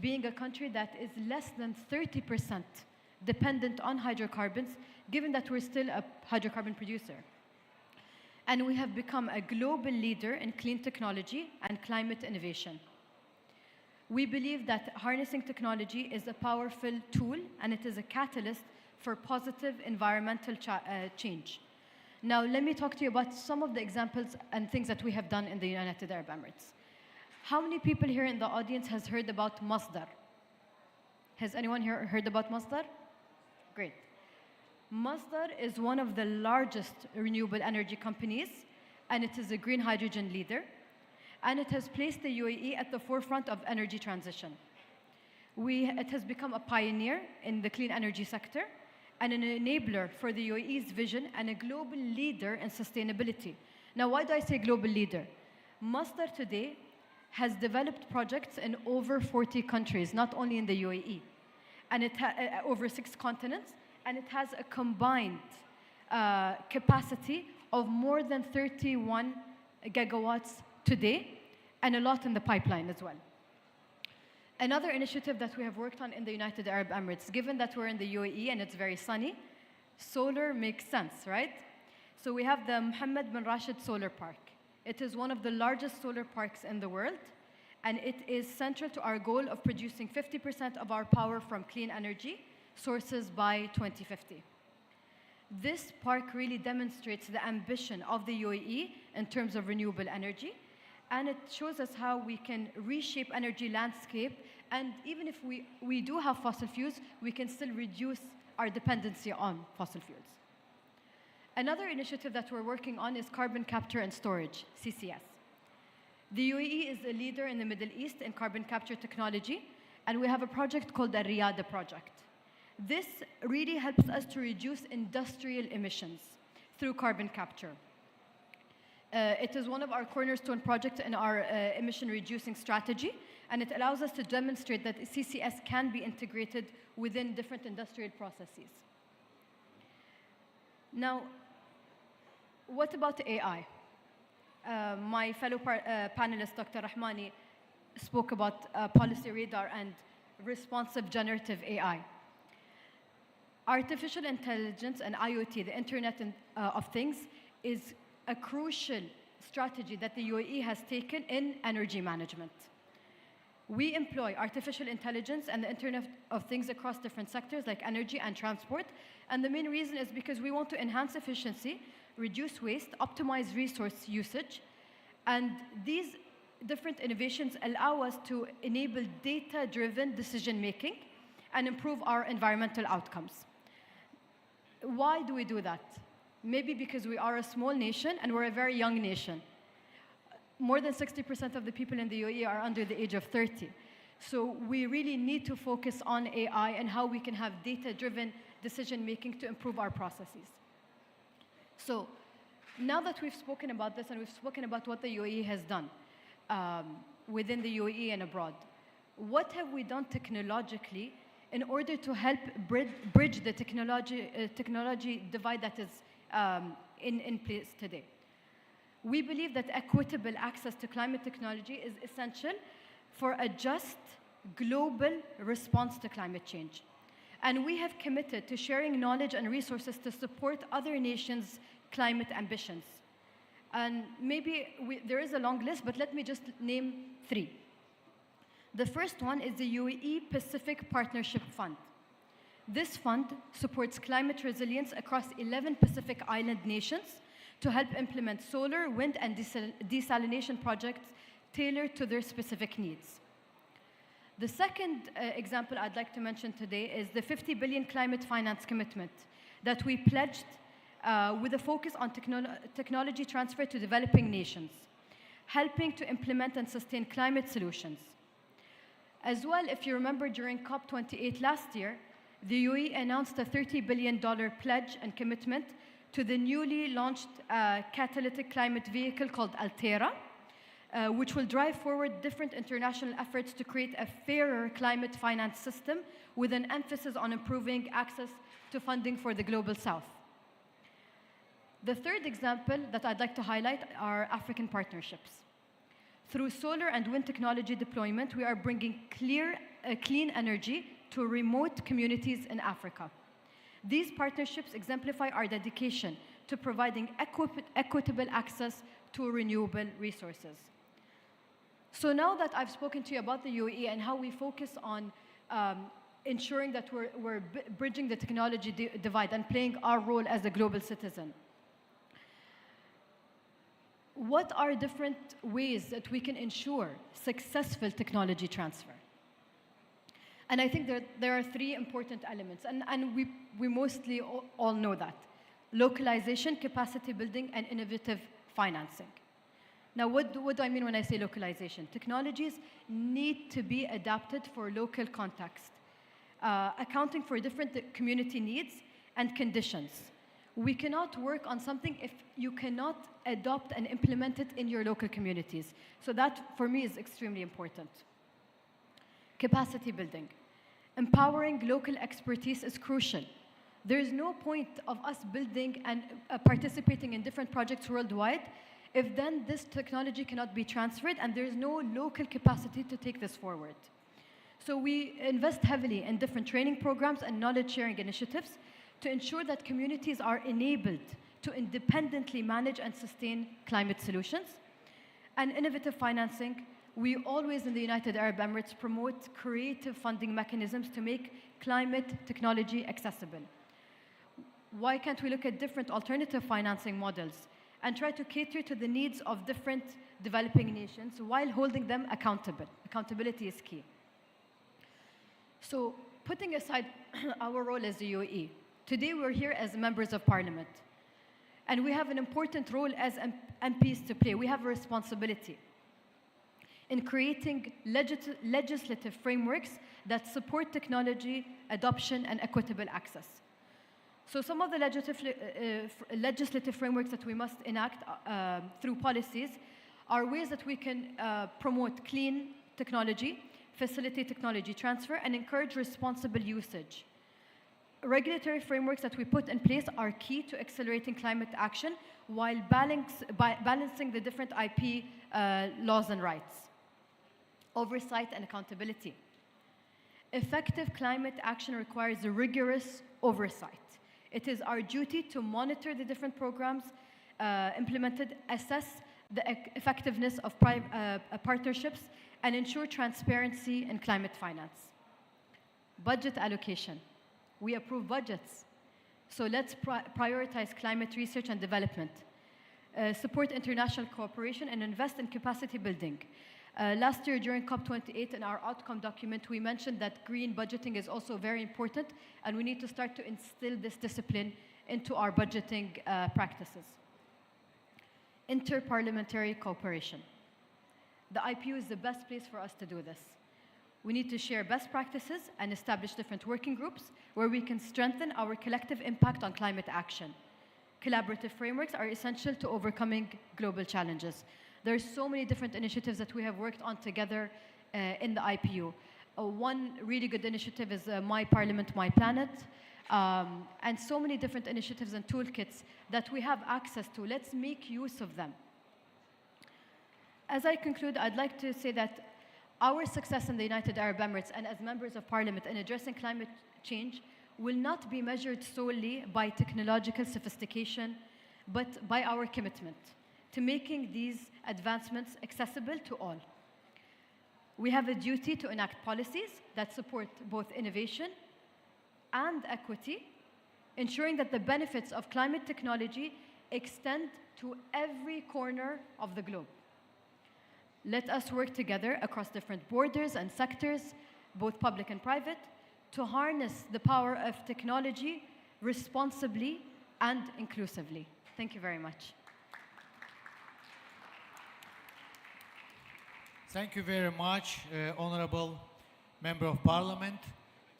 being a country that is less than 30% dependent on hydrocarbons, given that we're still a hydrocarbon producer. And we have become a global leader in clean technology and climate innovation. We believe that harnessing technology is a powerful tool and it is a catalyst for positive environmental change. Now, let me talk to you about some of the examples and things that we have done in the United Arab Emirates. How many people here in the audience has heard about Masdar? Has anyone here heard about Masdar? Great. Masdar is one of the largest renewable energy companies, and it is a green hydrogen leader, and it has placed the UAE at the forefront of energy transition. It has become a pioneer in the clean energy sector and an enabler for the UAE's vision and a global leader in sustainability. Now, why do I say global leader? Masdar today has developed projects in over 40 countries, not only in the UAE, and it over 6 continents, and it has a combined capacity of more than 31 gigawatts today, and a lot in the pipeline as well. Another initiative that we have worked on in the United Arab Emirates, given that we're in the UAE and it's very sunny, solar makes sense, right? So we have the Mohammed bin Rashid Solar Park. It is one of the largest solar parks in the world, and it is central to our goal of producing 50% of our power from clean energy sources by 2050. This park really demonstrates the ambition of the UAE in terms of renewable energy, and it shows us how we can reshape energy landscape, and even if we do have fossil fuels, we can still reduce our dependency on fossil fuels. Another initiative that we're working on is carbon capture and storage, CCS. The UAE is a leader in the Middle East in carbon capture technology, and we have a project called the Riyadh project. This really helps us to reduce industrial emissions through carbon capture. It is one of our cornerstone projects in our emission reducing strategy, and it allows us to demonstrate that CCS can be integrated within different industrial processes. Now, what about AI? My fellow panelist, Dr. Rahmani, spoke about policy radar and responsive generative AI. Artificial intelligence and IoT, the Internet of Things, is a crucial strategy that the UAE has taken in energy management. We employ artificial intelligence and the Internet of Things across different sectors like energy and transport. And the main reason is because we want to enhance efficiency, reduce waste, optimize resource usage. And these different innovations allow us to enable data-driven decision-making and improve our environmental outcomes. Why do we do that? Maybe because we are a small nation and we're a very young nation. More than 60% of the people in the UAE are under the age of 30. So we really need to focus on AI and how we can have data-driven decision-making to improve our processes. So now that we've spoken about this and we've spoken about what the UAE has done within the UAE and abroad, what have we done technologically in order to help bridge the technology divide that is in place today? We believe that equitable access to climate technology is essential for a just global response to climate change. And we have committed to sharing knowledge and resources to support other nations' climate ambitions. And maybe there is a long list, but let me just name 3. The first one is the UAE Pacific Partnership Fund. This fund supports climate resilience across 11 Pacific Island nations to help implement solar, wind, and desalination projects tailored to their specific needs. The second example I'd like to mention today is the 50 billion climate finance commitment that we pledged with a focus on technology transfer to developing nations, helping to implement and sustain climate solutions. As well, if you remember during COP29 last year, the UAE announced a $30 billion pledge and commitment to the newly launched catalytic climate vehicle called Altera, which will drive forward different international efforts to create a fairer climate finance system with an emphasis on improving access to funding for the Global South. The third example that I'd like to highlight are African partnerships. Through solar and wind technology deployment, we are bringing clean energy to remote communities in Africa. These partnerships exemplify our dedication to providing equitable access to renewable resources. So now that I've spoken to you about the UAE and how we focus on ensuring that we're bridging the technology divide and playing our role as a global citizen, what are different ways that we can ensure successful technology transfer? And I think that there are 3 important elements, and we mostly all know that. Localization, capacity building, and innovative financing. Now, what do I mean when I say localization? Technologies need to be adapted for local context, accounting for different community needs and conditions. We cannot work on something if you cannot adopt and implement it in your local communities. So that, for me, is extremely important. Capacity building. Empowering local expertise is crucial. There is no point of us building and participating in different projects worldwide if then this technology cannot be transferred and there is no local capacity to take this forward. So we invest heavily in different training programs and knowledge sharing initiatives to ensure that communities are enabled to independently manage and sustain climate solutions. And innovative financing, we always in the United Arab Emirates promote creative funding mechanisms to make climate technology accessible. Why can't we look at different alternative financing models and try to cater to the needs of different developing nations while holding them accountable? Accountability is key. So putting aside our role as the UAE, today we're here as members of parliament. And we have an important role as MPs to play. We have a responsibility in creating legislative frameworks that support technology adoption and equitable access. So some of the legislative frameworks that we must enact through policies are ways that we can promote clean technology, facilitate technology transfer, and encourage responsible usage. Regulatory frameworks that we put in place are key to accelerating climate action while balancing the different IP laws and rights. Oversight and accountability. Effective climate action requires a rigorous oversight. It is our duty to monitor the different programs implemented, assess the effectiveness of partnerships, and ensure transparency in climate finance. Budget allocation. We approve budgets. So let's prioritize climate research and development, support international cooperation, and invest in capacity building. Last year during COP28 in our outcome document, we mentioned that green budgeting is also very important, and we need to start to instill this discipline into our budgeting practices. Inter-parliamentary cooperation. The IPU is the best place for us to do this. We need to share best practices and establish different working groups where we can strengthen our collective impact on climate action. Collaborative frameworks are essential to overcoming global challenges. There are so many different initiatives that we have worked on together in the IPU. One really good initiative is My Parliament, My Planet, and so many different initiatives and toolkits that we have access to. Let's make use of them. As I conclude, I'd like to say that our success in the United Arab Emirates and as members of parliament in addressing climate change will not be measured solely by technological sophistication, but by our commitment to making these advancements accessible to all. We have a duty to enact policies that support both innovation and equity, ensuring that the benefits of climate technology extend to every corner of the globe. Let us work together across different borders and sectors, both public and private, to harness the power of technology responsibly and inclusively. Thank you very much. Thank you very much, Honorable Member of Parliament.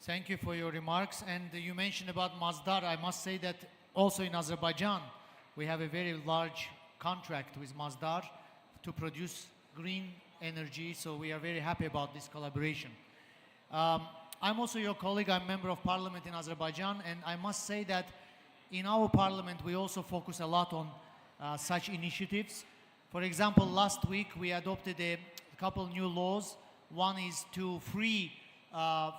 Thank you for your remarks. And you mentioned about Masdar. I must say that also in Azerbaijan, we have a very large contract with Masdar to produce green energy, so we are very happy about this collaboration. I'm also your colleague, I'm member of parliament in Azerbaijan, and I must say that in our parliament we also focus a lot on such initiatives. For example, last week we adopted a couple new laws. One is to free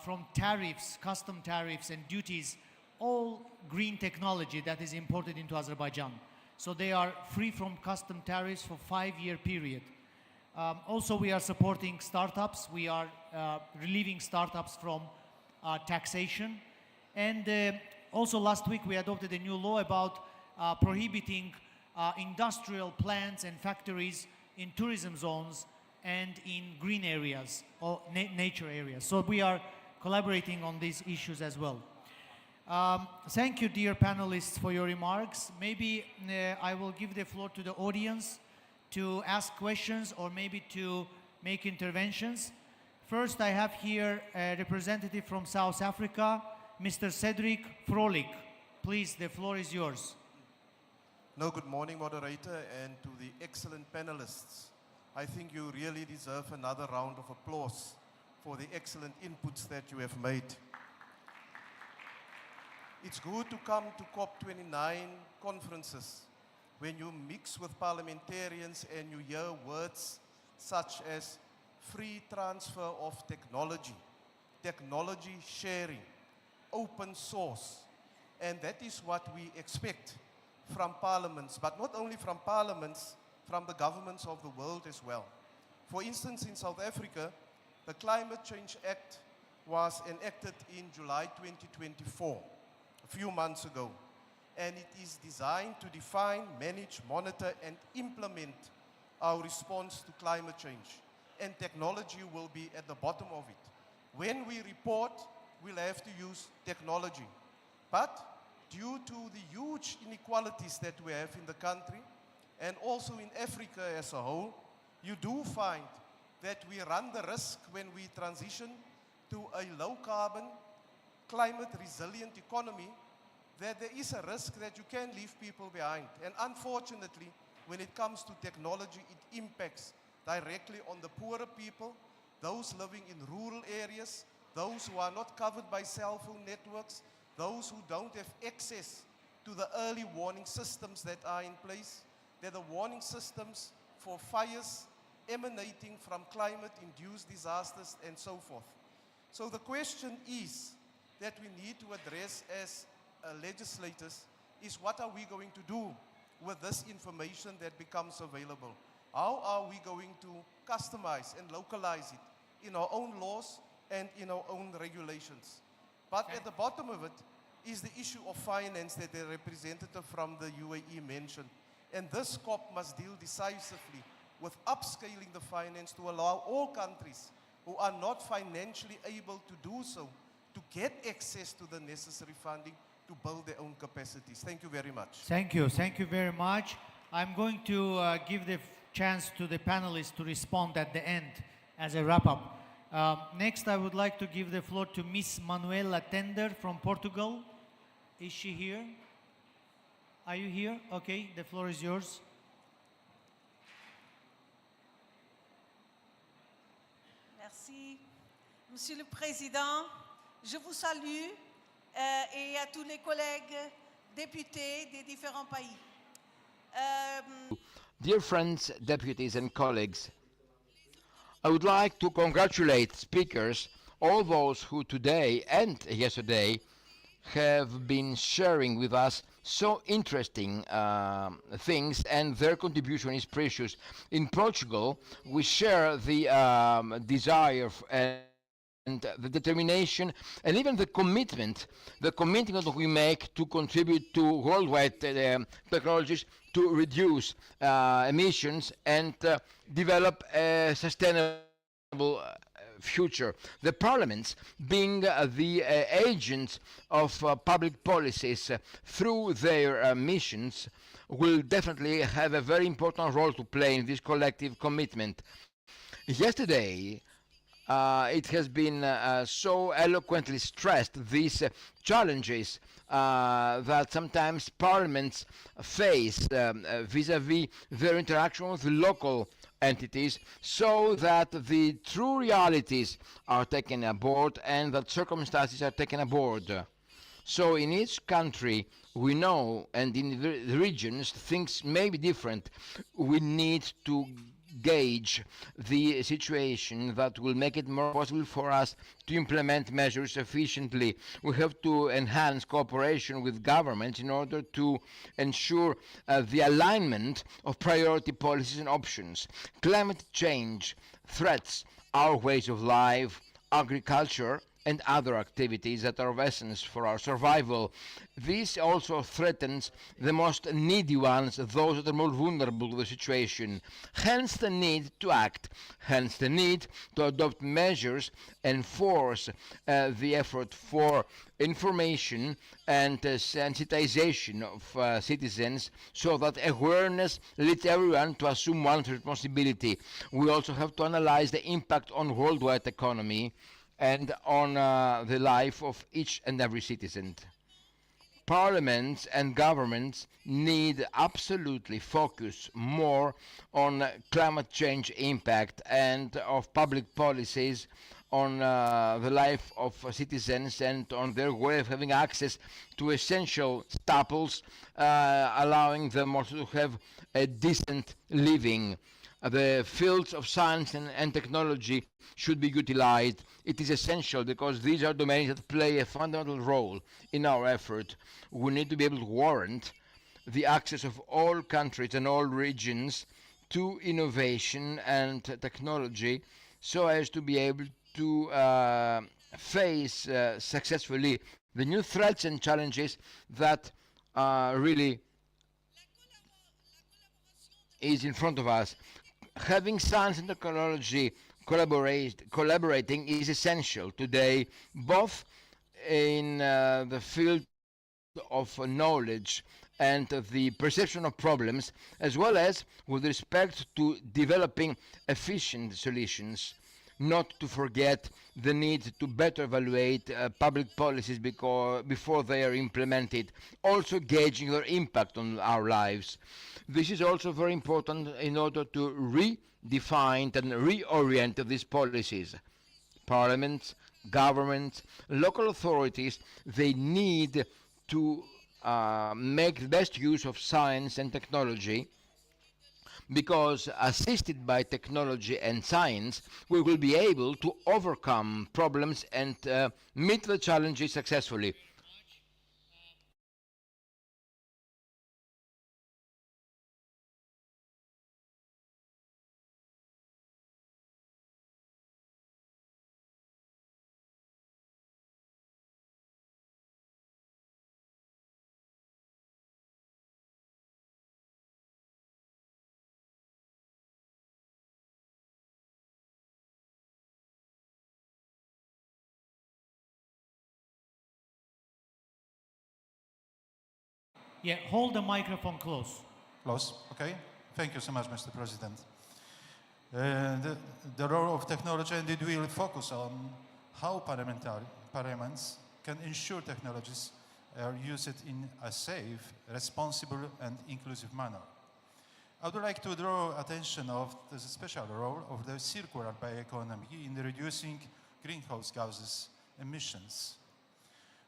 from tariffs, custom tariffs and duties, all green technology that is imported into Azerbaijan. So they are free from custom tariffs for a 5-year period. Also, we are supporting startups. We are relieving startups from taxation. And also last week we adopted a new law about prohibiting industrial plants and factories in tourism zones and in green areas or nature areas. So we are collaborating on these issues as well. Thank you, dear panelists, for your remarks. Maybe I will give the floor to the audience to ask questions or maybe to make interventions. First, I have here a representative from South Africa, Mr. Cedric Frolik. Please, the floor is yours. No, good morning, moderator, and to the excellent panelists. I think you really deserve another round of applause for the excellent inputs that you have made. It's good to come to COP29 conferences when you mix with parliamentarians and you hear words such as free transfer of technology, technology sharing, open source. And that is what we expect from parliaments, but not only from parliaments, from the governments of the world as well. For instance, in South Africa, the Climate Change Act was enacted in July 2024, a few months ago. And it is designed to define, manage, monitor, and implement our response to climate change. And technology will be at the bottom of it. When we report, we'll have to use technology. But due to the huge inequalities that we have in the country, and also in Africa as a whole, you do find that we run the risk when we transition to a low-carbon, climate-resilient economy, that there is a risk that you can leave people behind. And unfortunately, when it comes to technology, it impacts directly on the poorer people, those living in rural areas, those who are not covered by cell phone networks, those who don't have access to the early warning systems that are in place. They're the warning systems for fires emanating from climate-induced disasters and so forth. So the question is that we need to address as legislators is, what are we going to do with this information that becomes available? How are we going to customize and localize it in our own laws and in our own regulations? But at the bottom of it is the issue of finance that the representative from the UAE mentioned. And this COP must deal decisively with upscaling the finance to allow all countries who are not financially able to do so to get access to the necessary funding to build their own capacities. Thank you very much. Thank you. Thank you very much. I'm going to give the chance to the panelists to respond at the end as a wrap-up. Next, I would like to give the floor to Miss Manuela Tender from Portugal. Is she here? Are you here? Okay, the floor is yours. Merci. Monsieur le Président, je vous salue et à tous les collègues députés des différents pays. Dear friends, deputies and colleagues, I would like to congratulate speakers, all those who today and yesterday have been sharing with us so interesting things, and their contribution is precious. In Portugal, we share the desire and the determination and even the commitment that we make to contribute to worldwide technologies to reduce emissions and develop a sustainable future. The parliaments, being the agents of public policies through their missions, will definitely have a very important role to play in this collective commitment. Yesterday, it has been so eloquently stressed, these challenges that sometimes parliaments face vis-à-vis their interaction with local entities, so that the true realities are taken aboard and that circumstances are taken aboard. So in each country, we know, and in the regions, things may be different. We need to gauge the situation that will make it more possible for us to implement measures efficiently. We have to enhance cooperation with governments in order to ensure the alignment of priority policies and options. Climate change threats our ways of life, agriculture, and other activities that are of essence for our survival. This also threatens the most needy ones, those that are more vulnerable to the situation. Hence the need to act, hence the need to adopt measures and force the effort for information and sensitization of citizens, so that awareness leads everyone to assume one's responsibility. We also have to analyze the impact on worldwide economy and on the life of each and every citizen. Parliaments and governments need absolutely focus more on climate change impact and of public policies on the life of citizens and on their way of having access to essential staples, allowing them also to have a decent living. The fields of science and technology should be utilized. It is essential because these are domains that play a fundamental role in our effort. We need to be able to warrant the access of all countries and all regions to innovation and technology so as to be able to face successfully the new threats and challenges that really is in front of us. Having science and technology collaborating is essential today, both in the field of knowledge and the perception of problems, as well as with respect to developing efficient solutions. Not to forget the need to better evaluate public policies before they are implemented, also gauging their impact on our lives. This is also very important in order to redefine and reorient these policies. Parliaments, governments, local authorities, they need to make the best use of science and technology, because assisted by technology and science, we will be able to overcome problems and meet the challenges successfully. Yeah, hold the microphone close. Close, okay. Thank you so much, Mr. President. The role of technology, and it will focus on how parliaments can ensure technologies are used in a safe, responsible, and inclusive manner. I would like to draw attention of the special role of the circular bioeconomy in reducing greenhouse gases emissions.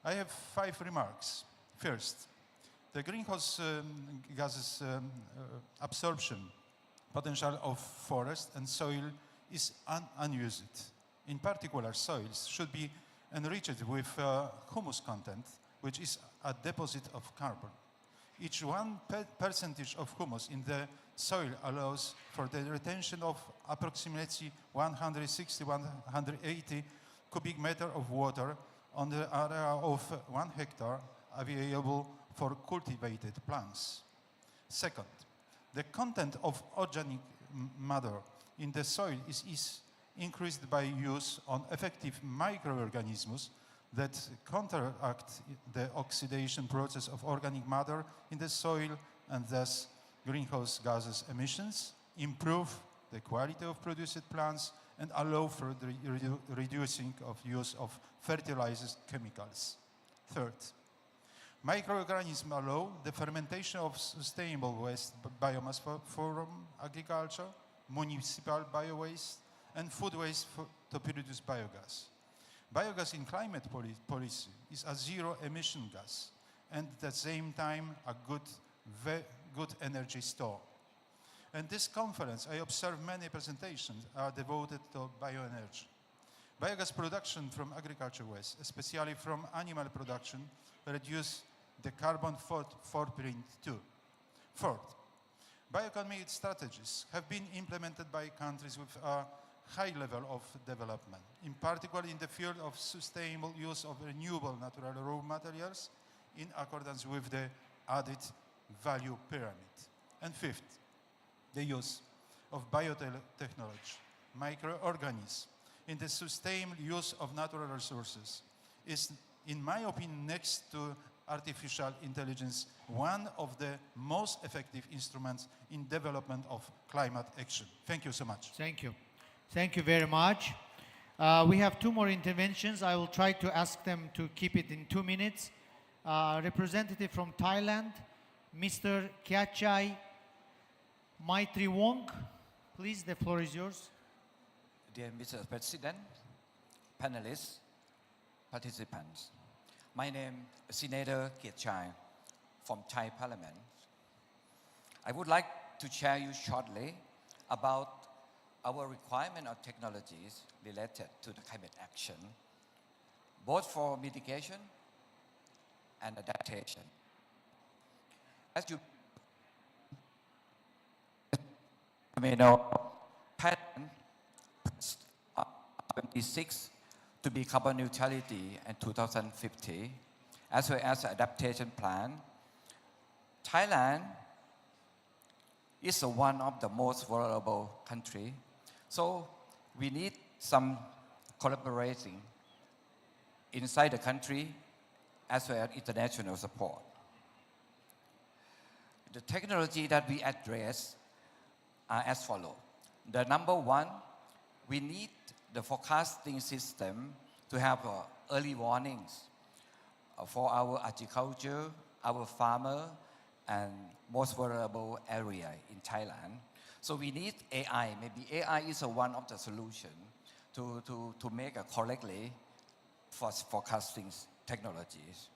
I have 5 remarks. First, the greenhouse gases absorption potential of forest and soil is unused. In particular, soils should be enriched with humus content, which is a deposit of carbon. Each 1% of humus in the soil allows for the retention of approximately 160-180 cubic meter of water on the area of 1 hectare available for cultivated plants. Second, the content of organic matter in the soil is increased by use on effective microorganisms that counteract the oxidation process of organic matter in the soil and thus greenhouse gases emissions, improve the quality of produced plants, and allow for the reducing of use of fertilizers chemicals. Third, microorganisms allow the fermentation of sustainable waste biomass from agriculture, municipal bio-waste, and food waste to produce biogas. Biogas in climate policy is a zero-emission gas, and at the same time a good energy store. In this conference, I observed many presentations are devoted to bioenergy. Biogas production from agriculture waste, especially from animal production, reduce the carbon footprint too. Fourth, bioeconomic strategies have been implemented by countries with a high level of development, in particular in the field of sustainable use of renewable natural raw materials in accordance with the added value pyramid. And fifth, the use of biotechnology, microorganisms, in the sustained use of natural resources is, in my opinion, next to artificial intelligence, one of the most effective instruments in development of climate action. Thank you so much. Thank you. Thank you very much. We have 2 more interventions. I will try to ask them to keep it in 2 minutes. Representative from Thailand, Mr. Kiachai Maitriwong. Please, the floor is yours. Dear Mr. President, panelists, participants, my name is Senator Kiachai from Thai Parliament. I would like to share you shortly about our requirement of technologies related to the climate action, both for mitigation and adaptation. As you may know, Thailand pledged 26 to be carbon neutrality in 2050, as well as adaptation plan. Thailand is one of the most vulnerable country, so we need some collaborating inside the country as well as international support. The technology that we address are as follows. The number one, we need the forecasting system to have early warnings for our agriculture, our farmer, and most vulnerable area in Thailand. So we need AI. Maybe AI is one of the solutions to make a correctly for forecasting technologies.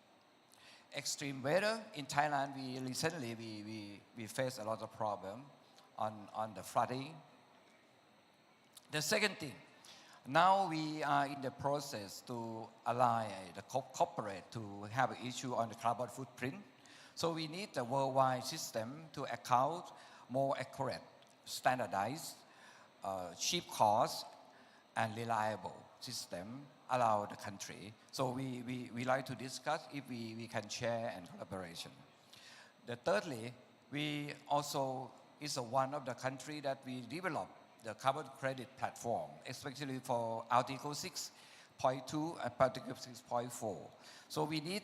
Extreme weather in Thailand, we face a lot of problem on the flooding. The second thing, now we are in the process to align the corporate to have an issue on the carbon footprint. So we need a worldwide system to account more accurate, standardized, cheap cost, and reliable system allow the country. So we like to discuss if we can share and collaboration. Thirdly, we also is one of the country that we develop the carbon credit platform, especially for Article 6.2 and Article 6.4. So we need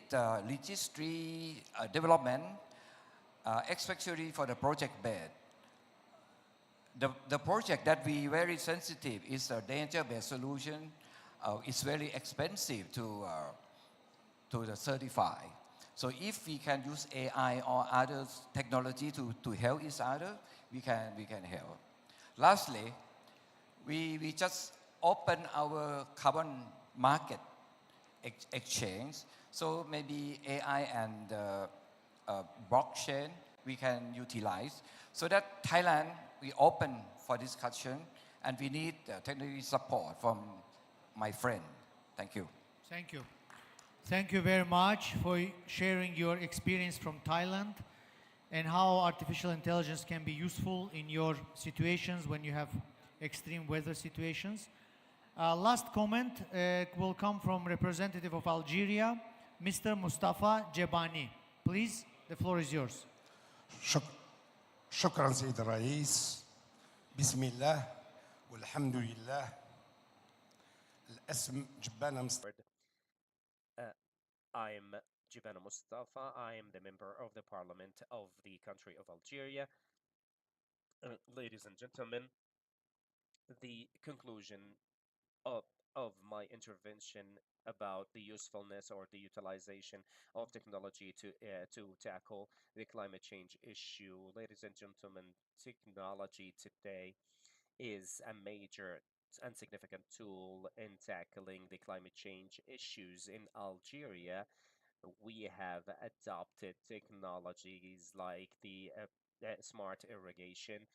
registry development, especially for the project bed. The project that we very sensitive is a danger-based solution. It's very expensive to the certify. So if we can use AI or other technology to help each other, we can help. Lastly, we just open our carbon market exchange. So maybe AI and blockchain we can utilize. So that Thailand, we open for discussion, and we need technology support from my friend. Thank you. Thank you. Thank you very much for sharing your experience from Thailand and how artificial intelligence can be useful in your situations when you have extreme weather situations. Last comment will come from representative of Algeria, Mr. Mustafa Jebani. Please, the floor is yours. شكرا سيد الرئيس. بسم الله والحمد لله. الاسم جبانة مصطفى. I'm Jibana Mustafa. I am the member of the parliament of the country of Algeria. Ladies and gentlemen, the conclusion of my intervention about the usefulness or the utilization of technology to tackle the climate change issue. Ladies and gentlemen, technology today is a major and significant tool in tackling the climate change issues in Algeria. We have adopted technologies like the smart irrigation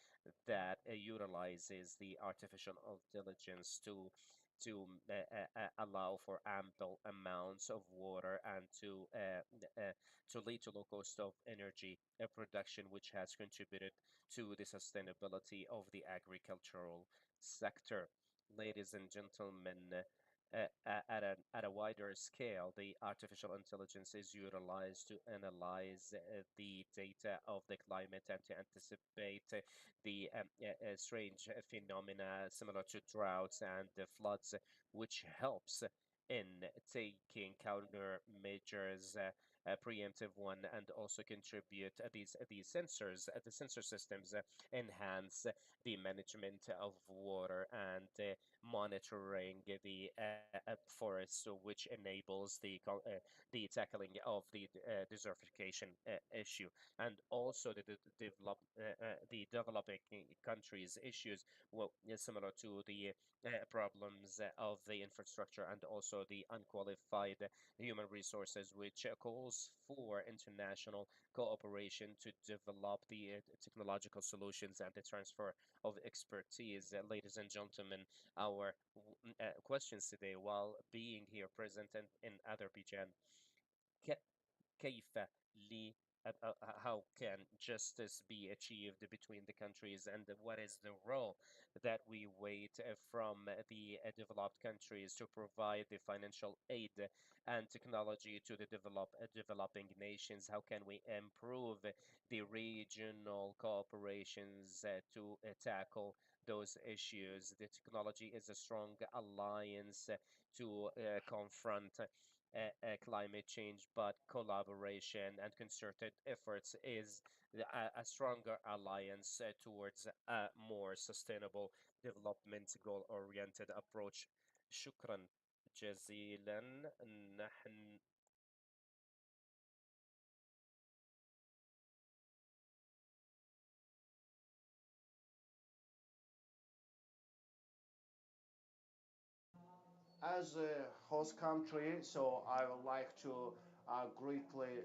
that utilizes the artificial intelligence to allow for ample amounts of water and to lead to low cost of energy production, which has contributed to the sustainability of the agricultural sector. Ladies and gentlemen, at a wider scale, the artificial intelligence is utilized to analyze the data of the climate and to anticipate the strange phenomena similar to droughts and floods, which helps in taking countermeasures, preemptive one, and also contribute these sensors, the sensor systems enhance the management of water and monitoring the forests, which enables the tackling of the desertification issue, and also the developing countries issues, well, similar to the problems of the infrastructure and also the unqualified human resources, which calls for international cooperation to develop the technological solutions and the transfer of expertise. Ladies and gentlemen, our questions today, while being here present in Azerbaijan, كيف how can justice be achieved between the countries, and what is the role that we wait from the developed countries to provide the financial aid and technology to the developing nations? How can we improve the regional cooperations to tackle those issues? The technology is a strong alliance to confront climate change, but collaboration and concerted efforts is a stronger alliance towards a more sustainable development goal-oriented approach. شكرا جزيلا. نحن As a host country, so I would like to greatly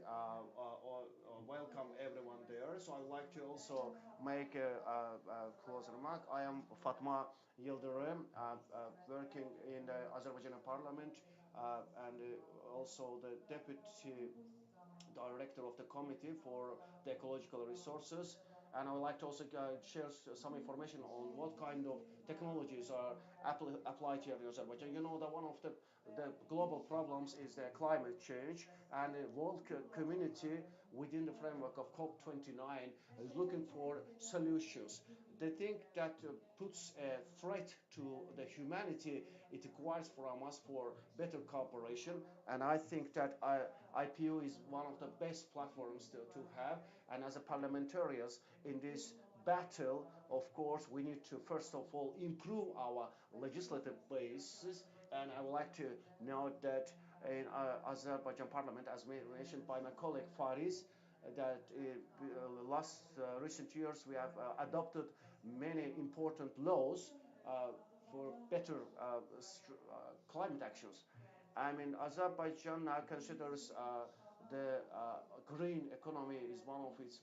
welcome everyone there. So I'd like to also make a close remark. I am Fatma Yildirim, working in the Azerbaijani parliament and also the deputy director of the committee for the ecological resources. And I would like to also share some information on what kind of technologies are applied here in Azerbaijan. You know that one of the global problems is the climate change, and the world community within the framework of COP29 is looking for solutions. The thing that puts a threat to the humanity, it requires from us for better cooperation, and I think that IPU is one of the best platforms to have. And as a parliamentarians in this battle, of course, we need to first of all improve our legislative basis. And I would like to note that in Azerbaijan parliament, as mentioned by my colleague Faris, that last recent years we have adopted many important laws for better climate actions. I mean, Azerbaijan now considers the green economy is one of its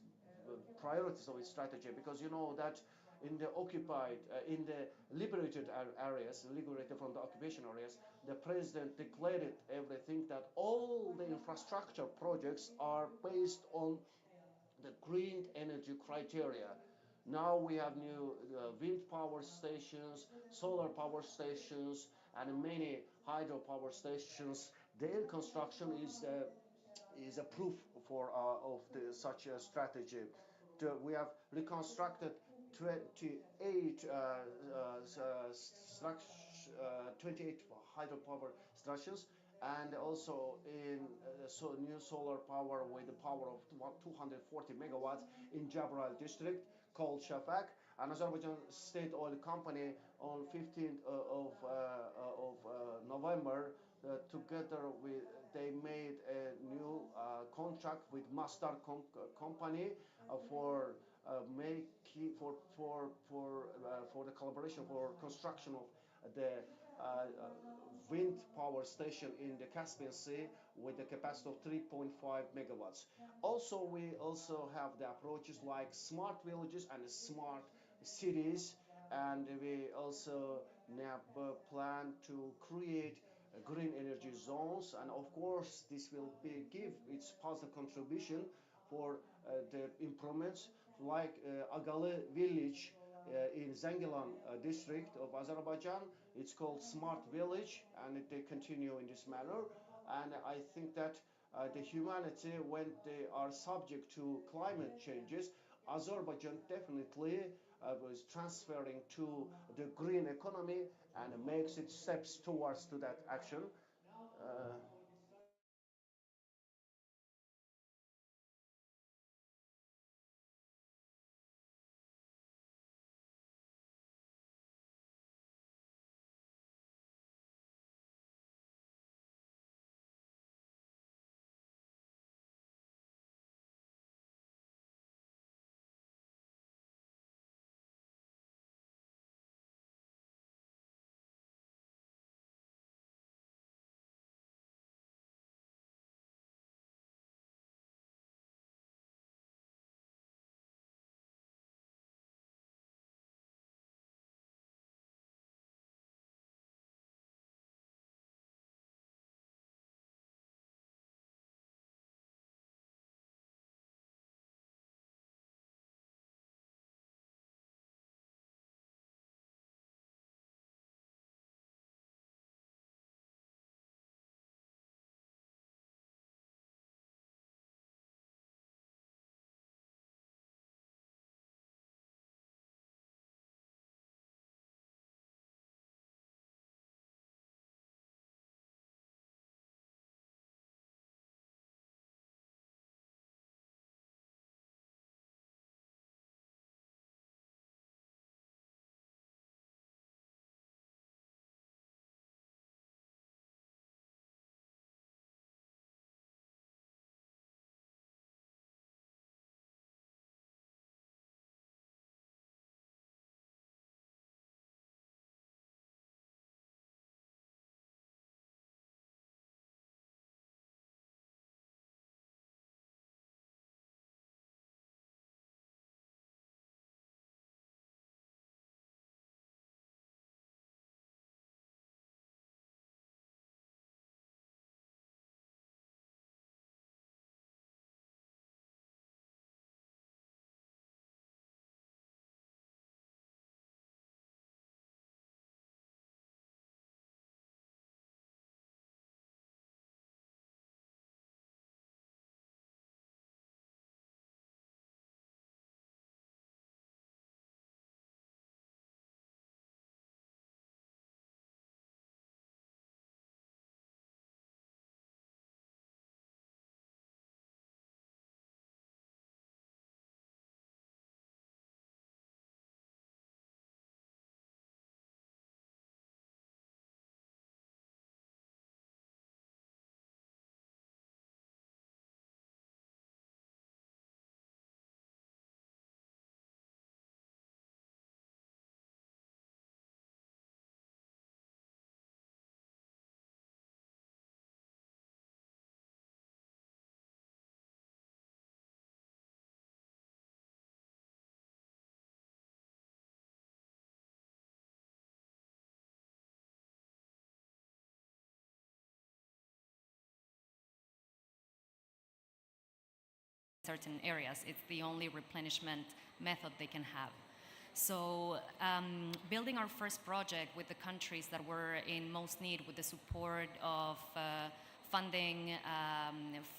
priorities of its strategy, because you know that in the occupied, in the liberated areas, liberated from the occupation areas, the president declared everything that all the infrastructure projects are based on the green energy criteria. Now we have new wind power stations, solar power stations, and many hydropower stations. Their construction is a proof for of such a strategy. We have reconstructed 28 28 hydropower stations, and also in new solar power with the power of 240 megawatts in Jabral district called Shafak. And Azerbaijan State Oil Company on 15th of November, together with, they made a new contract with Masdar company for making for the collaboration for construction of the wind power station in the Caspian Sea with a capacity of 3.5 megawatts. Also, we also have the approaches like smart villages and smart cities, and we also now plan to create green energy zones, and of course this will give its positive contribution for the improvements like Agalı village in Zangilan district of Azerbaijan. It's called Smart Village, and they continue in this manner. And I think that the humanity, when they are subject to climate changes, Azerbaijan definitely was transferring to the green economy and makes its steps towards to that action. certain areas. It's the only replenishment method they can have. So building our first project with the countries that were in most need with the support of funding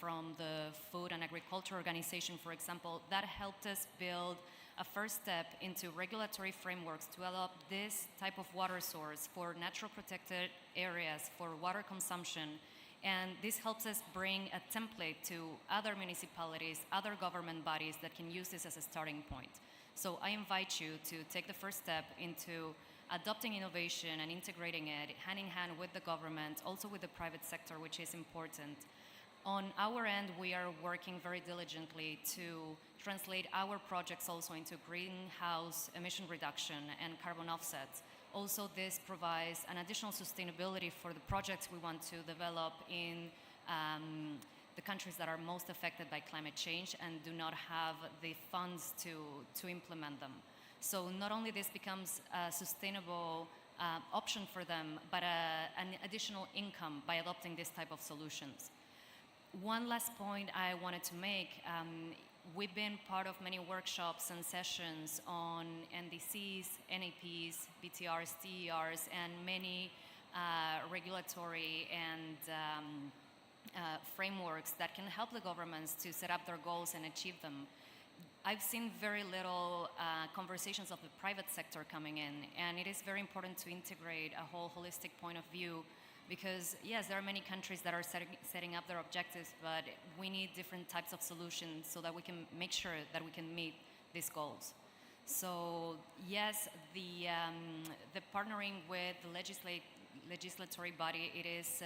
from the Food and Agriculture Organization, for example, that helped us build a first step into regulatory frameworks to adopt this type of water source for natural protected areas for water consumption. And this helps us bring a template to other municipalities, other government bodies that can use this as a starting point. So I invite you to take the first step into adopting innovation and integrating it hand in hand with the government, also with the private sector, which is important. On our end, we are working very diligently to translate our projects also into greenhouse emission reduction and carbon offsets. Also, this provides an additional sustainability for the projects we want to develop in the countries that are most affected by climate change and do not have the funds to implement them. So not only this becomes a sustainable option for them, but an additional income by adopting this type of solutions. One last point I wanted to make, we've been part of many workshops and sessions on NDCs, NAPs, BTRs, TERs, and many regulatory and frameworks that can help the governments to set up their goals and achieve them. I've seen very little conversations of the private sector coming in, and it is very important to integrate a whole holistic point of view because, yes, there are many countries that are setting up their objectives, but we need different types of solutions so that we can make sure that we can meet these goals. So, yes, the partnering with the legislatory body, it is,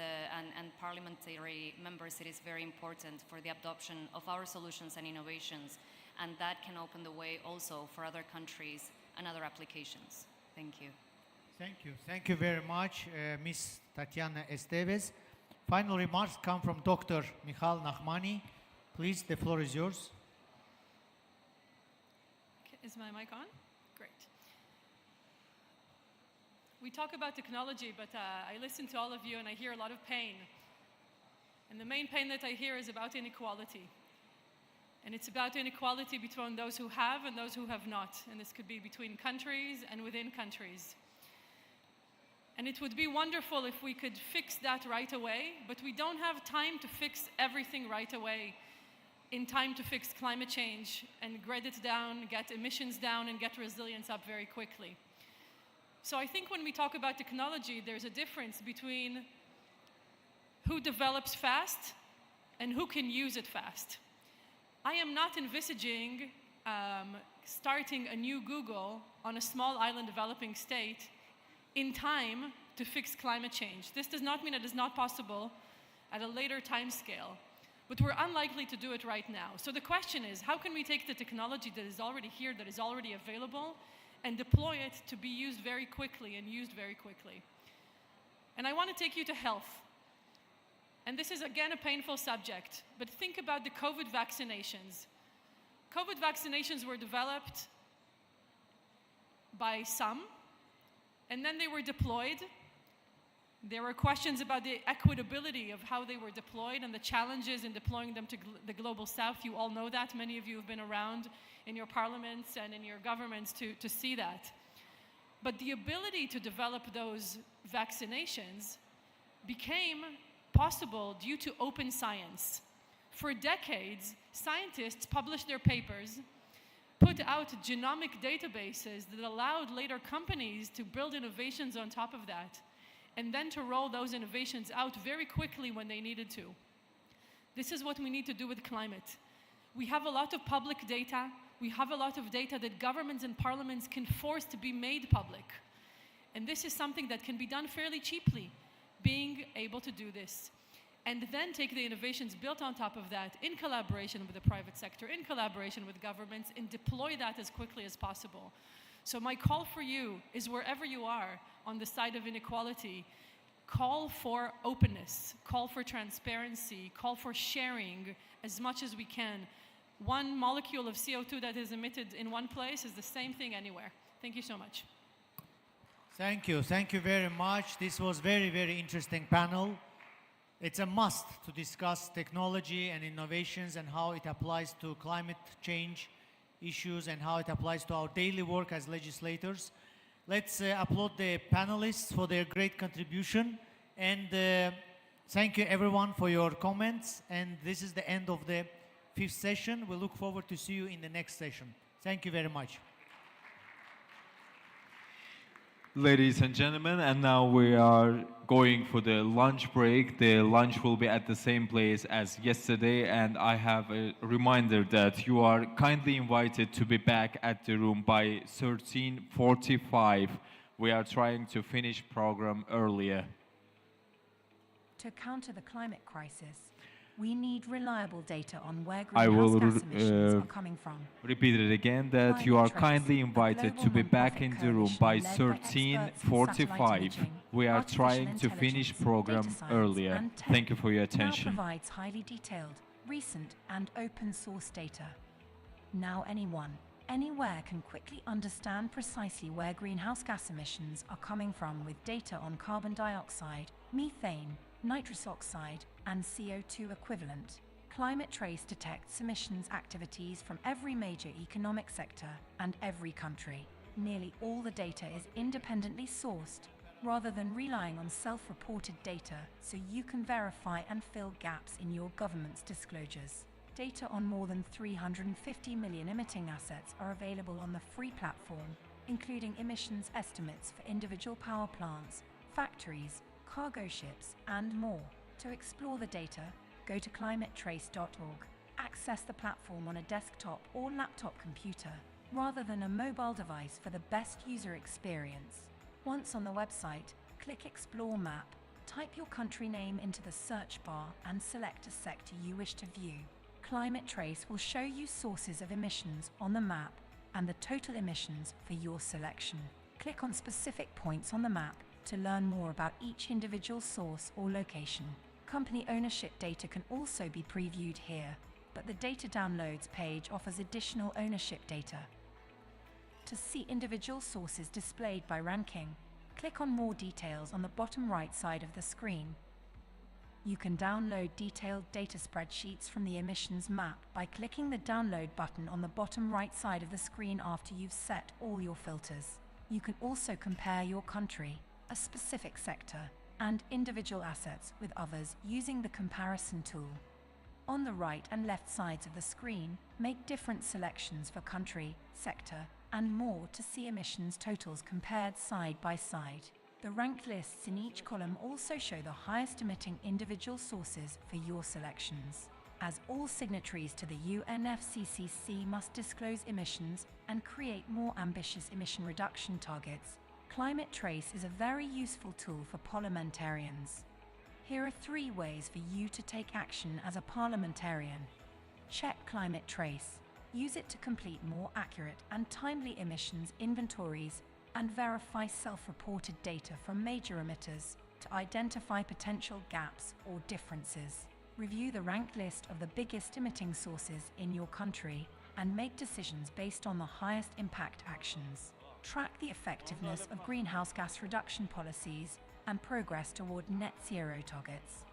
and parliamentary members, it is very important for the adoption of our solutions and innovations, and that can open the way also for other countries and other applications. Thank you. Thank you. Thank you very much, Ms. Tatiana Esteves. Final remarks come from Dr. Michal Nachmani. Please, the floor is yours. Is my mic on? Great. We talk about technology, but I listen to all of you and I hear a lot of pain. And the main pain that I hear is about inequality. And it's about inequality between those who have and those who have not. And this could be between countries and within countries. And it would be wonderful if we could fix that right away, but we don't have time to fix everything right away in time to fix climate change and grid it down, get emissions down, and get resilience up very quickly. So I think when we talk about technology, there's a difference between who develops fast and who can use it fast. I am not envisaging starting a new Google on a small island developing state in time to fix climate change. This does not mean it is not possible at a later time scale, but we're unlikely to do it right now. So the question is, how can we take the technology that is already here, that is already available, and deploy it to be used very quickly and used very quickly? And I want to take you to health. And this is, again, a painful subject, but think about the COVID vaccinations. COVID vaccinations were developed by some, and then they were deployed. There were questions about the equitability of how they were deployed and the challenges in deploying them to the global south. You all know that. Many of you have been around in your parliaments and in your governments to see that. But the ability to develop those vaccinations became possible due to open science. For decades, scientists published their papers, put out genomic databases that allowed later companies to build innovations on top of that, and then to roll those innovations out very quickly when they needed to. This is what we need to do with climate. We have a lot of public data. We have a lot of data that governments and parliaments can force to be made public. And this is something that can be done fairly cheaply, being able to do this. And then take the innovations built on top of that in collaboration with the private sector, in collaboration with governments, and deploy that as quickly as possible. So my call for you is, wherever you are on the side of inequality, call for openness, call for transparency, call for sharing as much as we can. One molecule of CO2 that is emitted in one place is the same thing anywhere. Thank you so much. Thank you. Thank you very much. This was very, very interesting panel. It's a must to discuss technology and innovations and how it applies to climate change issues and how it applies to our daily work as legislators. Let's applaud the panelists for their great contribution, and thank you everyone for your comments. And this is the end of the 5th session. We look forward to see you in the next session. Thank you very much. Ladies and gentlemen, and now we are going for the lunch break. The lunch will be at the same place as yesterday, and I have a reminder that you are kindly invited to be back at the room by 13:45. We are trying to finish program earlier. To counter the climate crisis, we need reliable data on where I greenhouse will gas emissions are coming from. repeat it again that you are kindly invited to be back in the room by 13:45. We are trying to finish program earlier. Thank you for your attention. Now provides highly detailed, recent and open source data. Now anyone, anywhere can quickly understand precisely where greenhouse gas emissions are coming from with data on carbon dioxide, methane, nitrous oxide and CO2 equivalent. Climate Trace detects emissions activities from every major economic sector and every country. Nearly all the data is independently sourced, rather than relying on self-reported data, so you can verify and fill gaps in your government's disclosures. Data on more than 350 million emitting assets are available on the free platform, including emissions estimates for individual power plants, factories, cargo ships, and more. To explore the data, go to climatetrace.org. Access the platform on a desktop or laptop computer, rather than a mobile device for the best user experience. Once on the website, click Explore Map, type your country name into the search bar and select a sector you wish to view. Climate Trace will show you sources of emissions on the map and the total emissions for your selection. Click on specific points on the map to learn more about each individual source or location. Company ownership data can also be previewed here, but the Data Downloads page offers additional ownership data. To see individual sources displayed by ranking, click on More Details on the bottom right side of the screen. You can download detailed data spreadsheets from the emissions map by clicking the Download button on the bottom right side of the screen after you've set all your filters. You can also compare your country, a specific sector, and individual assets with others using the comparison tool. On the right and left sides of the screen, make different selections for country, sector, and more to see emissions totals compared side by side. The ranked lists in each column also show the highest emitting individual sources for your selections. As all signatories to the UNFCCC must disclose emissions and create more ambitious emission reduction targets, Climate Trace is a very useful tool for parliamentarians. Here are 3 ways for you to take action as a parliamentarian. Check Climate Trace. Use it to complete more accurate and timely emissions inventories and verify self-reported data from major emitters to identify potential gaps or differences. Review the ranked list of the biggest emitting sources in your country and make decisions based on the highest impact actions. Track the effectiveness of greenhouse gas reduction policies and progress toward net zero targets.